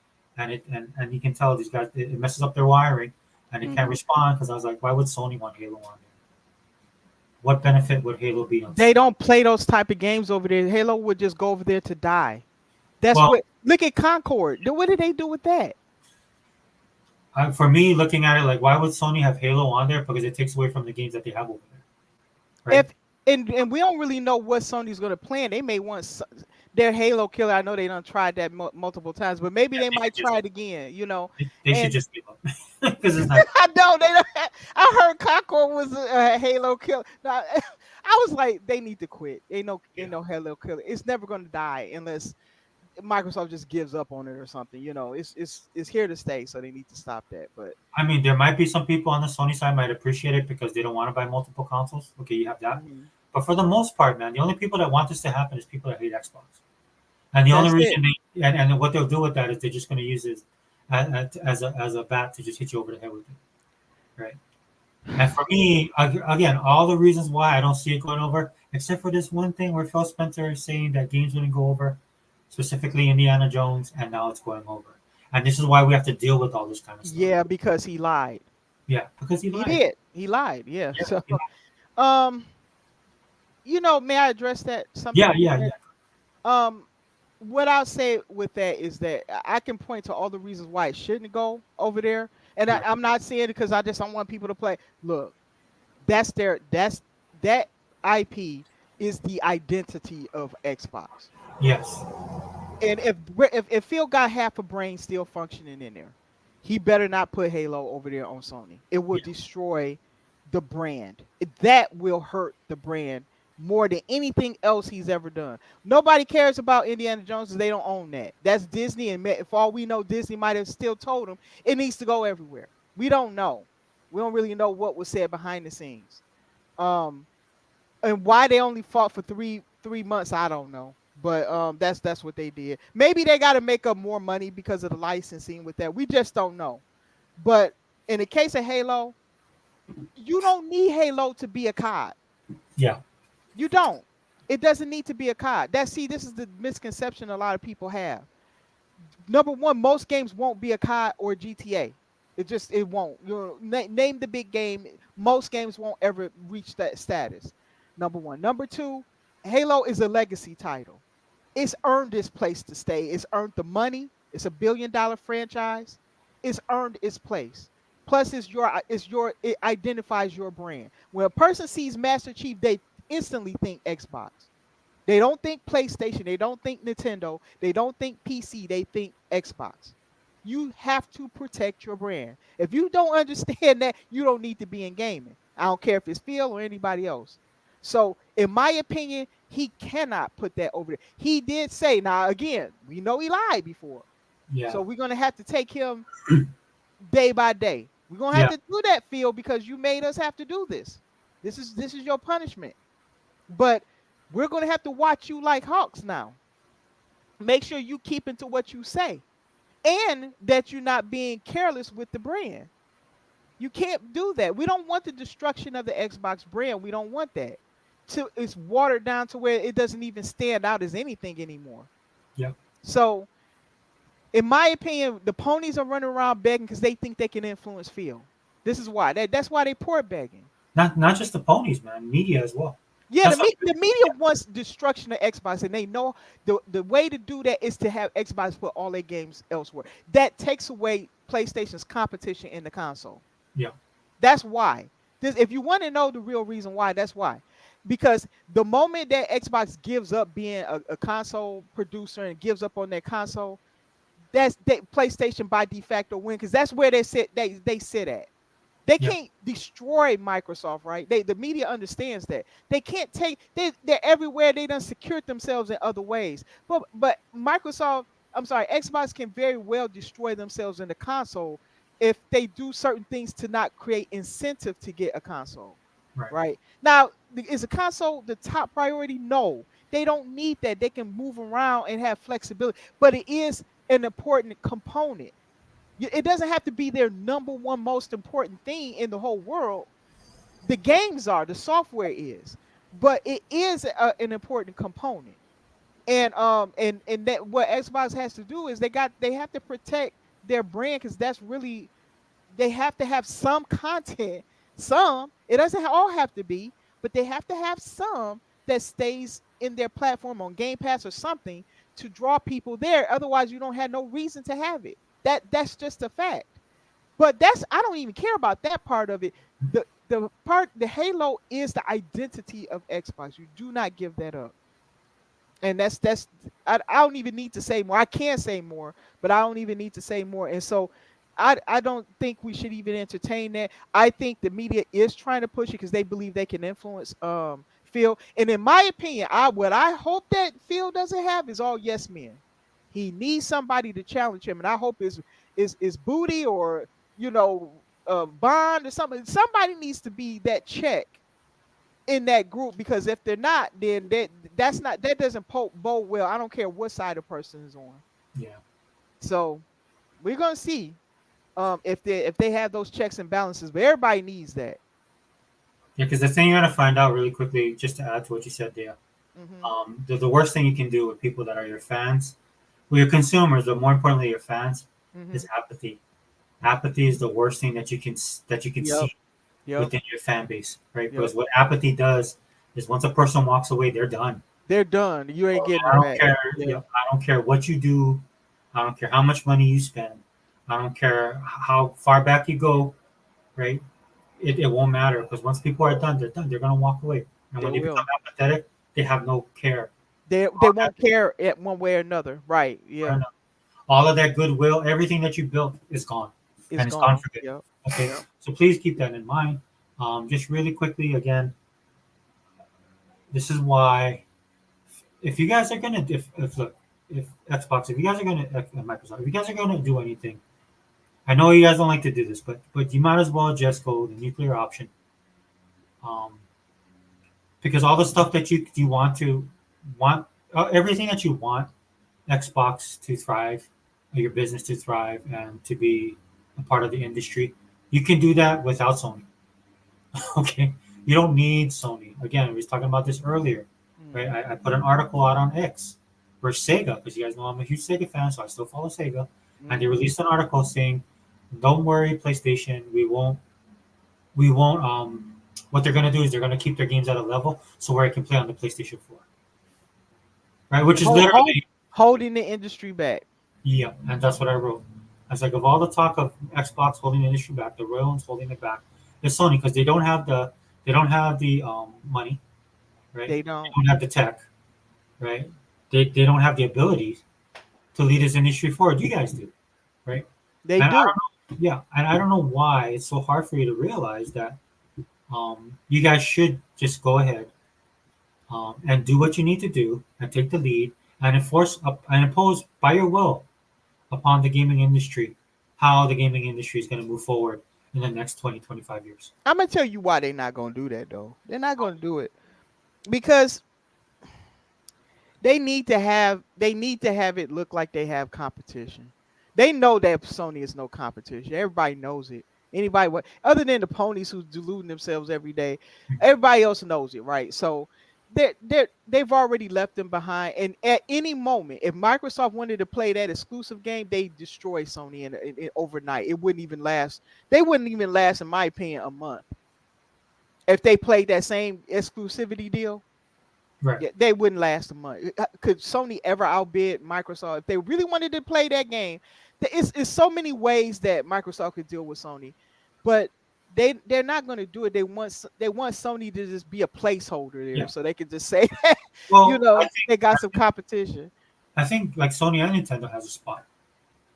A: you can tell these guys it messes up their wiring and they can't respond because I was like, why would Sony want Halo on there? What benefit would Halo be on?
B: They don't play those type of games over there. Halo would just go over there to die. Look at Concord. What did they do with that?
A: For me, looking at it, like, why would Sony have Halo on there? Because it takes away from the games that they have over there. Right?
B: And we don't really know what Sony's going to plan. They may want their Halo killer. I know they done tried that multiple times, but maybe they might try it again. You know,
A: they should just give up because it's not.
B: I know they. I heard Concord was a Halo killer. Now, I was like, they need to quit. Ain't no Halo killer. It's never going to die unless Microsoft just gives up on it or something. You know, it's here to stay, so they need to stop that. But
A: I mean, there might be some people on the Sony side might appreciate it because they don't want to buy multiple consoles. Okay, you have that. Mm-hmm. But for the most part, man, the only people that want this to happen is people that hate Xbox. And the only reason and what they'll do with that is they're just going to use it as a bat to just hit you over the head with it, right? And for me, again, all the reasons why I don't see it going over, except for this one thing where Phil Spencer is saying that games wouldn't go over, specifically Indiana Jones, and now it's going over. And this is why we have to deal with all this kind of stuff.
B: Yeah, because he lied.
A: Yeah, because he lied.
B: He did. He lied. Yeah. So, you know, may I address that?
A: Yeah.
B: What I'll say with that is that I can point to all the reasons why it shouldn't go over there, and I'm not saying it because I just don't want people to play. Look, that IP is the identity of Xbox.
A: Yes.
B: And if Phil got half a brain still functioning in there, he better not put Halo over there on Sony. It will destroy the brand. That will hurt the brand more than anything else he's ever done. Nobody cares about Indiana Jones because they don't own that. That's Disney, and for all we know, Disney might have still told him it needs to go everywhere. We don't know. We don't really know what was said behind the scenes. And why they only fought for three months, I don't know. But that's what they did. Maybe they got to make up more money because of the licensing with that. We just don't know. But in the case of Halo, you don't need Halo to be a COD.
A: Yeah.
B: You don't. It doesn't need to be a COD. This is the misconception a lot of people have. Number one, most games won't be a COD or GTA. It won't. Name the big game. Most games won't ever reach that status. Number one. Number two, Halo is a legacy title. It's earned its place to stay. It's earned the money. It's a $1 billion franchise. It's earned its place. Plus, it identifies your brand. When a person sees Master Chief, they instantly think Xbox. They don't think PlayStation. They don't think Nintendo. They don't think PC. They think Xbox. You have to protect your brand. If you don't understand that, you don't need to be in gaming. I don't care if it's Phil or anybody else. So, in my opinion, he cannot put that over there. He did say, now again, we know he lied before.
A: Yeah.
B: So we're gonna have to take him day by day. We're gonna have to do that, Phil, because you made us have to do this. This is your punishment. But we're gonna have to watch you like hawks now. Make sure you keep into what you say, and that you're not being careless with the brand. You can't do that. We don't want the destruction of the Xbox brand. We don't want that. It's watered down to where it doesn't even stand out as anything anymore.
A: Yep.
B: So, in my opinion, the ponies are running around begging because they think they can influence Phil. This is why. That's why they poor begging.
A: Not just the ponies, man. Media as well.
B: Yeah, the media wants destruction of Xbox, and they know the way to do that is to have Xbox put all their games elsewhere. That takes away PlayStation's competition in the console.
A: Yeah.
B: That's why. If you want to know the real reason why, that's why. Because the moment that Xbox gives up being a console producer and gives up on their console, that's PlayStation by de facto win, because that's where they sit. They sit at. They can't destroy Microsoft, right? The media understands that. They can't take. They're everywhere. They done secured themselves in other ways. But Xbox can very well destroy themselves in the console if they do certain things to not create incentive to get a console. Right. Now, is a console the top priority? No, they don't need that. They can move around and have flexibility, but it is an important component. It doesn't have to be their number one most important thing in the whole world. The games are, the software is, but it is an important component. And that what Xbox has to do is they have to protect their brand, because that's really, they have to have some content. It doesn't all have to be, but they have to have some that stays in their platform on Game Pass or something to draw people there. Otherwise, you don't have no reason to have it. That's just a fact. But I don't even care about that part of it. The Halo is the identity of Xbox. You do not give that up. And I don't even need to say more. I can say more, but I don't even need to say more. And so I don't think we should even entertain that. I think the media is trying to push it because they believe they can influence Phil. And in my opinion, what I hope that Phil doesn't have is all yes men. He needs somebody to challenge him, and I hope is Booty or Bond or something. Somebody needs to be that check in that group, because if they're not, then that doesn't bode well. I don't care what side a person is on.
A: Yeah.
B: So we're gonna see if they have those checks and balances, but everybody needs that.
A: Yeah, because the thing you gotta find out really quickly, just to add to what you said there, the worst thing you can do with people that are your fans, well, your consumers, but more importantly your fans, is apathy. Apathy is the worst thing that you can see within your fan base, right? Because what apathy does is once a person walks away, they're done.
B: They're done. You ain't getting.
A: I don't care. I don't care what you do. I don't care how much money you spend. I don't care how far back you go, right? It won't matter, because once people are done, they're done. They're gonna walk away. And when they become apathetic, they have no care.
B: They won't care at one way or another, right? Yeah.
A: All of that goodwill, everything that you built is gone. It's gone for good.
B: Yep.
A: Okay. So please keep that in mind. Just really quickly again, This is why, if you guys are gonna, if Xbox, if you guys are gonna, Microsoft, if you guys are gonna do anything, I know you guys don't like to do this, but you might as well just go the nuclear option. Because all the stuff that you want everything that you want Xbox to thrive, or your business to thrive, and to be a part of the industry, you can do that without Sony. Okay, you don't need Sony. Again, we was talking about this earlier, right? I put an article out on X for Sega, because you guys know I'm a huge Sega fan, so I still follow Sega, and they released an article saying, "Don't worry, PlayStation, we won't. What they're gonna do is they're gonna keep their games at a level so where I can play on the PlayStation 4." Right, which is literally
B: holding the industry back.
A: Yeah, and that's what I wrote. I was like, of all the talk of Xbox holding the industry back, the real ones holding it back is Sony, because they don't have the money, right?
B: They don't
A: have the tech, right? They don't have the ability to lead this industry forward. You guys do, right?
B: They
A: and
B: do.
A: And I don't know why it's so hard for you to realize that you guys should just go ahead and do what you need to do and take the lead and impose by your will upon the gaming industry how the gaming industry is going to move forward in the next 20-25 years.
B: I'm going to tell you why they're not going to do that, though. They're not going to do it because they need to have it look like they have competition. They know that Sony is no competition. Everybody knows it. Anybody, other than the ponies who's deluding themselves every day, everybody else knows it, right? So they've already left them behind. And at any moment, if Microsoft wanted to play that exclusive game, they destroy Sony in overnight. It wouldn't even last. They wouldn't even last, in my opinion, a month. If they played that same exclusivity deal,
A: right?
B: They wouldn't last a month. Could Sony ever outbid Microsoft if they really wanted to play that game? It's so many ways that Microsoft could deal with Sony, but they're not going to do it. They want Sony to just be a placeholder there, so they can just say, well, they got some competition.
A: I think like Sony and Nintendo has a spot,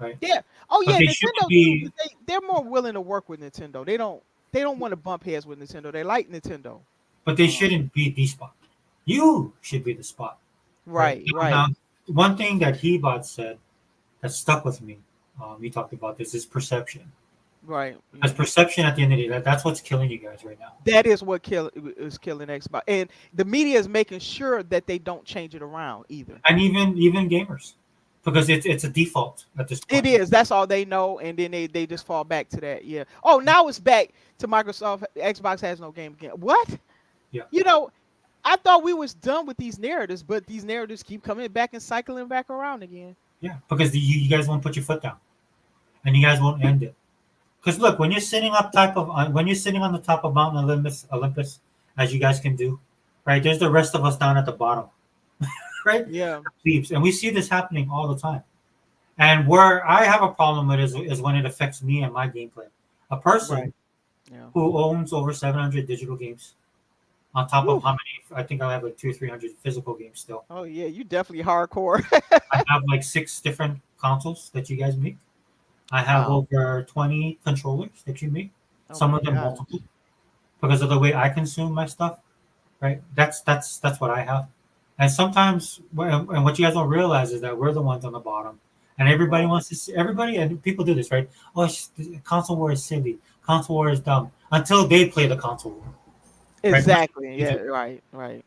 A: right?
B: Yeah. Oh yeah, Nintendo. They're more willing to work with Nintendo. They don't want to bump heads with Nintendo. They like Nintendo,
A: but they shouldn't be the spot. You should be the spot.
B: Right.
A: Now, one thing that Hebot said that stuck with me. We talked about this is perception.
B: Right.
A: Because perception at the end of the day, that's what's killing you guys right now.
B: That is what is killing Xbox. And the media is making sure that they don't change it around either.
A: And even gamers. Because it's a default at this point.
B: It is. That's all they know. And then they just fall back to that. Yeah. Oh, now it's back to Microsoft. Xbox has no game again. What?
A: Yeah.
B: I thought we was done with these narratives, but these narratives keep coming back and cycling back around again.
A: Yeah, because you guys won't put your foot down, and you guys won't end it. Because look, when you're sitting on the top of Mount Olympus, as you guys can do, right? There's the rest of us down at the bottom, right?
B: Yeah.
A: And we see this happening all the time. And where I have a problem with is when it affects me and my gameplay. A person who owns over 700 digital games, on top of how many? I think I have like 200 or 300 physical games still.
B: Oh yeah, you definitely hardcore.
A: I have like 6 different consoles that you guys make. I have over 20 controllers that you make. Some of them multiple, because of the way I consume my stuff. Right? That's what I have. And sometimes, and what you guys don't realize is that we're the ones on the bottom, and everybody wants to see everybody. And people do this, right? Oh, console war is silly. Console war is dumb. Until they play the console war.
B: Exactly.
A: Right?
B: Yeah. Right.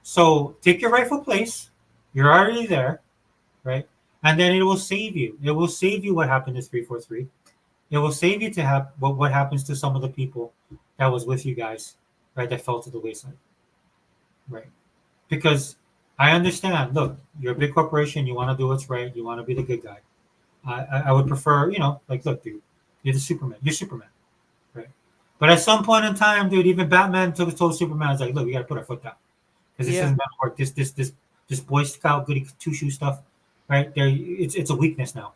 A: So take your rightful place. You're already there, right? And then it will save you. It will save you what happened to 343. It will save you to have what happens to some of the people that was with you guys, right? That fell to the wayside, right? Because I understand. Look, you're a big corporation. You want to do what's right. You want to be the good guy. I would prefer, like, look, dude, you're the Superman. You're Superman. But at some point in time, dude, even Batman told Superman, "I was like, look, we got to put our foot down because this isn't going to work. This Boy Scout goody two shoe stuff, right there, it's a weakness now.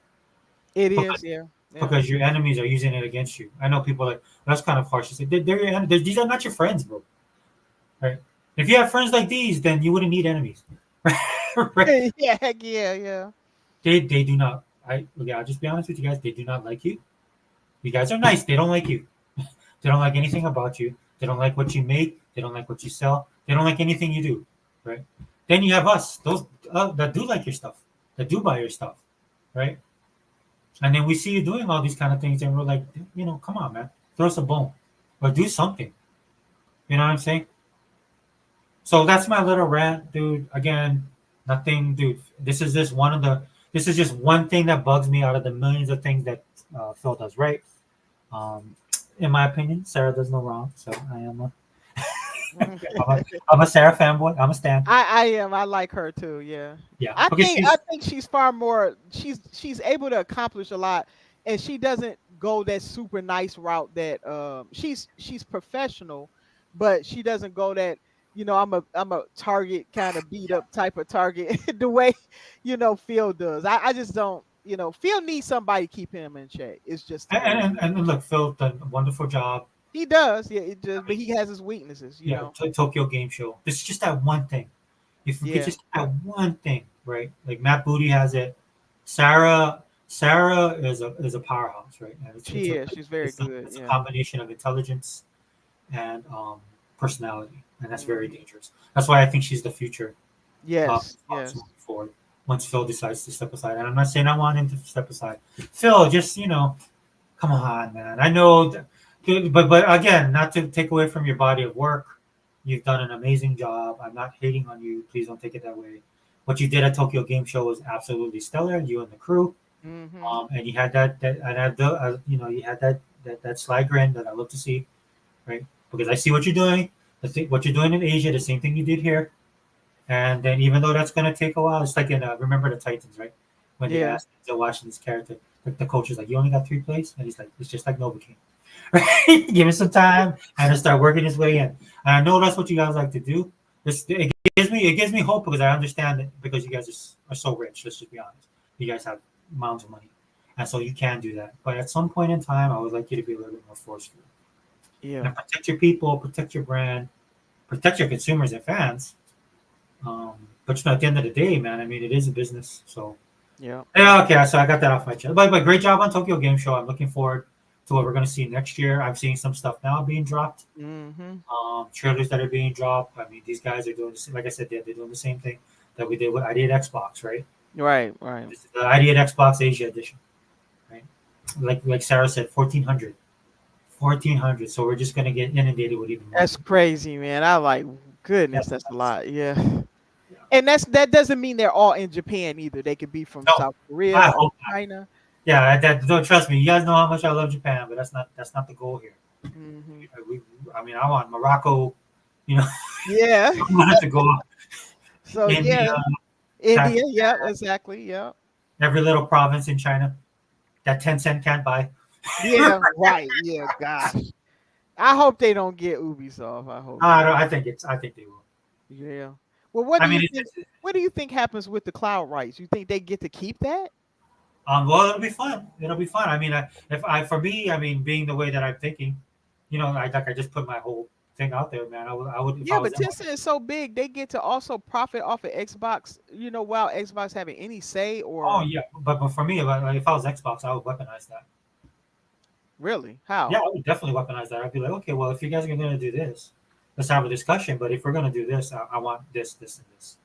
B: It is, yeah.
A: Because your enemies are using it against you. I know people are like, that's kind of harsh to say. They're your enemies. These are not your friends, bro. Right? If you have friends like these, then you wouldn't need enemies. Right?
B: Yeah, heck yeah.
A: They do not. I'll just be honest with you guys. They do not like you. You guys are nice. They don't like you. They don't like anything about you. They don't like what you make. They don't like what you sell. They don't like anything you do, right? Then you have us, those that do like your stuff, that do buy your stuff, right? And then we see you doing all these kind of things, and we're like, come on, man, throw us a bone or do something. You know what I'm saying? So that's my little rant, dude. Again, nothing, dude. This is just one thing that bugs me out of the millions of things that Phil does right. In my opinion, Sarah does no wrong. So I am I'm a Sarah fanboy. I'm a stan.
B: I am. I like her too. Yeah.
A: Yeah.
B: I think she's far more. She's able to accomplish a lot, and she doesn't go that super nice route. That she's professional, but she doesn't go that. I'm a target kind of beat up type of target the way Phil does. I just don't. Phil needs somebody to keep him in check. It's just
A: and look, Phil done a wonderful job.
B: He does, yeah. But he has his weaknesses. You know.
A: Tokyo Game Show. It's just that one thing. If we could just have one thing, right? Like Matt Booty has it. Sarah is a powerhouse, right? And
B: she's very good.
A: It's a combination of intelligence and personality, and that's very dangerous. That's why I think she's the future.
B: Yes.
A: Moving forward, once Phil decides to step aside, and I'm not saying I want him to step aside. Phil, just come on, man. I know, but again, not to take away from your body of work. You've done an amazing job. I'm not hating on you. Please don't take it that way. What you did at Tokyo Game Show was absolutely stellar. You and the crew, and you had you had that sly grin that I love to see, right? Because I see what you're doing. What you're doing in Asia, the same thing you did here. And then even though that's going to take a while, it's like in Remember the Titans, right? When they asked Denzel Washington's character, the coach is like, you only got 3 plays? And he's like, it's just like Novocaine. Right? Give it some time and to start working his way in. And I know that's what you guys like to do. It gives me hope because I understand it because you guys are so rich. Let's just be honest. You guys have mounds of money. And so you can do that. But at some point in time, I would like you to be a little bit more forceful.
B: Yeah.
A: And protect your people, protect your brand, protect your consumers and fans. But at the end of the day, man, I mean, it is a business. So
B: yeah.
A: Okay, so I got that off my chest. But great job on Tokyo Game Show. I'm looking forward to what we're going to see next year. I'm seeing some stuff now being dropped. Trailers that are being dropped. I mean, these guys are doing this. Like I said, they're doing the same thing that we did with ID at Xbox, right?
B: Right.
A: This is the ID at Xbox Asia edition, right? Like Sarah said, 1,400. 1,400. So we're just going to get inundated with even more.
B: That's crazy, man. I like, goodness, that's a lot. Yeah. And that doesn't mean they're all in Japan either. They could be from South Korea, China.
A: Yeah, don't trust me. You guys know how much I love Japan, but that's not the goal here. I want Morocco.
B: Yeah.
A: I want to go.
B: So India, yeah, exactly, yeah.
A: Every little province in China that Tencent can't buy.
B: Yeah, right. Yeah, gosh. I hope they don't get Ubisoft. I hope.
A: I think they will.
B: Yeah. Well, what do you think happens with the cloud rights? You think they get to keep that?
A: Well, it'll be fun. I mean, being the way that I'm thinking, I just put my whole thing out there, man. I would.
B: Yeah, but Tencent is so big, they get to also profit off of Xbox. While Xbox having any say or.
A: Oh yeah, but for me, if I was Xbox, I would weaponize that.
B: Really? How?
A: Yeah, I would definitely weaponize that. I'd be like, okay, well, if you guys are going to do this, let's have a discussion. But if we're going to do this, I want this, this, and this.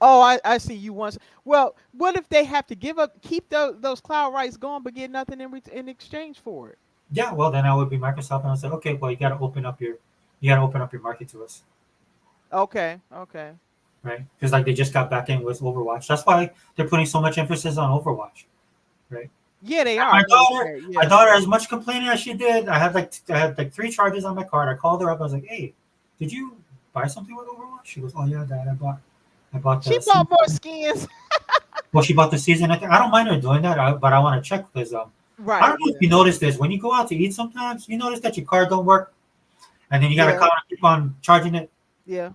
B: Oh, I see you once. Well, what if they have to keep those cloud rights going, but get nothing in exchange for it?
A: Yeah, well, then I would be Microsoft, and I said, okay, well, you got to open up your market to us.
B: Okay.
A: Right, because they just got back in with Overwatch. That's why they're putting so much emphasis on Overwatch, right?
B: Yeah, they are.
A: My daughter, as much complaining as she did, I had like 3 charges on my card. I called her up. I was like, "Hey, did you buy something with Overwatch?" She goes, "Oh yeah, Dad, I bought."
B: She bought more skins.
A: Well, she bought the season. I don't mind her doing that, but I want to check because
B: right.
A: I don't know if you notice this when you go out to eat. Sometimes you notice that your card don't work, and then you got to keep on charging it.
B: Yeah.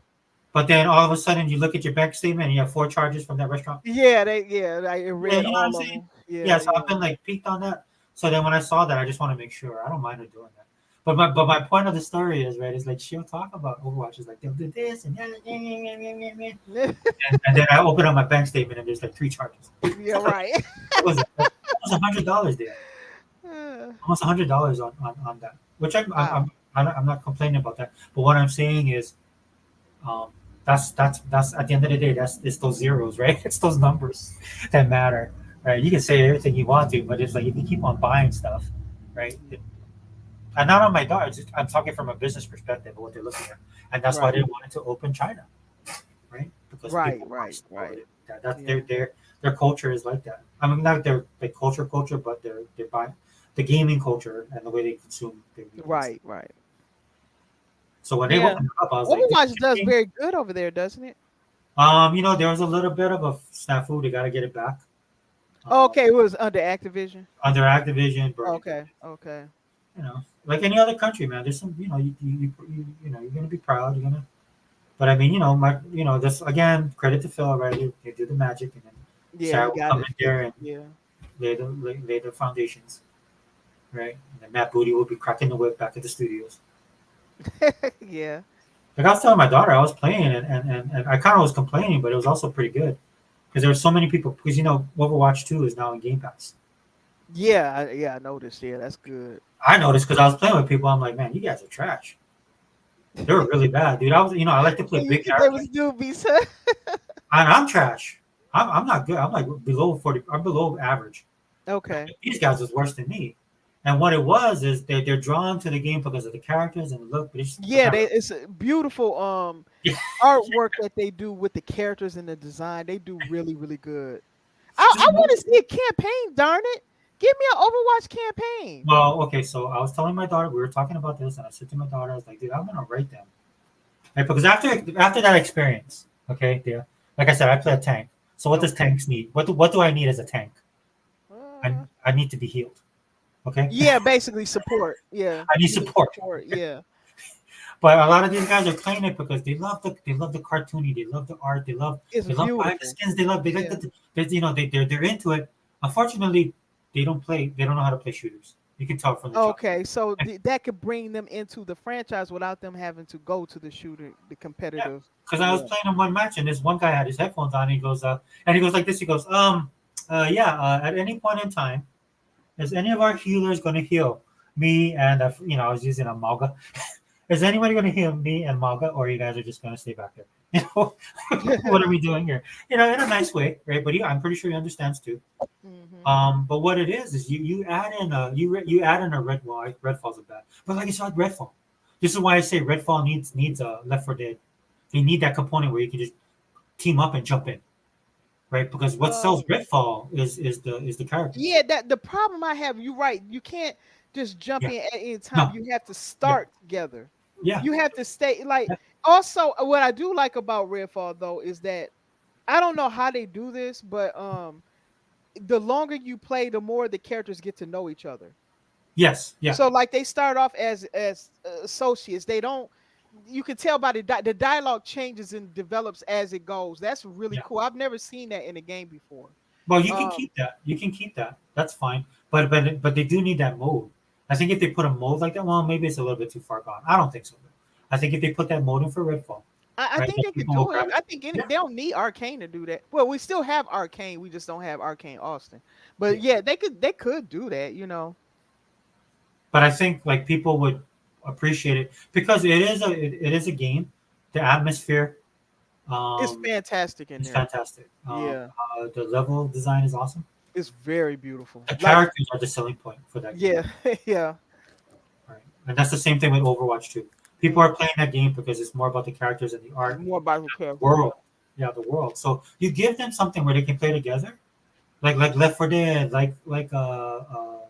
A: But then all of a sudden you look at your bank statement and you have 4 charges from that restaurant.
B: Yeah, I read
A: all of them. Yeah, so I've been peaked on that. So then when I saw that, I just want to make sure. I don't mind her doing that. But my point of the story is, right, is she'll talk about Overwatch. It's they'll do this and that. And then I open up my bank statement and there's 3 charges.
B: Yeah, right.
A: It was $100 there. Almost $100 on that. Which I'm not complaining about that. But what I'm saying is, That's at the end of the day, it's those zeros, right? It's those numbers that matter, right? You can say everything you want to, but it's like if you keep on buying stuff, right? And not on my daughter, I'm talking from a business perspective of what they're looking at, and that's why they wanted to open China, right? Because
B: right.
A: That's their culture is like that. I mean, not their culture, but their buy the gaming culture and the way they consume their media.
B: Right.
A: So when they opened up, I was
B: Overwatch
A: like,
B: does very good over there, doesn't it?
A: There was a little bit of a snafu. They got to get it back.
B: Okay, it was under Activision.
A: Under Activision.
B: Okay.
A: Like any other country, man. There's some, you're gonna be proud. You're gonna, but I mean, this again, credit to Phil, right? They do the magic, and then Sarah will come in there and lay the foundations, right? And then Matt Booty will be cracking the whip back at the studios.
B: Yeah.
A: Like I was telling my daughter, I was playing and I kind of was complaining, but it was also pretty good because there were so many people. Because Overwatch 2 is now in Game Pass.
B: Yeah, I noticed. Yeah, that's good.
A: I noticed because I was playing with people. I'm like, man, you guys are trash. They were really bad, dude. I like to play big characters.
B: They was newbies.
A: I'm trash. I'm not good. I'm like below 40. I'm below average.
B: Okay.
A: These guys was worse than me. And what it was is they're drawn to the game because of the characters and the look. But
B: it's a beautiful artwork that they do with the characters and the design. They do really, really good. I want to see a campaign, darn it. Give me an Overwatch campaign.
A: Well, okay, so I was telling my daughter, we were talking about this, and I said to my daughter, I was like, dude, I'm gonna write them. Right? Because after that experience, okay, yeah, like I said, I play a tank. So what does tanks need? What do I need as a tank? I need to be healed. Okay.
B: Yeah, basically support. Yeah.
A: I need support.
B: Yeah.
A: But a lot of these guys are playing it because they love the cartoony, they love the art, they love buying the skins, they like they're into it. Unfortunately, they don't know how to play shooters. You can tell from the
B: okay, so that could bring them into the franchise without them having to go to the shooter, the competitive.
A: Because I was playing in one match and this one guy had his headphones on. And he goes like this. He goes, at any point in time, is any of our healers going to heal me and I was using a Malga. Is anybody going to heal me and Malga, or you guys are just going to stay back there? What are we doing here? In a nice way, right? But I'm pretty sure he understands too. Mm-hmm. But what it is you add in a Redfall. Redfall's a bad, but like it's like Redfall. This is why I say Redfall needs a Left 4 Dead. They need that component where you can just team up and jump in, right? Because what sells Redfall is the character.
B: Yeah, that the problem I have. You're right. You can't just jump in at any time. No. You have to start together.
A: Yeah,
B: you have to stay like. Also, what I do like about Redfall though is that I don't know how they do this, but the longer you play, the more the characters get to know each other.
A: Yes, yeah.
B: So like they start off as associates. They don't. You can tell by the dialogue changes and develops as it goes. That's really cool. I've never seen that in a game before.
A: Well, you can keep that. You can keep that. That's fine. But they do need that mode. I think if they put a mode like that, well, maybe it's a little bit too far gone. I don't think so. I think if they put that mode in for Redfall,
B: I think they could do it. I think they don't need Arcane to do that. Well, we still have Arcane. We just don't have Arcane Austin. But yeah, they could do that,
A: But I think like people would appreciate it because it is a game. The atmosphere,
B: it's fantastic in
A: there.
B: It's
A: fantastic. The level design is awesome.
B: It's very beautiful.
A: The characters are the selling point for that game.
B: Yeah.
A: Right. And that's the same thing with Overwatch 2. People are playing that game because it's more about the characters and the art.
B: More about the
A: world. Yeah, the world. So you give them something where they can play together. Like Left 4 Dead, like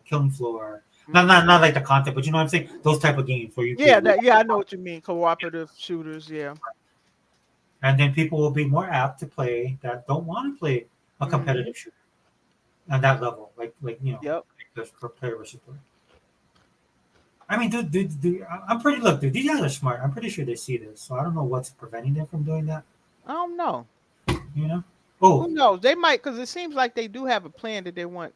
A: Killing Floor. Not like the content, but you know what I'm saying? Those type of games where you
B: I know what you mean. Cooperative shooters, yeah.
A: And then people will be more apt to play that don't want to play a competitive shooter on that level, like like player versus player. I mean, dude, I'm pretty. Look, dude, these guys are smart. I'm pretty sure they see this, so I don't know what's preventing them from doing that.
B: I don't know.
A: Oh,
B: who knows? They might, because it seems like they do have a plan that they want.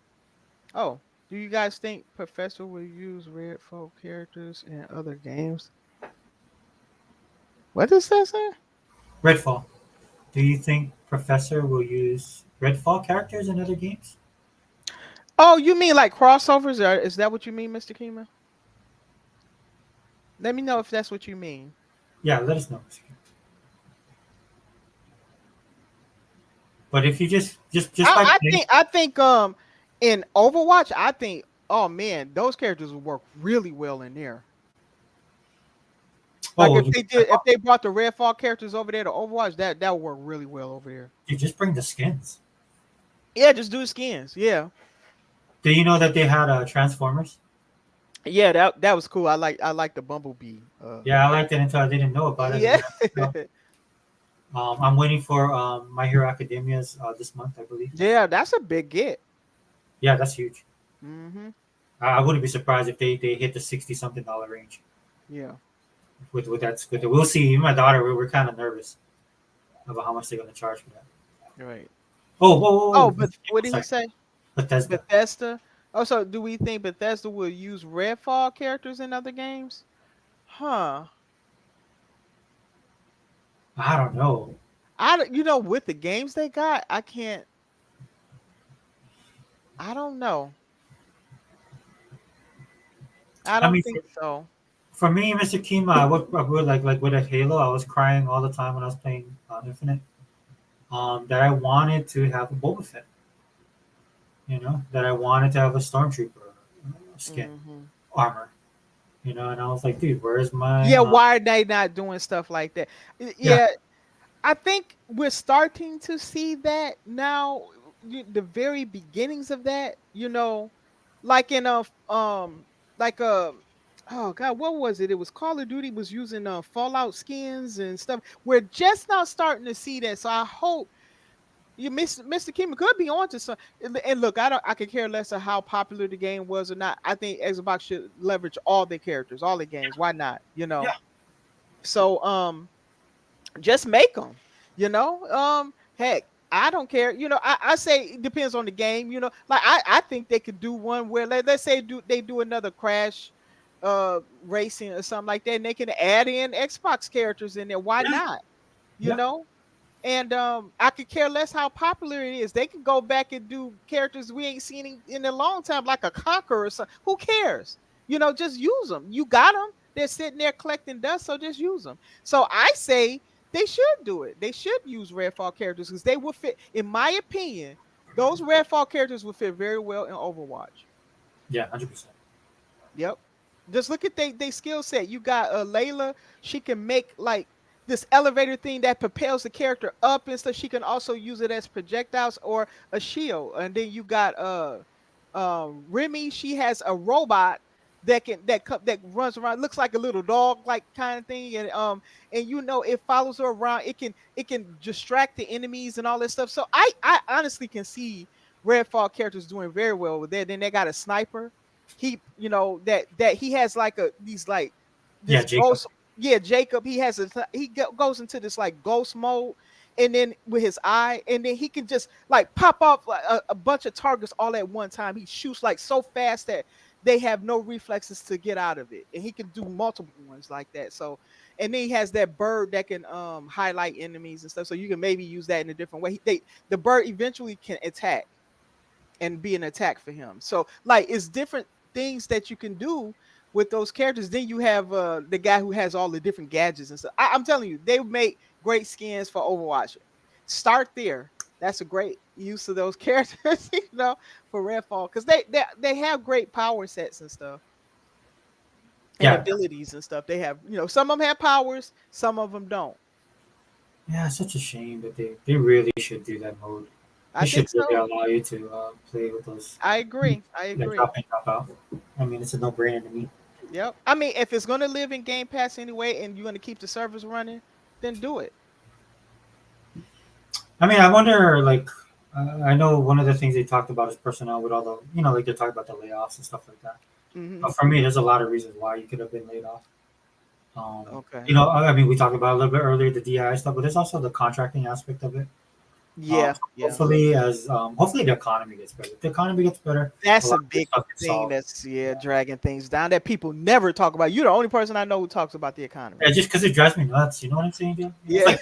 B: Oh, do you guys think Professor will use Redfall characters in other games? What does that say?
A: Redfall. Do you think Professor will use Redfall characters in other games?
B: Oh, you mean like crossovers? Is that what you mean, Mr. Kima? Let me know if that's what you mean.
A: Yeah, let us know. But if you just
B: I think in Overwatch, I think, oh man, those characters would work really well in there. Like if they brought the Redfall characters over there to Overwatch, that would work really well over there.
A: You just bring the skins.
B: Yeah, just do skins. Yeah.
A: Do you know that they had Transformers?
B: Yeah, that was cool. I like the Bumblebee.
A: Yeah, I liked it until I didn't know about it.
B: Yeah.
A: I'm waiting for My Hero Academia's this month, I believe.
B: Yeah, that's a big get.
A: Yeah, that's huge.
B: Mm-hmm.
A: I wouldn't be surprised if they hit the $60-something range.
B: Yeah.
A: With that, we'll see. My daughter, we're kind of nervous about how much they're going to charge for that.
B: Right.
A: But
B: what did he say?
A: Bethesda.
B: Oh, so do we think Bethesda will use Redfall characters in other games? Huh.
A: I don't know.
B: With the games they got, I don't know. I don't think so.
A: For me, Mr. Kima, I would like with a Halo, I was crying all the time when I was playing Infinite. That I wanted to have a Boba Fett. That I wanted to have a Stormtrooper skin, armor. And I was like, dude, where's my...
B: Yeah, why are they not doing stuff like that? Yeah, I think we're starting to see that now, the very beginnings of that, like in oh God, what was it? It was Call of Duty was using Fallout skins and stuff. We're just now starting to see that. So I hope Mr. Kim could be onto some. And look, I could care less of how popular the game was or not. I think Xbox should leverage all their characters, all their games. Why not? Yeah. So just make them. Heck, I don't care. I say it depends on the game. Like I think they could do one where let's say they do another Crash racing or something like that, and they can add in Xbox characters in there. Why not? You know? And I could care less how popular it is. They can go back and do characters we ain't seen in a long time, like a Conqueror or something. Who cares? Just use them. You got them. They're sitting there collecting dust, so just use them. So I say they should do it. They should use Redfall characters because they will fit. In my opinion, those Redfall characters will fit very well in Overwatch.
A: Yeah, 100%.
B: Yep. Just look at they skill set. You got Layla. She can make like this elevator thing that propels the character up and stuff. She can also use it as projectiles or a shield. And then you got Remy. She has a robot that runs around, looks like a little dog like kind of thing, and it follows her around. It can distract the enemies and all that stuff. So I honestly can see Redfall characters doing very well with that. Then they got a sniper. He that he has like Jacob. Jacob. He goes into this like ghost mode, and then with his eye, and then he can just like pop off a bunch of targets all at one time. He shoots like so fast that they have no reflexes to get out of it, and he can do multiple ones like that. So, and then he has that bird that can highlight enemies and stuff. So you can maybe use that in a different way. The bird eventually can attack and be an attack for him. So like it's different things that you can do with those characters. Then you have the guy who has all the different gadgets and stuff. I'm telling you, they make great skins for Overwatch. Start there. That's a great use of those characters, for Redfall, because they have great power sets and stuff, and abilities and stuff. They have, some of them have powers, some of them don't.
A: Yeah, it's such a shame that they really should do that mode. They should really allow you to play with those.
B: I agree.
A: Drop in, drop out. I mean, it's a no-brainer to me.
B: Yep. I mean, if it's going to live in Game Pass anyway, and you're going to keep the servers running, then do it.
A: I mean, I wonder, like, I know one of the things they talked about is personnel with all the, like they're talking about the layoffs and stuff like that.
B: Mm-hmm.
A: But for me, there's a lot of reasons why you could have been laid off.
B: Okay.
A: I mean, we talked about a little bit earlier the DI stuff, but there's also the contracting aspect of it. Hopefully, hopefully the economy gets better. If the economy gets better,
B: that's a big thing that's dragging things down that people never talk about. You're the only person I know who talks about the economy.
A: Yeah, just because it drives me nuts. You know what I'm saying, dude? Yeah.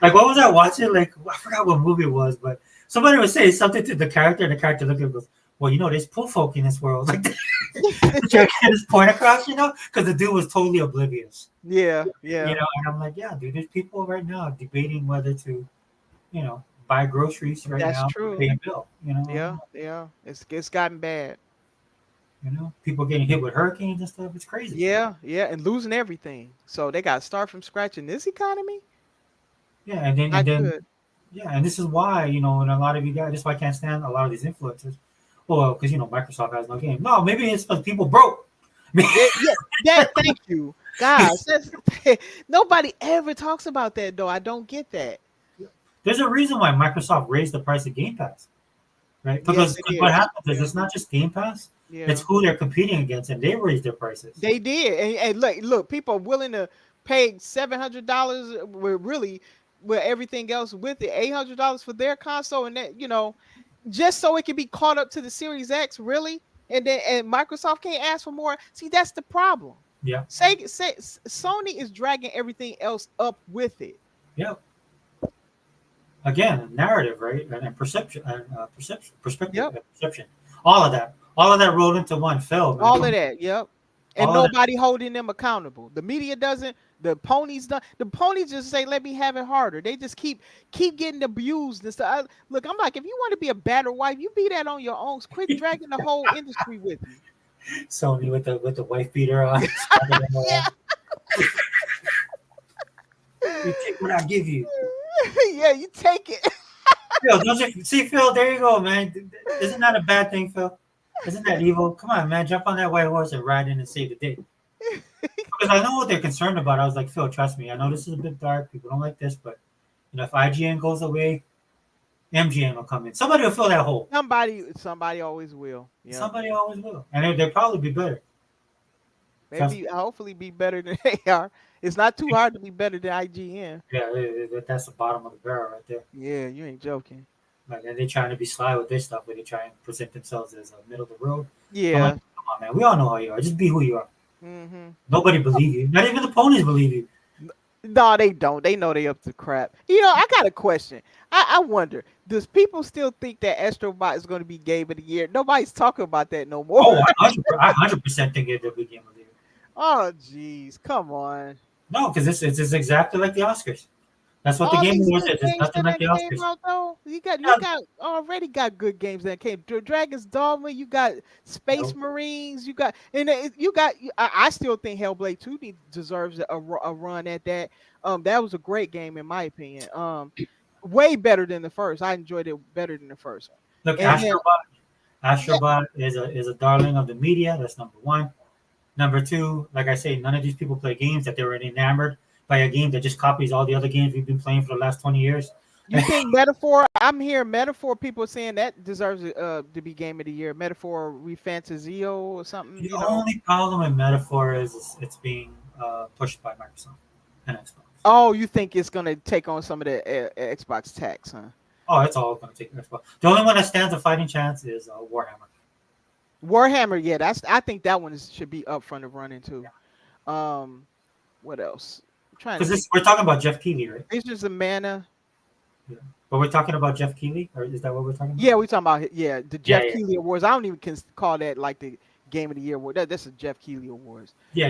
A: Like what was I watching? Like I forgot what movie it was, but somebody was saying something to the character, and the character looked at him and goes, "Well, there's poor folk in this world." Like trying to get his point across, because the dude was totally oblivious.
B: Yeah.
A: And I'm like, yeah, dude, there's people right now debating whether to, buy groceries right
B: That's
A: now.
B: true.
A: Pay a bill. You know.
B: Yeah. It's gotten bad.
A: You know, people getting hit with hurricanes and stuff. It's crazy.
B: Yeah, and losing everything. So they got to start from scratch in this economy.
A: Yeah, and then yeah, and this is why, you know, and a lot of you guys, this is why I can't stand a lot of these influencers. Well, because, you know, Microsoft has no game. No, maybe it's because people broke.
B: Yeah, thank you, guys. Nobody ever talks about that, though. I don't get that.
A: There's a reason why Microsoft raised the price of Game Pass, right? Because what happens is it's not just Game Pass. Yeah. It's who they're competing against, and they raised their prices.
B: They did, and look, people are willing to pay $700 with everything else with it, $800 for their console, and that, you know, just so it can be caught up to the Series X, really. And Microsoft can't ask for more. See, that's the problem.
A: Yeah.
B: Say Sony is dragging everything else up with it.
A: Yeah. Again, narrative, right, and perception, and perspective, perception. All of that rolled into one film.
B: All of that, yep. And nobody holding them accountable. The media doesn't. The ponies don't. The ponies just say, "Let me have it harder." They just keep getting abused and stuff. Look, I'm like, if you want to be a better wife, you be that on your own. Quit dragging the whole industry with you.
A: Sony with the wife beater on.
B: Yeah.
A: You take what I give you.
B: Yeah, you take it.
A: Phil, don't you see, Phil? There you go, man. Isn't that a bad thing, Phil? Isn't that evil? Come on, man. Jump on that white horse and ride in and save the day. Because I know what they're concerned about. I was like, Phil, trust me. I know this is a bit dark. People don't like this, but you know, if IGN goes away, MGM will come in. Somebody will fill that hole.
B: Somebody always will. Yeah.
A: Somebody always will, and they'll probably be better.
B: Maybe, hopefully, be better than they are. It's not too hard to be better than IGN.
A: Yeah, that's the bottom of the barrel right there.
B: Yeah, you ain't joking.
A: Like, and they're trying to be sly with their stuff, where they try and present themselves as a middle of the road.
B: Yeah.
A: Like, come on, man. We all know how you are. Just be who you are.
B: Mm-hmm.
A: Nobody believe you. Not even the ponies believe you.
B: No, they don't. They know they up to crap. You know, I got a question. I wonder, does people still think that Astrobot is going to be Game of the Year? Nobody's talking about that no more.
A: Oh, I 100% think it'll be Game of the Year.
B: Oh, jeez. Come on.
A: No, because it's exactly like the Oscars. That's what the Game Awards is. It's nothing like the Oscars.
B: You got already got good games that came. Dragon's Dogma. You got Space Marines. You got I still think Hellblade 2 deserves a run at that. That was a great game in my opinion. Way better than the first. I enjoyed it better than the first one.
A: Look, Astrobot is a darling of the media. That's number one. Number two, like I say, none of these people play games that they were enamored by a game that just copies all the other games we've been playing for the last 20 years.
B: You think Metaphor? I'm hearing Metaphor people saying that deserves to be Game of the Year. Metaphor Refantazio or something.
A: The only problem with Metaphor is it's being pushed by Microsoft and Xbox.
B: Oh, you think it's going to take on some of the Xbox tax, huh?
A: Oh, it's all going to take Xbox. The only one that stands a fighting chance is Warhammer.
B: Warhammer, yeah, I think that one should be up front of running too. Yeah. What else?
A: Because we're talking about Jeff Keighley, right?
B: It's just a mana.
A: Yeah. But we're talking about Jeff Keighley, or is that what we're talking about?
B: Yeah, we're talking about the Jeff Keighley Awards. I don't even call that like the Game of the Year award. That's a Jeff Keighley Awards.
A: Yeah.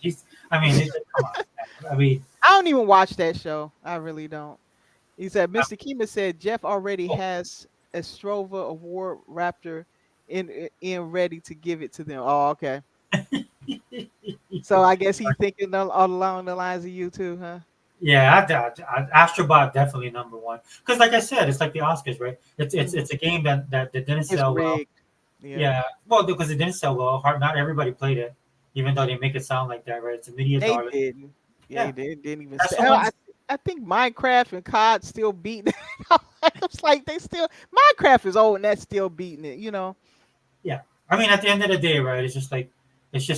A: He's. I mean, come on. I mean,
B: I don't even watch that show. I really don't. He said, Mr. Kima said Jeff already has a Strova Award Raptor in ready to give it to them. Oh, okay. So I guess he's thinking along the lines of you too, huh?
A: Yeah, Astrobot definitely number one. Because like I said, it's like the Oscars, right? It's a game that didn't sell well. Yeah. Well, because it didn't sell well. Not everybody played it, even though they make it sound like that, right? It's a media darling.
B: They didn't. Yeah, they didn't even sell. I think Minecraft and COD still beating it. It's like Minecraft is old and that's still beating it, you know?
A: Yeah. I mean, at the end of the day, right, it's just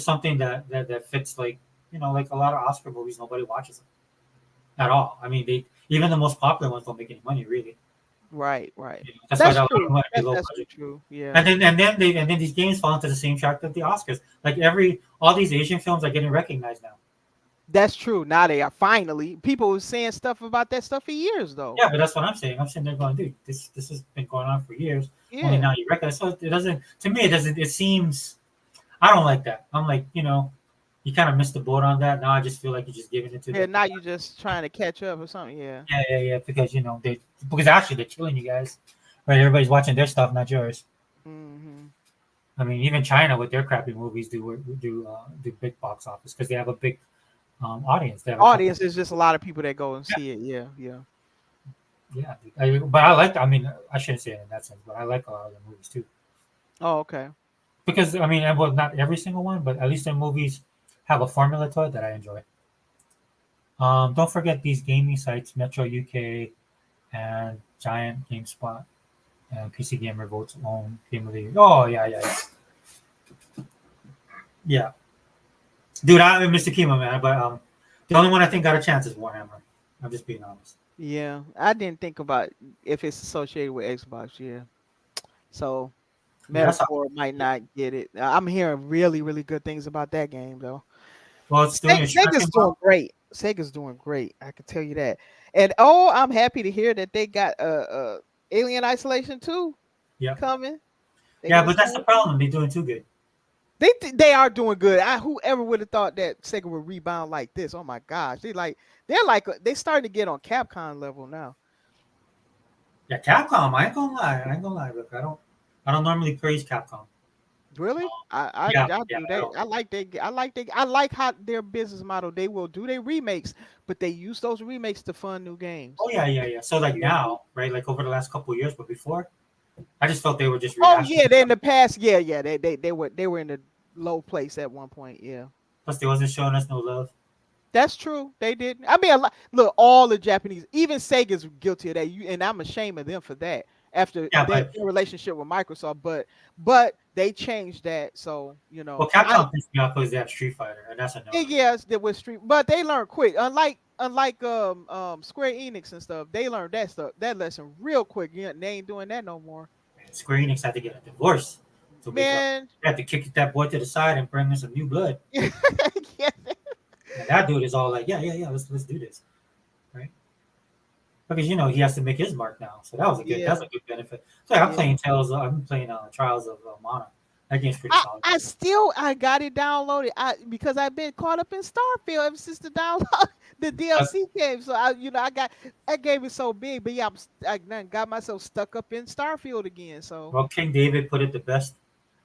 A: something that fits, like, you know, like a lot of Oscar movies, nobody watches them at all. I mean, even the most popular ones don't make any money, really.
B: Right.
A: You know, that's why
B: that's true. Yeah.
A: And then these games fall into the same track that the Oscars. Like all these Asian films are getting recognized now.
B: That's true. Now they are finally. People were saying stuff about that stuff for years, though.
A: Yeah, but that's what I'm saying. I'm sitting there going, dude, this has been going on for years.
B: Yeah.
A: Only now you recognize. So it doesn't. To me, it doesn't. It seems. I don't like that. I'm like, you know, you kind of missed the boat on that. Now I just feel like you're just giving it to them.
B: Now you're just trying to catch up or something. Yeah.
A: Yeah. Because because actually they're killing you guys, right? Everybody's watching their stuff, not yours.
B: Mm-hmm.
A: I mean, even China with their crappy movies do big box office because they have a big audience.
B: Audience is just a lot of people that go and see it. Yeah.
A: But I like. I mean, I shouldn't say it in that sense, but I like a lot of the movies too.
B: Oh, okay.
A: Because I mean, well, not every single one, but at least their movies have a formula to it that I enjoy. Don't forget these gaming sites, Metro UK and Giant GameSpot and PC Gamer Vote's own Game of the Year. Oh yeah. Dude, I'm Mr. Kima, man, but the only one I think got a chance is Warhammer. I'm just being honest.
B: Yeah, I didn't think about if it's associated with Xbox. Yeah, so Metaphor might not get it. I'm hearing really, really good things about that game, though.
A: Well, it's doing
B: Sega's doing great. Sega's doing great. I can tell you that. And I'm happy to hear that they got Alien Isolation 2 coming.
A: But that's the problem. They're doing too good.
B: They are doing good. Whoever would have thought that Sega would rebound like this? Oh my gosh, they're starting to get on Capcom level now.
A: Yeah, Capcom. I ain't gonna lie. Look, I don't normally praise Capcom.
B: Really? I do that. I like how their business model. They will do their remakes, but they use those remakes to fund new games.
A: Oh yeah. So now, right? Like over the last couple of years, but before, I just felt they were just.
B: They in the past, they were in the low place at one point. Yeah.
A: Plus, they wasn't showing us no love.
B: That's true. They didn't. I mean, look, all the Japanese, even Sega's guilty of that. And I'm ashamed of them for that. After their relationship with Microsoft, but they changed that. So
A: Well, Capcom pissed me off because they have Street Fighter, and that's a no.
B: Yes, they with Street, but they learned quick. Unlike Square Enix and stuff, they learned that lesson real quick. They ain't doing that no more.
A: Square Enix had to get a divorce. So they had to kick that boy to the side and bring in some new blood. And that dude is all like, yeah, let's do this, right? Because he has to make his mark now, so that's a good benefit. So I'm playing I'm playing Trials of Mana. That game's pretty solid.
B: I got it downloaded because I've been caught up in Starfield ever since the download the DLC came. So I got that game is so big, but I got myself stuck up in Starfield again. So
A: King David put it the best.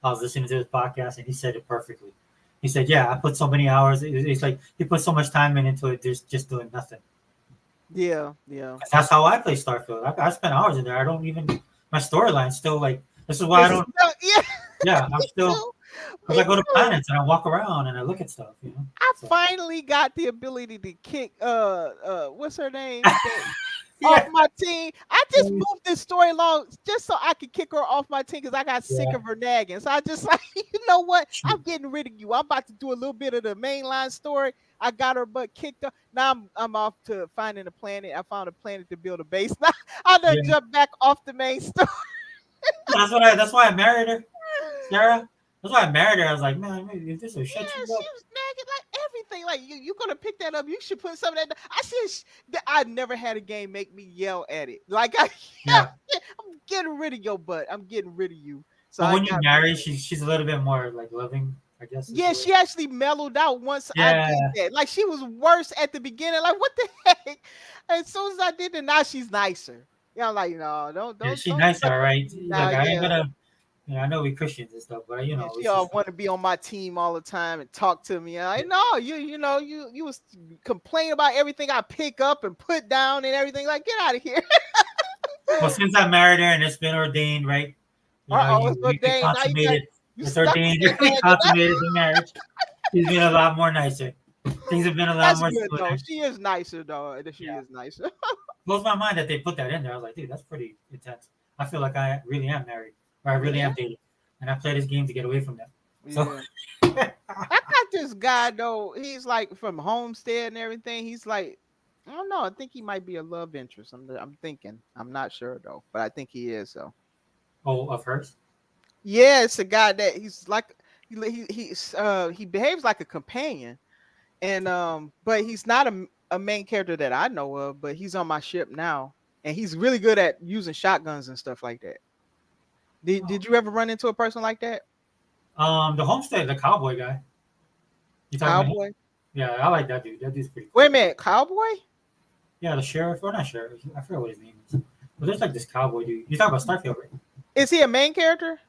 A: I was listening to his podcast and he said it perfectly. He said, "Yeah, I put so many hours. It's like he put so much time into it, just doing nothing."
B: Yeah.
A: That's how I play Starfield. I spent hours in there. I don't even my storyline's still like this is why I don't. I'm still because I go to planets and I walk around and I look at stuff.
B: I finally got the ability to kick what's her name off my team. I just moved this story along just so I could kick her off my team because I got sick of her nagging. So I just like, you know what? I'm getting rid of you. I'm about to do a little bit of the mainline story. I got her butt kicked up. Now I'm off to finding a planet. I found a planet to build a base. Now I done jumped back off the main story.
A: That's why I married her, Sarah. That's why I married her. I was like, man, if this is shit,
B: she was nagging like everything. Like you're gonna pick that up. You should put some of that. I said I never had a game make me yell at it. Like I'm getting rid of your butt. I'm getting rid of you. So
A: when you marry, she's a little bit more like loving, I guess.
B: Yeah, she actually mellowed out once I did that. Like she was worse at the beginning. Like what the heck? As soon as I did it, now she's nicer. Yeah, I'm like, no, don't.
A: Yeah, she's nice, all right. Like, I ain't gonna. I know we Christians and stuff, but
B: y'all want to be on my team all the time and talk to me. I know you was complaining about everything I pick up and put down and everything. Like, get out of here.
A: Well, since I married her and it's been ordained, right?
B: It's ordained.
A: It's ordained. You consummated the marriage. She's been a lot more nicer. Things have been a lot more.
B: Good, though. She is nicer, though. She is nicer.
A: Blows my mind that they put that in there. I was like, dude, that's pretty intense. I feel like I really am married, or I really am dating, and I play this game to get away from them. So
B: I got this guy though. He's like from Homestead and everything. He's like, I don't know. I think he might be a love interest. I'm thinking. I'm not sure though, but I think he is. So.
A: Oh, of hers?
B: Yeah, it's a guy that he's like he behaves like a companion, and but he's not a main character that I know of, but he's on my ship now, and he's really good at using shotguns and stuff like that. Did you ever run into a person like that?
A: The Homestead, the cowboy guy. You talking about him?
B: Cowboy?
A: Yeah, I like that dude. That dude's pretty cool.
B: Wait a minute, Cowboy?
A: Yeah, the sheriff, or not sheriff. I forget what his name is. But there's like this cowboy dude. You talking about Starfield, right?
B: Is he a main character?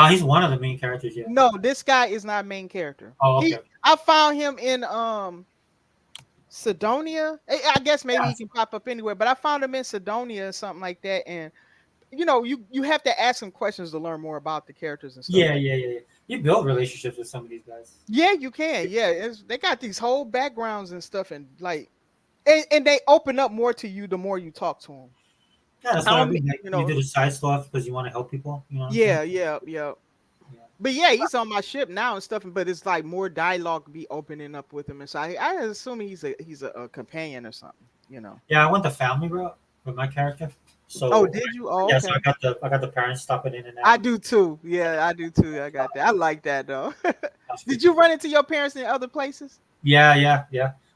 A: He's one of the main characters, yeah.
B: No, this guy is not a main character.
A: Oh, okay.
B: I found him in Sidonia. I guess maybe he can pop up anywhere, but I found him in Sidonia or something like that. And you know, you have to ask some questions to learn more about the characters and stuff.
A: Yeah. You build relationships with some of these guys.
B: Yeah, you can. Yeah, they got these whole backgrounds and stuff, and like, and they open up more to you the more you talk to them.
A: Yeah, that's what I mean. Like, you do the side stuff because you want to help people. You know.
B: Yeah. But yeah, he's on my ship now and stuff. But it's like more dialogue be opening up with him, and so I assume he's a companion or something. You know.
A: Yeah, I went the family route with my character. So
B: did you? Oh,
A: yeah.
B: okay.
A: So I got the parents stopping in and out.
B: I do too. Yeah, I do too. I got that. I like that though. Did you run into your parents in other places?
A: Yeah.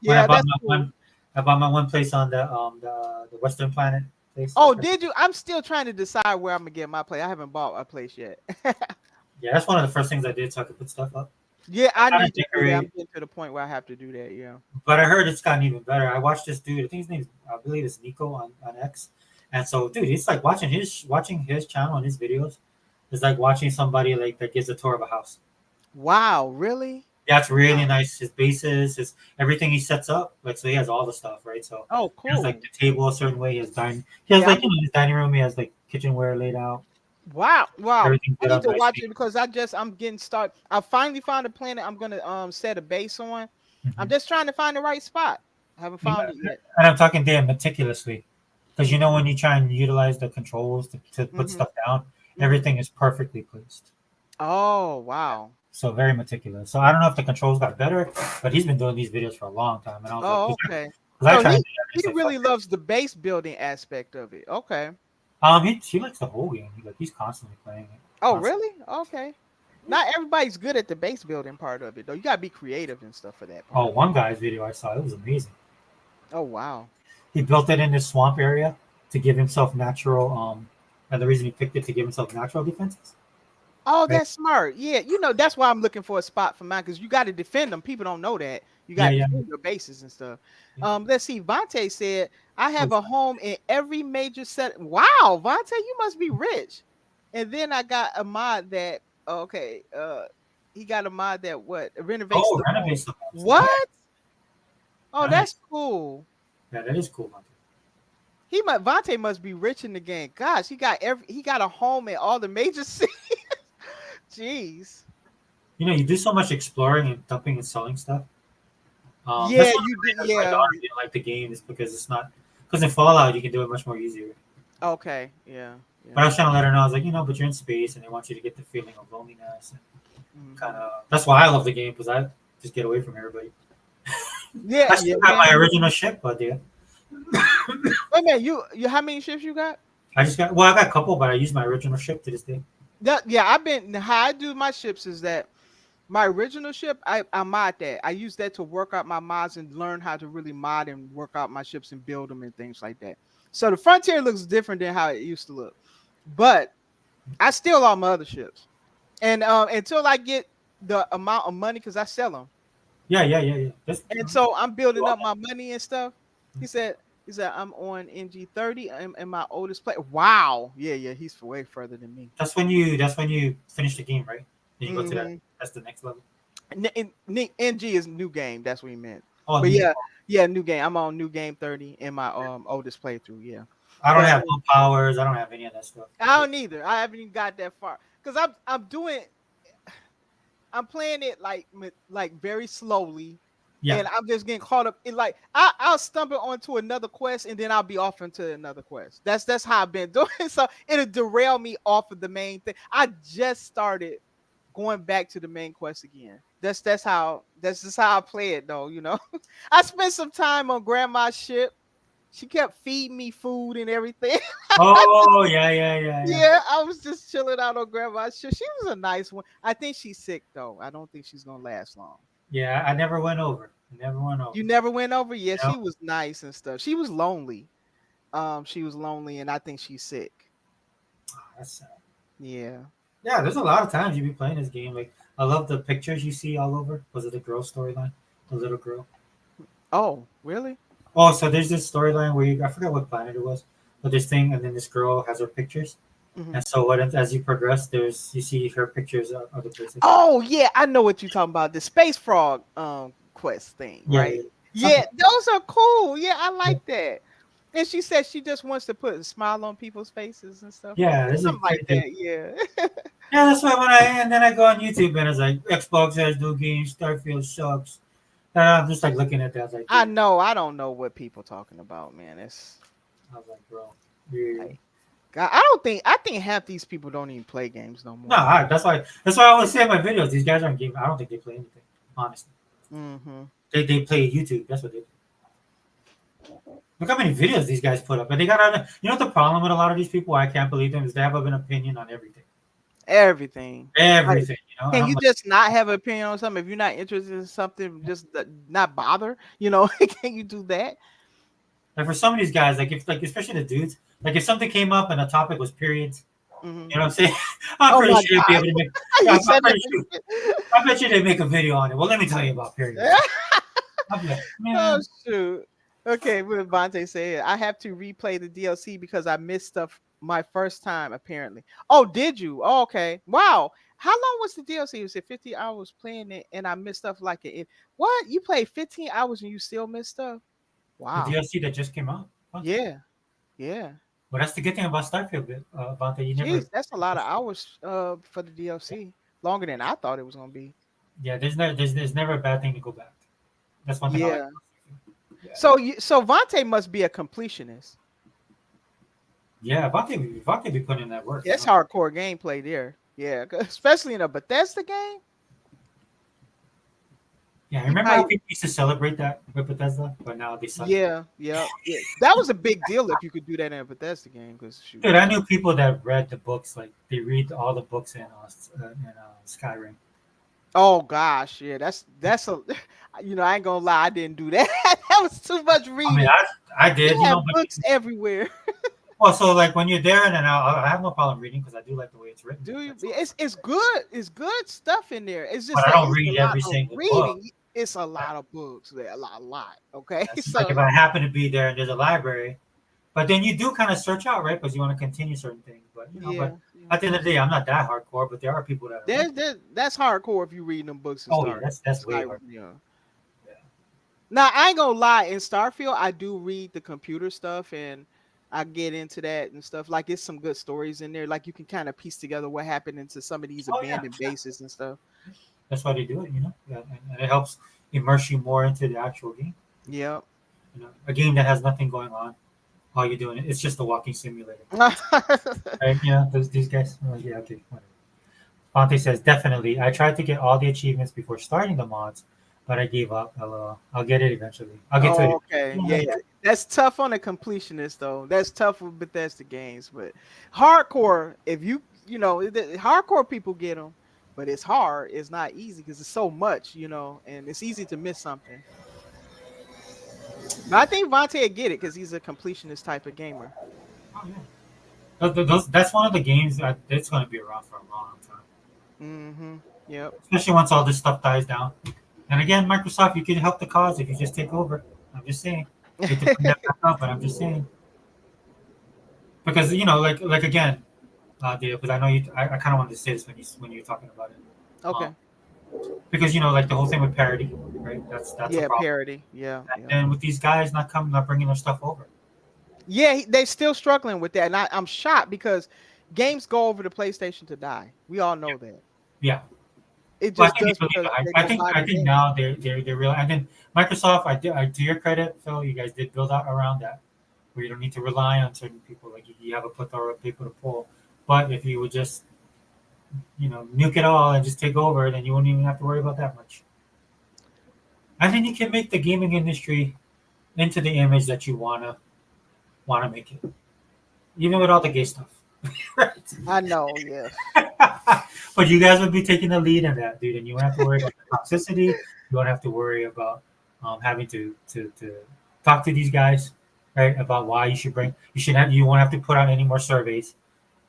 A: When I bought
B: cool.
A: I bought my one place on the Western Planet place.
B: Oh, did you? I'm still trying to decide where I'm gonna get my place. I haven't bought a place yet.
A: Yeah, that's one of the first things I did so I could put stuff up.
B: Yeah, I need to do that. I'm getting to the point where I have to do that. Yeah.
A: But I heard it's gotten even better. I watched this dude. I think his name, I believe it's Nico on X. And so, dude, it's like watching his channel and his videos. It's like watching somebody like that gives a tour of a house.
B: Wow, really?
A: Yeah, it's really nice. His bases, everything he sets up. Like, so he has all the stuff, right? So,
B: cool.
A: He has like the table a certain way. He has his dining room. He has like kitchenware laid out.
B: Wow. I need to
A: nice
B: watch it because I'm getting started. I finally found a planet I'm gonna set a base on.
A: Mm-hmm.
B: I'm just trying to find the right spot. I haven't found it yet.
A: And I'm talking there meticulously. Because when you try and utilize the controls to put stuff down, everything is perfectly placed.
B: Oh, wow.
A: So very meticulous. So I don't know if the controls got better, but he's been doing these videos for a long time. And I was
B: okay.
A: He
B: really loves the base building aspect of it. Okay.
A: He likes the whole game. He's constantly playing it.
B: Oh, really? Okay. Not everybody's good at the base building part of it, though. You gotta be creative and stuff for that part.
A: Oh, one guy's video I saw, it was amazing.
B: Oh, wow.
A: He built it in this swamp area to give himself natural. And the reason he picked it to give himself natural defenses.
B: Oh, that's smart. Yeah, that's why I'm looking for a spot for mine because you got to defend them. People don't know that. You got to defend your bases and stuff. Let's see. Vontae said, I have a home in every major set. Wow, Vontae, you must be rich. And then I got a mod that, he got a mod that renovates the home. What? Oh, that's cool.
A: Yeah, that is cool.
B: Vontae must be rich in the game. Gosh, he got a home in all the major cities. Jeez.
A: You do so much exploring and dumping and selling stuff.
B: You did. Yeah.
A: My daughter didn't like the game is because it's not because in Fallout you can do it much more easier.
B: Okay. Yeah.
A: But I was trying to let her know. I was like, but you're in space and they want you to get the feeling of loneliness and kind of. That's why I love the game because I just get away from everybody.
B: Yeah.
A: I still got my original ship, but yeah.
B: Wait a minute, you how many ships you got?
A: I got a couple, but I use my original ship to this day.
B: How I do my ships is that my original ship, I mod that. I use that to work out my mods and learn how to really mod and work out my ships and build them and things like that. So the Frontier looks different than how it used to look, but I steal all my other ships, and until I get the amount of money because I sell them.
A: Yeah.
B: And so I'm building up my money and stuff. He said I'm on NG30 and my oldest player. Wow. Yeah, he's way further than me.
A: That's when you finish the game, right? Then you go to that. That's the next level.
B: NG is new game. That's what he meant.
A: Oh,
B: but new game. I'm on new game 30 in my oldest playthrough. Yeah.
A: I don't have no powers. I don't have any of that stuff.
B: I don't either. I haven't even got that far because I'm playing it like very slowly. Yeah. And I'm just getting caught up in I'll stumble onto another quest and then I'll be off into another quest. That's how I've been doing. So it'll derail me off of the main thing. I just started going back to the main quest again. That's just how I play it though, I spent some time on Grandma's ship. She kept feeding me food and everything.
A: Oh, yeah.
B: Yeah, I was just chilling out on Grandma's ship. She was a nice one. I think she's sick though. I don't think she's gonna last long.
A: Yeah, I never went over.
B: You never went over? Yeah, no. She was nice and stuff. She was lonely. And I think she's sick.
A: Oh, that's sad.
B: Yeah.
A: Yeah, there's a lot of times you be playing this game. Like I love the pictures you see all over. Was it the girl storyline? The little girl.
B: Oh, really?
A: Oh, so there's this storyline where I forgot what planet it was, but this thing, and then this girl has her pictures.
B: Mhm.
A: And so as you progress, you see her pictures of other places.
B: Oh yeah, I know what you're talking about. The space frog quest thing, right? Yeah, those are cool. Yeah, I like that. And she said she just wants to put a smile on people's faces and stuff.
A: Yeah, this is
B: something like that. Yeah.
A: Yeah, that's why and then I go on YouTube and it's like Xbox has no games, Starfield sucks. And I'm just like looking at that. I was like,
B: I know. I don't know what people talking about, man.
A: I was like, bro.
B: God, I think half these people don't even play games no more.
A: No, that's why I always say in my videos, these guys aren't gaming. I don't think they play anything, honestly.
B: Mm-hmm.
A: They play YouTube. That's what they do. Look how many videos these guys put up. And they got you know what the problem with a lot of these people, I can't believe them, is they have an opinion on everything.
B: Everything.
A: Everything, you know.
B: Can you just not have an opinion on something? If you're not interested in something, just not bother, you know? Can you do that?
A: Like for some of these guys, especially the dudes, like if something came up and the topic was periods, you know what I'm saying? I'm pretty sure they'd be able to make. I bet you they make a video on it. Well, let me tell you about periods.
B: Oh shoot. Okay, what Vontae said, I have to replay the DLC because I missed stuff my first time, apparently. Oh, did you? Oh, okay. Wow. How long was the DLC? Was it 50 hours playing it and I missed stuff like it? What? You played 15 hours and you still missed stuff? Wow.
A: The DLC that just came out. Huh?
B: Yeah. Yeah.
A: Well, that's the good thing about Starfield, Vontae.
B: Jeez, that's a lot of hours for the DLC. Longer than I thought it was going to be.
A: Yeah, there's never a bad thing to go back. That's one thing.
B: Yeah. So Vontae must be a completionist.
A: Yeah, Vontae be putting in that work.
B: That's hardcore gameplay there. Yeah, especially in a Bethesda game.
A: Yeah, I remember how people used to celebrate that with Bethesda, but now they suck.
B: Yeah. That was a big deal if you could do that in a Bethesda game.
A: Dude, I knew people that read the books, like they read all the books in Skyrim.
B: Oh gosh, yeah, that's a. You know, I ain't gonna lie, I didn't do that. That was too much reading.
A: I mean, I did.
B: You have books everywhere.
A: Well, so like when you're there, and then I have no problem reading because I do like the way it's written.
B: Do you? It's good. It's good stuff in there. It's just
A: but I don't read every single book.
B: It's a lot of books there, a lot. Okay,
A: so, like if I happen to be there and there's a library, but then you do kind of search out, right? Because you want to continue certain things. But you know, but at the end of the day, I'm not that hardcore. But there are people that are.
B: That's hardcore if you read them books.
A: Yeah, that's way hard.
B: Yeah. Now I ain't gonna lie. In Starfield, I do read the computer stuff and I get into that and stuff. Like it's some good stories in there. Like you can kind of piece together what happened into some of these abandoned bases and stuff.
A: That's why they do it, you know. Yeah, and it helps immerse you more into the actual game.
B: Yeah.
A: You know, a game that has nothing going on. All you're doing, it's just a walking simulator. Right? Yeah, these guys. Oh, yeah, okay, whatever. Fonte says definitely. I tried to get all the achievements before starting the mods, but I gave up. I'll get it eventually. I'll get to it.
B: Okay, yeah. That's tough on a completionist though. That's tough with Bethesda games, but hardcore. If you know, hardcore people get them, but it's hard. It's not easy because it's so much, you know, and it's easy to miss something. But I think Vontae would get it because he's a completionist type of gamer.
A: Oh yeah. That's one of the games that it's going to be around for a long time.
B: Mm-hmm. Yep.
A: Especially once all this stuff dies down. And again, Microsoft, you can help the cause if you just take over. I'm just saying. You have to bring that back up, but I'm just saying. Because, you know, like again, because I know I kind of wanted to say this when you're talking about it.
B: Okay.
A: Because, you know, like the whole thing with parody, right? That's a problem.
B: Parody. Yeah.
A: And with these guys not bringing their stuff over.
B: Yeah, they're still struggling with that. And I'm shocked because games go over the PlayStation to die. We all know that.
A: Yeah.
B: It just
A: I think now they're real. And then Microsoft, to your credit, Phil, you guys did build out around that, where you don't need to rely on certain people. Like you have a plethora of people to pull. But if you would just, you know, nuke it all and just take over, then you wouldn't even have to worry about that much. I think you can make the gaming industry into the image that you wanna make it, even with all the gay stuff. Right?
B: I know, yeah.
A: But you guys would be taking the lead in that, dude, and you won't have to worry about the toxicity. You don't have to worry about having to talk to these guys, right? About why you won't have to put out any more surveys.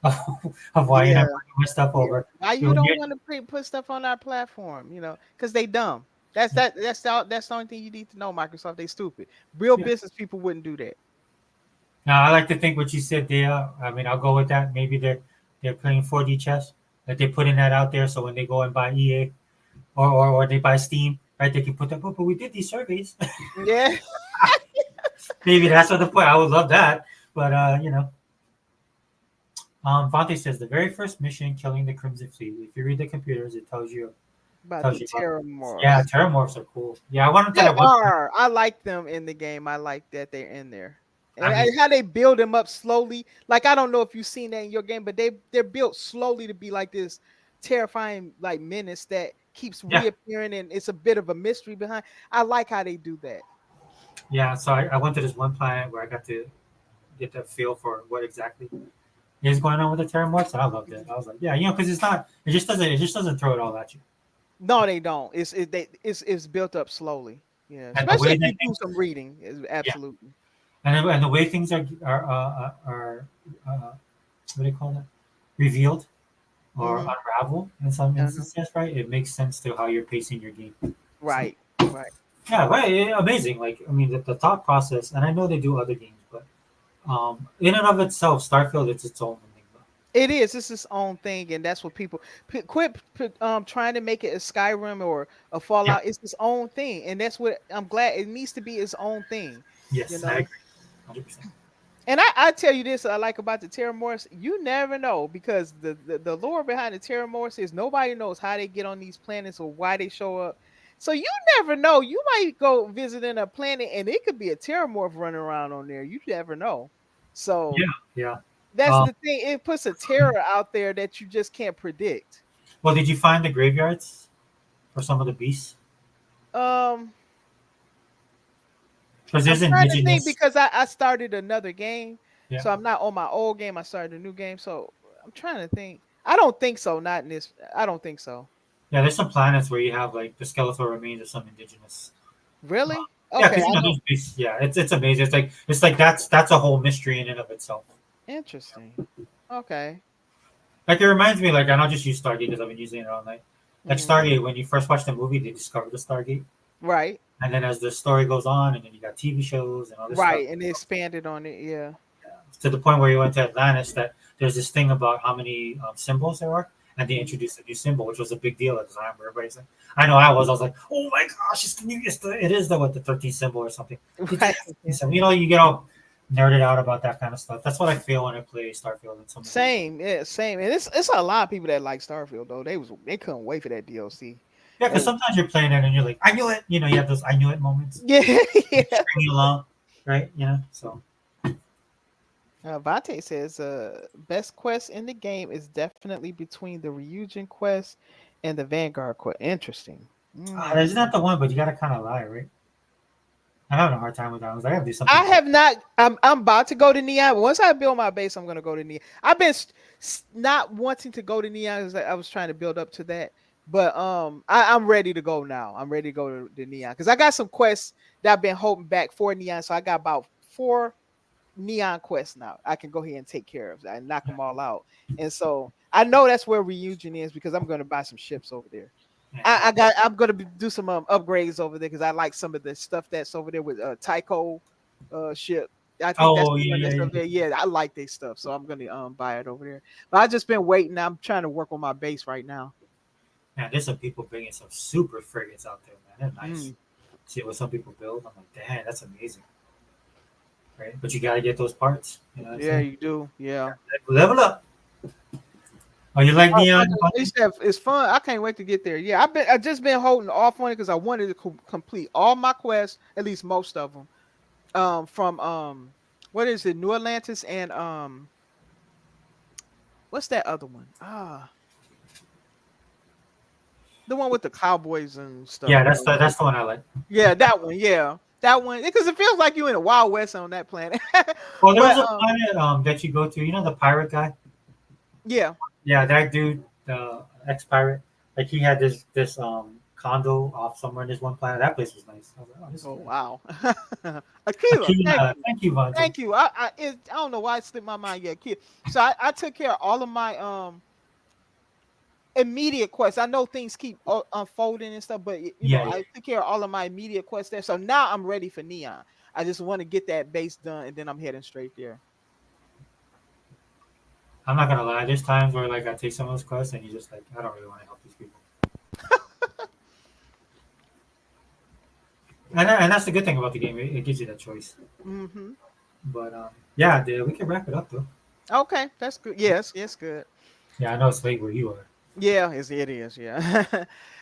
A: of why you're not putting my stuff over.
B: Why you don't want to put stuff on our platform? You know, because they dumb. That's the only thing you need to know. Microsoft, they stupid. Real business people wouldn't do that.
A: Now I like to think what you said there. I mean, I'll go with that. Maybe they're playing 4D chess. That they're putting that out there, so when they go and buy EA or they buy Steam, right? They can put that. But we did these surveys.
B: Yeah.
A: Maybe that's what the point. I would love that, but you know. Vontae says the very first mission, killing the Crimson Fleet. If you read the computers, it tells you
B: about the Terramorphs.
A: Yeah, Terramorphs are cool. Yeah, I want to.
B: I like them in the game. I like that they're in there. And how they build them up slowly. Like, I don't know if you've seen that in your game, but they're built slowly to be like this terrifying like menace that keeps reappearing, and it's a bit of a mystery behind. I like how they do that.
A: Yeah, so I went to this one planet where I got to get that feel for what exactly is going on with the Terramorphs, and I loved it. I was like, yeah, you know, because it just doesn't throw it all at you.
B: No, they don't. It's built up slowly. Yeah, especially if you do some reading. Absolutely.
A: Yeah. And the way things are what do you call that? Revealed or unravel in some instances, right? It makes sense to how you're pacing your game.
B: Right.
A: Yeah, right. Amazing. Like, I mean, the thought process, and I know they do other games, but in and of itself, Starfield, it's its own thing.
B: It is. It's its own thing, and that's what people quit trying to make it a Skyrim or a Fallout. It's its own thing, and that's what I'm glad it needs to be its own thing.
A: Yes,
B: you know?
A: I agree. 100%.
B: And I tell you this, I like about the Terramorphs, you never know, because the lore behind the Terramorphs is nobody knows how they get on these planets or why they show up. So you never know. You might go visiting a planet and it could be a Terramorph running around on there. You never know. So
A: yeah.
B: That's the thing. It puts a terror out there that you just can't predict.
A: Well, did you find the graveyards for some of the beasts? Because there's indigenous.
B: Because I started another game, so I'm not on my old game. I started a new game, so I'm trying to think. I don't think so. Not in this. I don't think so.
A: Yeah, there's some planets where you have like the skeletal remains of some indigenous.
B: Really?
A: Yeah, because those beasts. Yeah, it's amazing. It's like that's a whole mystery in and of itself.
B: Interesting. Okay.
A: Like, it reminds me, like, and I'll just use Stargate because I've been using it all night. Like Stargate, when you first watch the movie, they discovered the Stargate.
B: Right.
A: And then as the story goes on, and then you got TV shows and all this stuff.
B: Right, and they expanded on it, yeah.
A: To the point where you went to Atlantis, that there's this thing about how many symbols there are, and they introduced a new symbol, which was a big deal at the time. Where everybody's like, I know I was like, oh my gosh, it is the 13th symbol or something.
B: Right.
A: You know, you get all nerded out about that kind of stuff. That's what I feel when I play Starfield. And
B: same. And it's a lot of people that like Starfield though. They couldn't wait for that DLC.
A: Yeah, because sometimes you're playing it and you're like, I knew it. You know, you have those I knew it moments.
B: Yeah.
A: String you along, right? You know, so.
B: Vontae says, best quest in the game is definitely between the Ryujin quest and the Vanguard quest. Interesting.
A: Isn't that the one? But you gotta kind of lie, right? I'm having a hard time with that. I was like, I have to do something.
B: I have not. I'm about to go to Neon. Once I build my base, I'm gonna go to Neon. I've been not wanting to go to Neon because I was trying to build up to that. But I'm ready to go now. I'm ready to go to the Neon because I got some quests that I've been holding back for Neon. So I got about 4 Neon quests now. I can go ahead and take care of. I knock them all out. And so I know that's where Ryujin is because I'm going to buy some ships over there. I'm going to do some upgrades over there because I like some of the stuff that's over there with Tycho ship. I think yeah, I like their stuff. So I'm going to buy it over there. But I've just been waiting. I'm trying to work on my base right now.
A: Man, there's some people bringing some super frigates out there, man. They're nice. See what some people build. I'm like, damn, that's amazing. Right? But you got to get those parts. You know
B: you do. Yeah.
A: Level up. Oh, you like Neon?
B: It's fun. I can't wait to get there. Yeah, I just been holding off on it because I wanted to complete all my quests, at least most of them. From what is it, New Atlantis and what's that other one? The one with the cowboys and stuff.
A: Yeah, that's the one I like.
B: Yeah, that one. Yeah, that one. Because it feels like you're in the Wild West on that planet.
A: Well, there was a planet that you go to. You know the pirate guy?
B: Yeah.
A: Yeah, that dude, the ex-pirate. Like he had this condo off somewhere in this one planet. That place was nice. I was like,
B: oh wow. Akila,
A: thank you, Vontae.
B: Thank you. I don't know why it slipped my mind yet. So I took care of all of my immediate quests. I know things keep unfolding and stuff, but I took care of all of my immediate quests there. So now I'm ready for Neon. I just want to get that base done, and then I'm heading straight there.
A: I'm not gonna lie. There's times where like I take some of those quests, and you're just like, I don't really want to help these people. and that's the good thing about the game. It gives you that choice.
B: Mm-hmm.
A: But yeah, we can wrap it up though.
B: Okay, that's good. Yes, good.
A: Yeah, I know it's late where you are.
B: Yeah, it is. Yeah.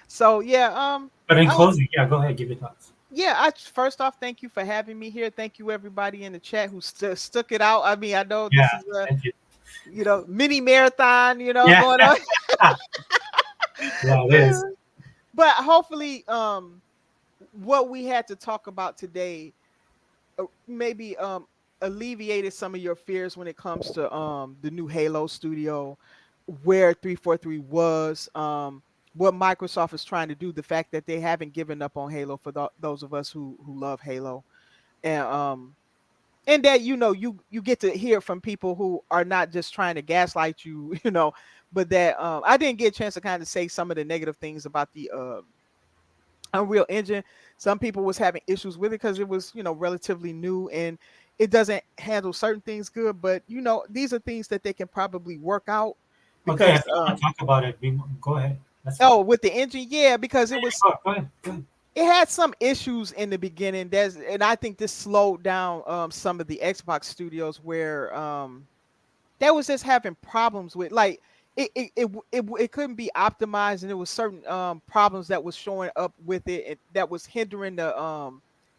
B: So yeah.
A: But in closing, go ahead, give your thoughts.
B: Yeah, first off, thank you for having me here. Thank you everybody in the chat who stuck it out. I mean, I know this is a mini marathon, going on.
A: Yeah, it is.
B: But hopefully, what we had to talk about today maybe alleviated some of your fears when it comes to the new Halo studio, where 343 was, what Microsoft is trying to do, the fact that they haven't given up on Halo for those of us who love Halo, and that you get to hear from people who are not just trying to gaslight you, but that I didn't get a chance to kind of say some of the negative things about the Unreal Engine. Some people was having issues with it because it was relatively new and it doesn't handle certain things good, but these are things that they can probably work out. Because
A: okay, if you want to talk about it, go ahead.
B: With the engine, because it was
A: go ahead.
B: It had some issues in the beginning. And I think this slowed down some of the Xbox studios where that was just having problems with like it couldn't be optimized, and there was certain problems that was showing up with it that was hindering the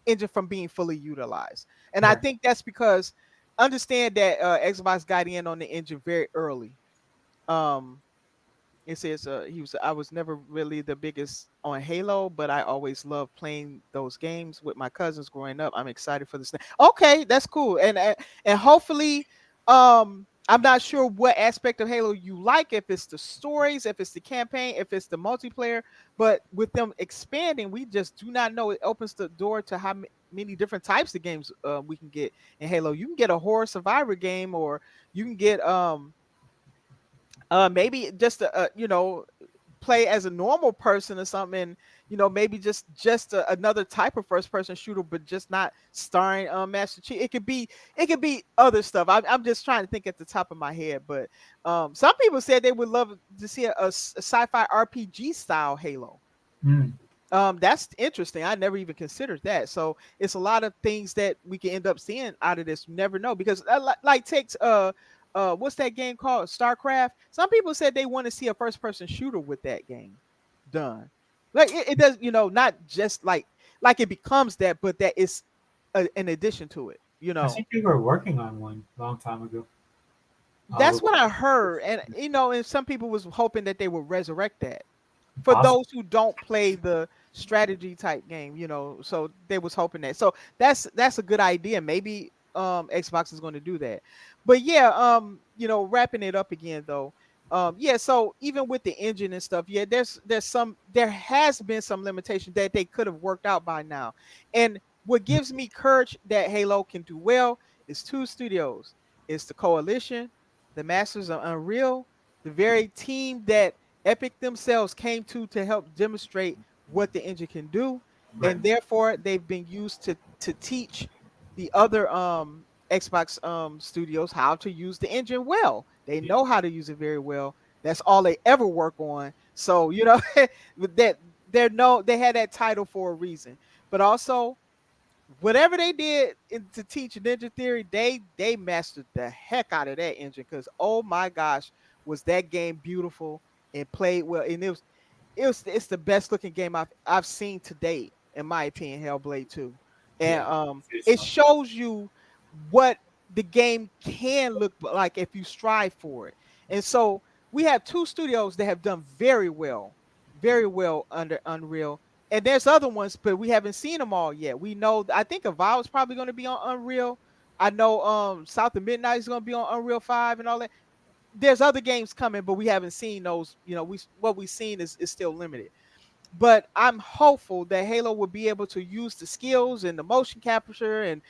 B: engine from being fully utilized. And I think that's because understand that Xbox got in on the engine very early. It says I was never really the biggest on Halo, but I always loved playing those games with my cousins growing up. I'm excited for this. Okay, that's cool. And hopefully, I'm not sure what aspect of Halo you like, if it's the stories, if it's the campaign, if it's the multiplayer, but with them expanding, we just do not know. It opens the door to how many different types of games we can get in Halo. You can get a horror survivor game, or you can get maybe just play as a normal person or something, and maybe just another type of first person shooter, but just not starring Master Chief. It could be other stuff. I'm just trying to think at the top of my head, but some people said they would love to see a sci-fi RPG style Halo. That's interesting. I never even considered that. So it's a lot of things that we can end up seeing out of this. You never know, because like takes what's that game called? StarCraft. Some people said they want to see a first-person shooter with that game done. Like it does, not just like it becomes that, but that is an addition to it.
A: I think they were working on one a long time ago.
B: That's what I heard, and and some people was hoping that they would resurrect that for those who don't play the strategy type game. So they was hoping that. So that's a good idea. Maybe Xbox is going to do that. But yeah, wrapping it up again though. So even with the engine and stuff, there has been some limitation that they could have worked out by now. And what gives me courage that Halo can do well is two studios. It's the Coalition, the Masters of Unreal, the very team that Epic themselves came to help demonstrate what the engine can do. Right. And therefore they've been used to teach the other Xbox studios how to use the engine well. They know how to use it very well. That's all they ever work on. So that they had that title for a reason. But also, whatever they did to teach Ninja Theory, they mastered the heck out of that engine. Because oh my gosh, was that game beautiful and played well. And it's the best looking game I've seen to date, in my opinion. Hellblade 2. And it shows you what the game can look like if you strive for it. And so we have two studios that have done very well under Unreal. And there's other ones, but we haven't seen them all yet. We know, I think Avowed is probably going to be on Unreal. I know South of Midnight is going to be on Unreal 5 and all that. There's other games coming, but we haven't seen those. What we've seen is still limited. But I'm hopeful that Halo will be able to use the skills and the motion capture and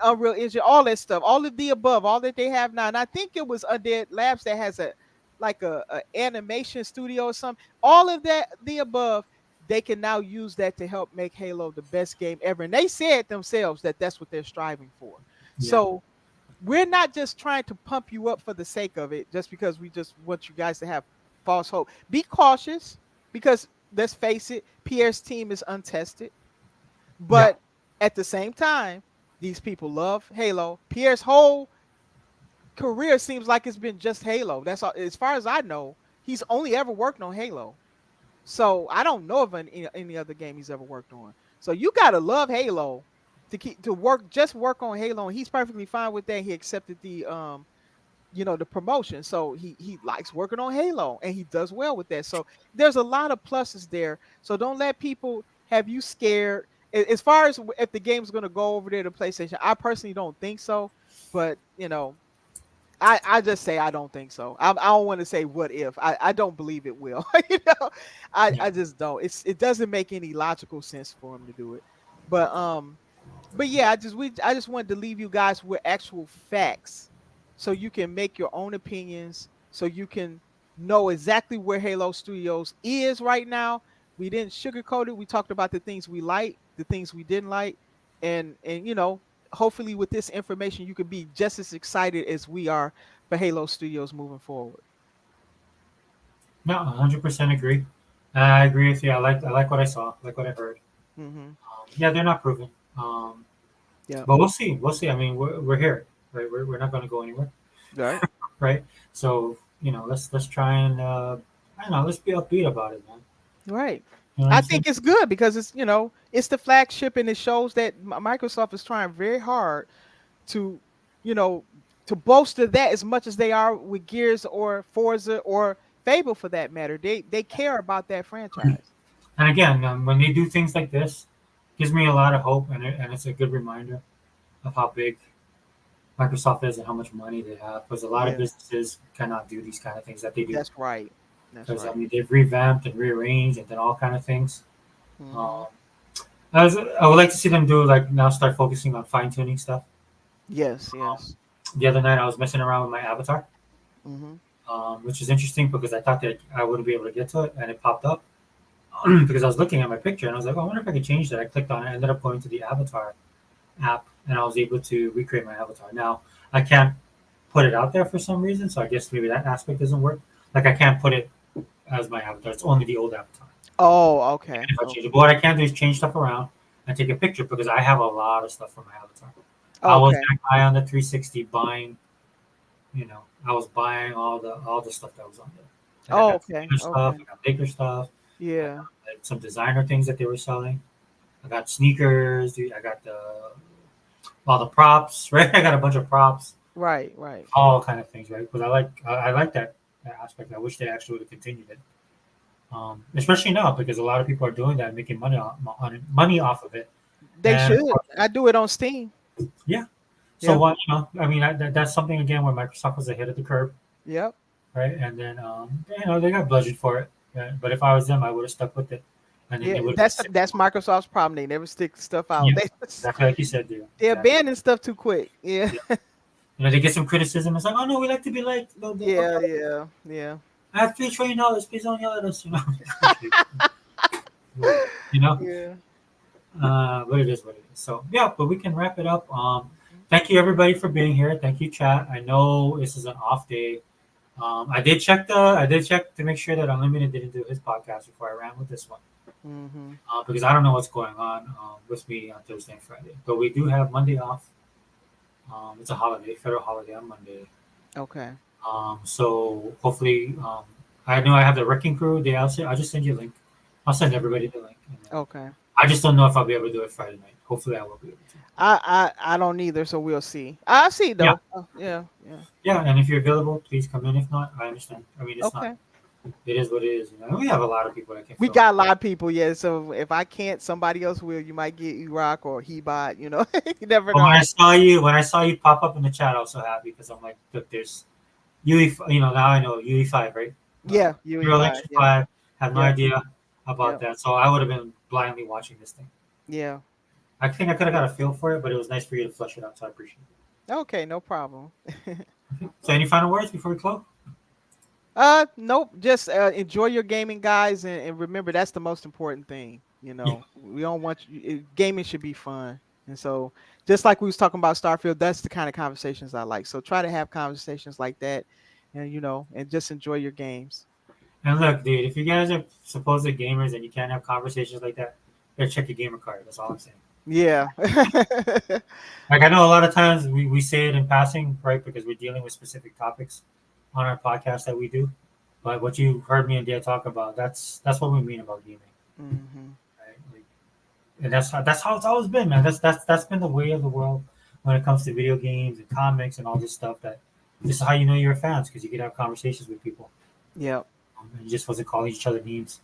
B: Unreal Engine, all that stuff, all of the above, all that they have now. And I think it was Undead Labs that has a animation studio or something. All of that, the above, they can now use that to help make Halo the best game ever. And they said themselves that that's what they're striving for. Yeah. So we're not just trying to pump you up for the sake of it, just because we just want you guys to have false hope. Be cautious, because let's face it, Pierre's team is untested. But at the same time, these people love Halo. Pierre's whole career seems like it's been just Halo. That's all, as far as I know. He's only ever worked on Halo. So I don't know of any other game he's ever worked on. So you gotta love Halo to work on Halo, and he's perfectly fine with that. He accepted the the promotion, so he likes working on Halo, and he does well with that. So there's a lot of pluses there. So don't let people have you scared. As far as if the game's going to go over there to PlayStation, I personally don't think so. But I just say I don't think so. I don't want to say what if. I don't believe it will. I just don't. It doesn't make any logical sense for him to do it. But yeah, I just wanted to leave you guys with actual facts, so you can make your own opinions, so you can know exactly where Halo Studios is right now. We didn't sugarcoat it. We talked about the things we liked, the things we didn't like, and hopefully with this information you can be just as excited as we are for Halo Studios moving forward.
A: No, 100% agree. I agree with you. I like what I saw, like what I heard.
B: Mm-hmm.
A: Yeah, they're not proven. But we'll see. We'll see. I mean, we're here, right? We're not going to go anywhere,
B: right?
A: Right. So let's try and let's be upbeat about it, man.
B: Right. I think it's good because it's it's the flagship, and it shows that Microsoft is trying very hard to to bolster that as much as they are with Gears or Forza or Fable for that matter. They care about that franchise.
A: And again, when they do things like this, it gives me a lot of hope, and it's a good reminder of how big Microsoft is and how much money they have. Because a lot of businesses cannot do these kind of things that they do.
B: That's right.
A: Because I mean, they've revamped and rearranged and done all kind of things.
B: Mm-hmm.
A: I would like to see them now start focusing on fine tuning stuff.
B: Yes.
A: The other night I was messing around with my avatar,
B: mm-hmm.
A: Which is interesting because I thought that I wouldn't be able to get to it, and it popped up because I was looking at my picture and I was like, oh, I wonder if I could change that. I clicked on it, I ended up going to the avatar app, and I was able to recreate my avatar. Now I can't put it out there for some reason, so I guess maybe that aspect doesn't work. Like I can't put it as my avatar. It's only the old avatar.
B: Oh, okay.
A: If I change it. But what I can do is change stuff around and take a picture, because I have a lot of stuff from my avatar. Okay. I was that guy on the 360 buying, I was buying all the stuff that was on there.
B: Oh, okay.
A: Stuff, I got Baker stuff.
B: Yeah.
A: Some designer things that they were selling. I got sneakers. I got all the props, right? I got a bunch of props.
B: Right.
A: All kind of things, right? Because I like that aspect. I wish they actually would have continued it. Especially now, because a lot of people are doing that and making money off of it.
B: They should. I do it on Steam.
A: Yeah. So what? I mean, that's something again where Microsoft was ahead of the curve.
B: Yep.
A: Right, and then they got budget for it. Yeah. But if I was them, I would have stuck with it. And then
B: that's Microsoft's problem. They never stick stuff out.
A: Yeah, exactly like you said, dude.
B: They abandon stuff too quick. Yeah.
A: They get some criticism. It's like, oh no, we like to be liked.
B: Yeah.
A: I have $3 trillion. Please don't yell at us.
B: Yeah.
A: But it is what it is. So yeah, but we can wrap it up. Thank you everybody for being here. Thank you, chat. I know this is an off day. I did check to make sure that Unlimited didn't do his podcast before I ran with this one.
B: Mm-hmm.
A: Because I don't know what's going on with me on Thursday and Friday. But we do have Monday off. It's a holiday, federal holiday on Monday.
B: Okay.
A: So hopefully, I know I have the Wrecking Crew. I'll just send you a link. I'll send everybody the link.
B: Okay.
A: I just don't know if I'll be able to do it Friday night. Hopefully, I will be able to.
B: I don't either, so we'll see. I'll see though. Yeah.
A: Yeah, and if you're available, please come in. If not, I understand. I mean, it's not. It is what it is. We have a lot of people that can.
B: We got a lot of people, yeah. So if I can't, somebody else will. You might get E-Rock or Hebot. You never know.
A: When I saw you pop up in the chat, I was so happy because I'm like, look, there's UE. Now I know UE5, right?
B: Yeah,
A: UE5. Have no idea. about that. So I would have been blindly watching this thing.
B: Yeah.
A: I think I could have got a feel for it, but it was nice for you to flesh it out, so I appreciate it.
B: Okay, no problem.
A: So any final words before we close?
B: Nope. Just enjoy your gaming, guys, and remember that's the most important thing. You know, we don't want gaming should be fun, and so just like we was talking about Starfield, that's the kind of conversations I like. So try to have conversations like that, and and just enjoy your games.
A: And look, dude, if you guys are supposed gamers and you can't have conversations like that, better check your gamer card. That's all I'm saying.
B: Yeah.
A: Like I know a lot of times we say it in passing, right? Because we're dealing with specific topics on our podcast that we do. But what you heard me and Dia talk about, that's what we mean about gaming.
B: Mm-hmm.
A: Right? Like, and that's how it's always been, man. That's been the way of the world when it comes to video games and comics and all this stuff. That this is how you know you're fans, because you could have conversations with people.
B: Yeah.
A: And you just wasn't calling each other names.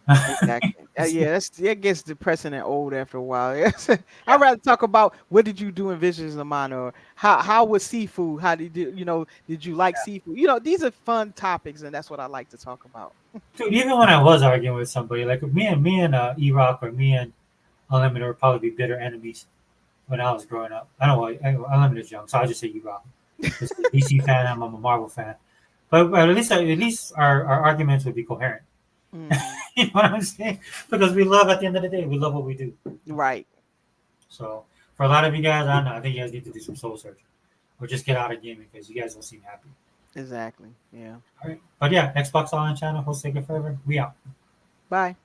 B: Exactly. That gets depressing and old after a while. I'd rather talk about what did you do in Visions of Mine, or how was seafood? How did did you like seafood? These are fun topics, and that's what I like to talk about.
A: Dude, even when I was arguing with somebody, like me and E-Rock or me and Unlimited would probably be bitter enemies when I was growing up. I don't know why Unlimited's young, so I'll just say E-Rock. Just a DC fan, I'm a Marvel fan. But at least our arguments would be coherent. You know what I'm saying? Because we love, at the end of the day, we love what we do.
B: Right.
A: So for a lot of you guys, I don't know, I think you guys need to do some soul searching or just get out of gaming because you guys don't seem happy.
B: Exactly. Yeah.
A: All right. But yeah, Xbox Online channel, host Sega Forever. We out.
B: Bye.